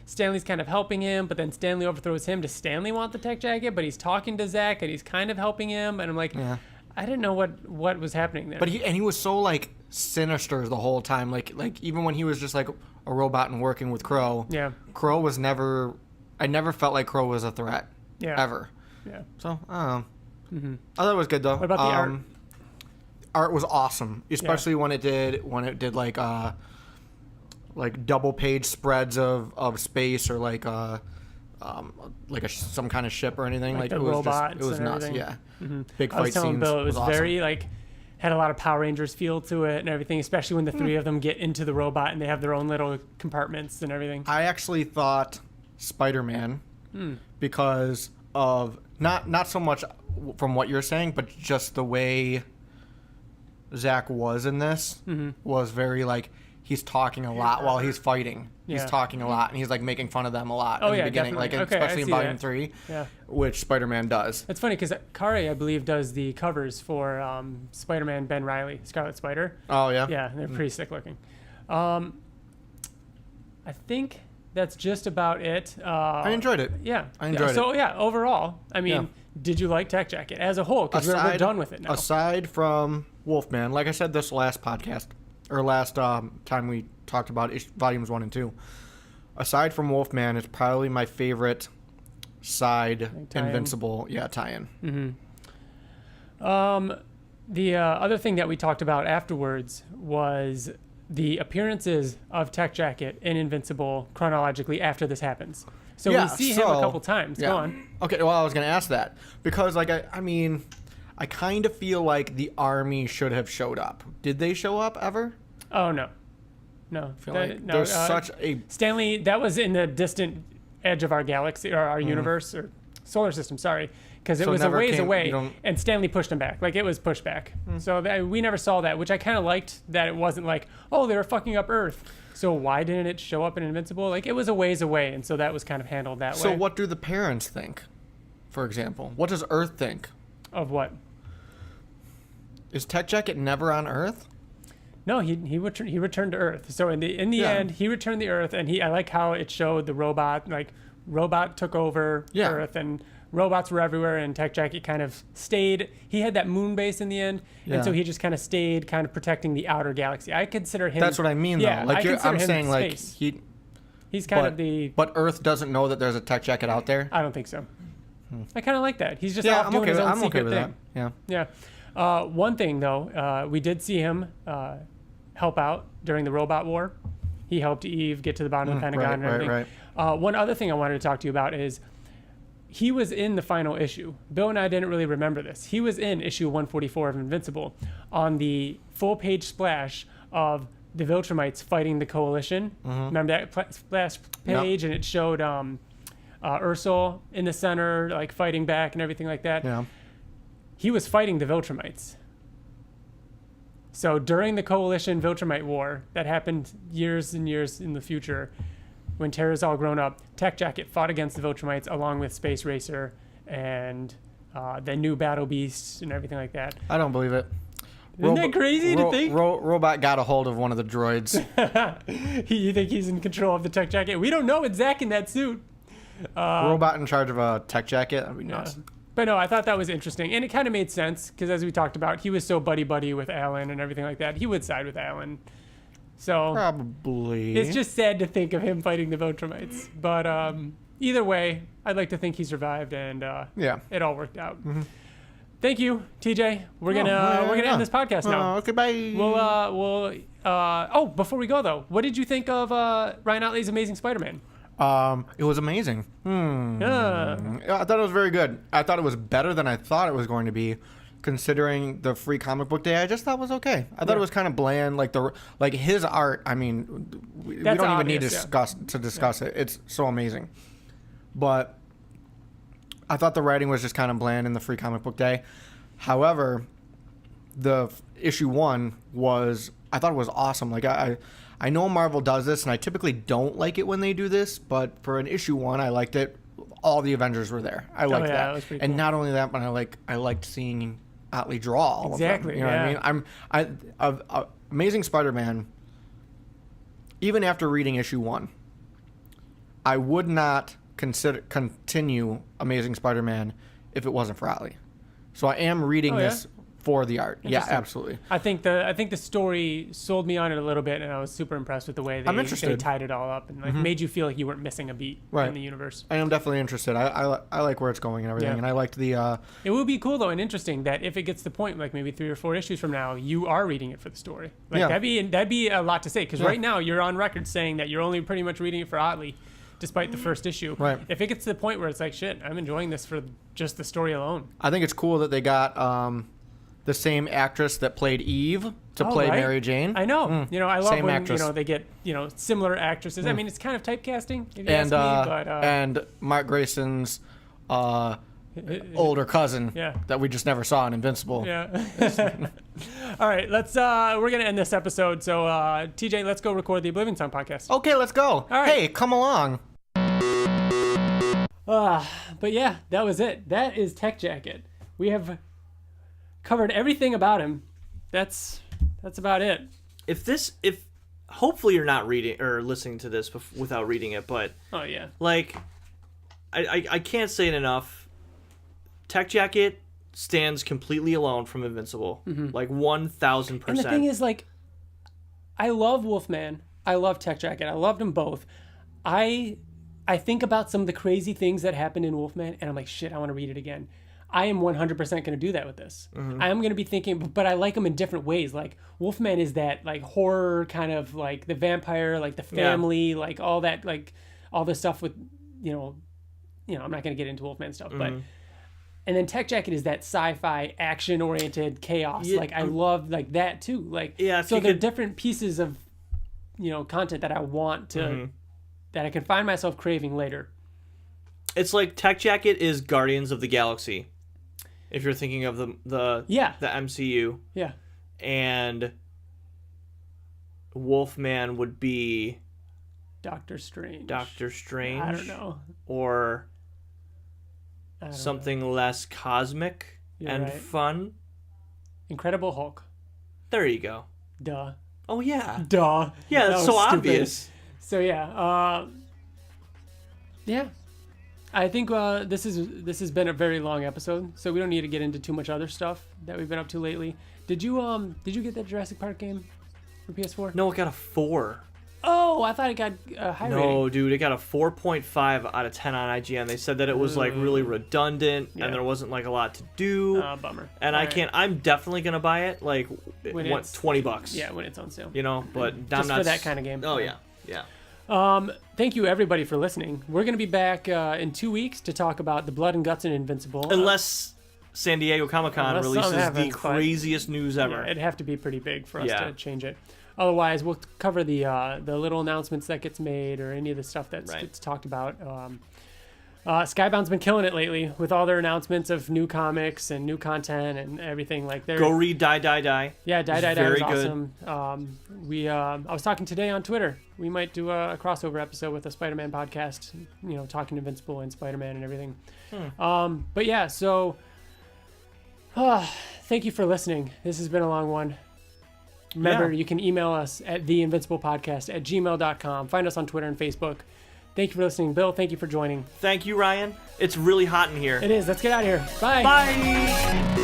Stanley's kind of helping him, but then Stanley overthrows him. Does Stanley want the tech jacket? But he's talking to Zach, and he's kind of helping him. And I'm like, I didn't know what was happening there. But he was so, like, sinister the whole time. Like even when he was just like a robot and working with Crow. Yeah. Crow was never. I never felt like Crow was a threat. Yeah. Ever. Yeah. So I don't know. I thought it was good though. What about the art? Art was awesome, especially when it did like double page spreads of space, or like some kind of ship or anything. Like it the was robots just, it was and nuts. everything. Yeah. Big fight I was telling scenes. Bill it was awesome. very like had a lot of Power Rangers feel to it and everything, especially when the three of them get into the robot and they have their own little compartments and everything. I actually thought Spider-Man, because of not so much from what you're saying, but just the way Zach was in this was very like, he's talking a lot while he's fighting. He's talking a lot, and he's like making fun of them a lot in the beginning, definitely. like especially in Volume 3, which Spider-Man does. It's funny because Kari, I believe, does the covers for Spider-Man Ben Reilly, Scarlet Spider. Oh yeah, yeah, they're pretty sick looking. I think that's just about it. I enjoyed it. Yeah, I enjoyed it. So yeah, overall, I mean, did you like Tech Jacket as a whole? Because we're done with it now. Aside from Wolfman, like I said this last podcast, or last time we talked about volumes 1 and 2. Aside from Wolfman, it's probably my favorite side Invincible tie-in. The other thing that we talked about afterwards was the appearances of Tech Jacket in Invincible chronologically after this happens. So we see him a couple times. Go on. Okay, well, I was going to ask that because, like, I mean, I kind of feel like the army should have showed up. Did they show up ever? Oh, no. No. I feel like there's such a... Stanley, that was in the distant edge of our galaxy, or our universe, or solar system, sorry. Because it was a ways away, and Stanley pushed him back. Like, it was pushed back. So we never saw that, which I kind of liked, that it wasn't like, oh, they were fucking up Earth. So why didn't it show up in Invincible? Like, it was a ways away, and so that was kind of handled that way. So what do the parents think, for example? What does Earth think? Of what? Is Tech Jacket never on Earth? No, he returned to Earth. So in the end, he returned to Earth, and I like how it showed the robot, like, robot took over Earth, and robots were everywhere, and Tech Jacket kind of stayed. He had that moon base in the end, and so he just kind of stayed, kind of protecting the outer galaxy. I consider him... That's what I mean, though. Like, I'm saying, like, he's kind of the... But Earth doesn't know that there's a Tech Jacket out there? I don't think so. I kind of like that. He's just off doing his own secret thing. Yeah. One thing, though, we did see him help out during the robot war. He helped Eve get to the bottom of the Pentagon and everything. Right. One other thing I wanted to talk to you about is he was in the final issue. Bill and I didn't really remember this. He was in issue 144 of Invincible on the full-page splash of the Viltrumites fighting the Coalition. Remember that splash page? And it showed Ursula in the center, like, fighting back and everything like that. Yeah. He was fighting the Viltrumites. So during the Coalition Viltrumite War that happened years and years in the future, when Terra's all grown up, Tech Jacket fought against the Viltrumites along with Space Racer and the new Battle Beasts and everything like that. I don't believe it. Isn't that crazy to think? Robot got a hold of one of the droids. You think he's in control of the Tech Jacket? We don't know with Zach in that suit. Robot in charge of a Tech Jacket? That'd be nuts. But no, I thought that was interesting. And it kind of made sense because as we talked about, he was so buddy-buddy with Alan and everything like that. He would side with Alan. So probably. It's just sad to think of him fighting the Viltrumites. But either way, I'd like to think he survived and it all worked out. Mm-hmm. Thank you, TJ. We're gonna end this podcast now. Okay, bye. We'll before we go though, what did you think of Ryan Ottley's Amazing Spider-Man? It was amazing. Yeah. I thought it was very good. I thought it was better than I thought it was going to be, considering the free comic book day. I just thought it was okay. I thought it was kind of bland. Like his art. I mean, we don't even need to discuss it. It's so amazing. But I thought the writing was just kind of bland in the free comic book day. However, the issue 1 I thought it was awesome. Like I know Marvel does this, and I typically don't like it when they do this, but for an issue 1, I liked it. All the Avengers were there. I liked that. That was pretty cool. And not only that, but I liked seeing Ottley draw all of them. You know what I mean? Amazing Spider-Man, even after reading issue 1, I would not continue Amazing Spider-Man if it wasn't for Ottley. So I am reading this for the art. Yeah, absolutely. I think the story sold me on it a little bit, and I was super impressed with the way they tied it all up and made you feel like you weren't missing a beat in the universe. I am definitely interested. I like where it's going and everything, and I liked the. It would be cool though and interesting that if it gets to the point like maybe 3 or 4 issues from now, you are reading it for the story. That'd be a lot to say because right now you're on record saying that you're only pretty much reading it for Ottley, despite the first issue. Right. If it gets to the point where it's like shit, I'm enjoying this for just the story alone. I think it's cool that they got the same actress that played Eve to play Mary Jane. I know. I love when actress. They get similar actresses. I mean, it's kind of typecasting. If you ask me, but and Mark Grayson's older cousin that we just never saw in Invincible. Yeah. All right, we're gonna end this episode. So TJ, let's go record the Oblivion Song podcast. Okay, let's go. All right. Hey, come along. But yeah, that was it. That is Tech Jacket. We have covered everything about him. That's about it. If hopefully you're not reading or listening to this without reading it, but I can't say it enough. Tech Jacket stands completely alone from Invincible, 1,000%. And the thing is, I love Wolfman. I love Tech Jacket. I loved them both. I think about some of the crazy things that happened in Wolfman, and I'm like, shit, I want to read it again. I am 100% going to do that with this. Mm-hmm. I am going to be thinking, but I like them in different ways. Like Wolfman is that horror kind of the vampire, the family, all that, all this stuff with, I'm not going to get into Wolfman stuff, but, and then Tech Jacket is that sci-fi action oriented chaos. Yeah, I love that too. So they're different pieces of, content that I want to, that I can find myself craving later. It's like Tech Jacket is Guardians of the Galaxy. If you're thinking of the MCU. Yeah. And Wolfman would be Doctor Strange. I don't know. Or something less cosmic and fun. Incredible Hulk. There you go. Duh. Oh yeah. Duh. Yeah, that's so stupid. Obvious. So yeah. Yeah. I think this has been a very long episode, so we don't need to get into too much other stuff that we've been up to lately. Did you get that Jurassic Park game for PS4? No, it got a 4. Oh, I thought it got a high rating. No, dude, it got a 4.5 out of 10 on IGN. They said that it was really redundant and there wasn't a lot to do. Bummer. And I'm definitely gonna buy it when $20. Yeah, when it's on sale. But just for that kind of game. Oh yeah. Yeah. Thank you everybody for listening. We're going to be back in 2 weeks to talk about the Blood and Guts and Invincible. Unless San Diego Comic-Con releases the craziest news ever. Yeah, it'd have to be pretty big for us to change it. Otherwise, we'll cover the little announcements that gets made or any of the stuff that gets talked about. Skybound's been killing it lately with all their announcements of new comics and new content and everything. Like, go read Die Die Die. Yeah, Die Die Die very was awesome. I was talking today on Twitter. We might do a crossover episode with a Spider-Man podcast. Talking Invincible and Spider-Man and everything. But yeah, so thank you for listening. This has been a long one. Remember, you can email us at theinvinciblepodcast@gmail.com. Find us on Twitter and Facebook. Thank you for listening. Bill, thank you for joining. Thank you, Ryan. It's really hot in here. It is. Let's get out of here. Bye. Bye.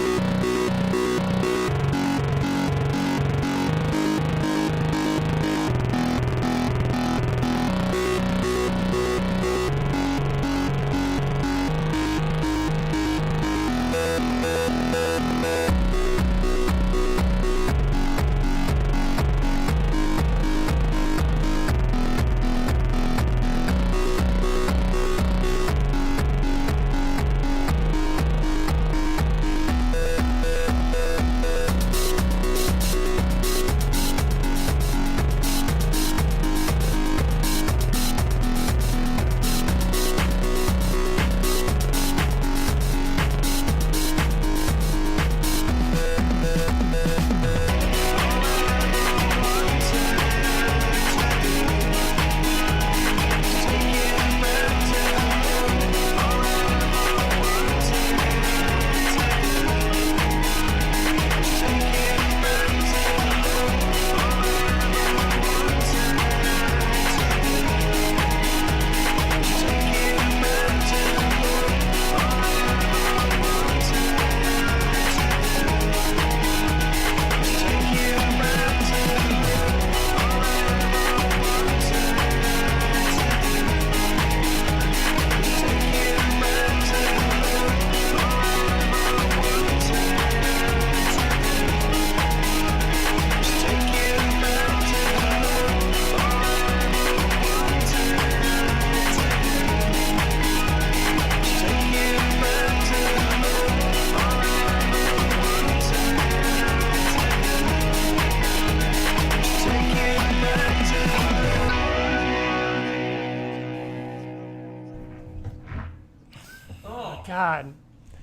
God,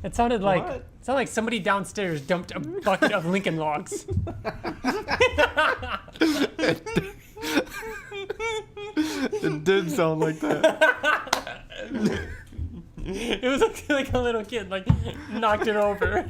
it sounded like somebody downstairs dumped a bucket of Lincoln Logs. It did sound like that. It was like a little kid knocked it over.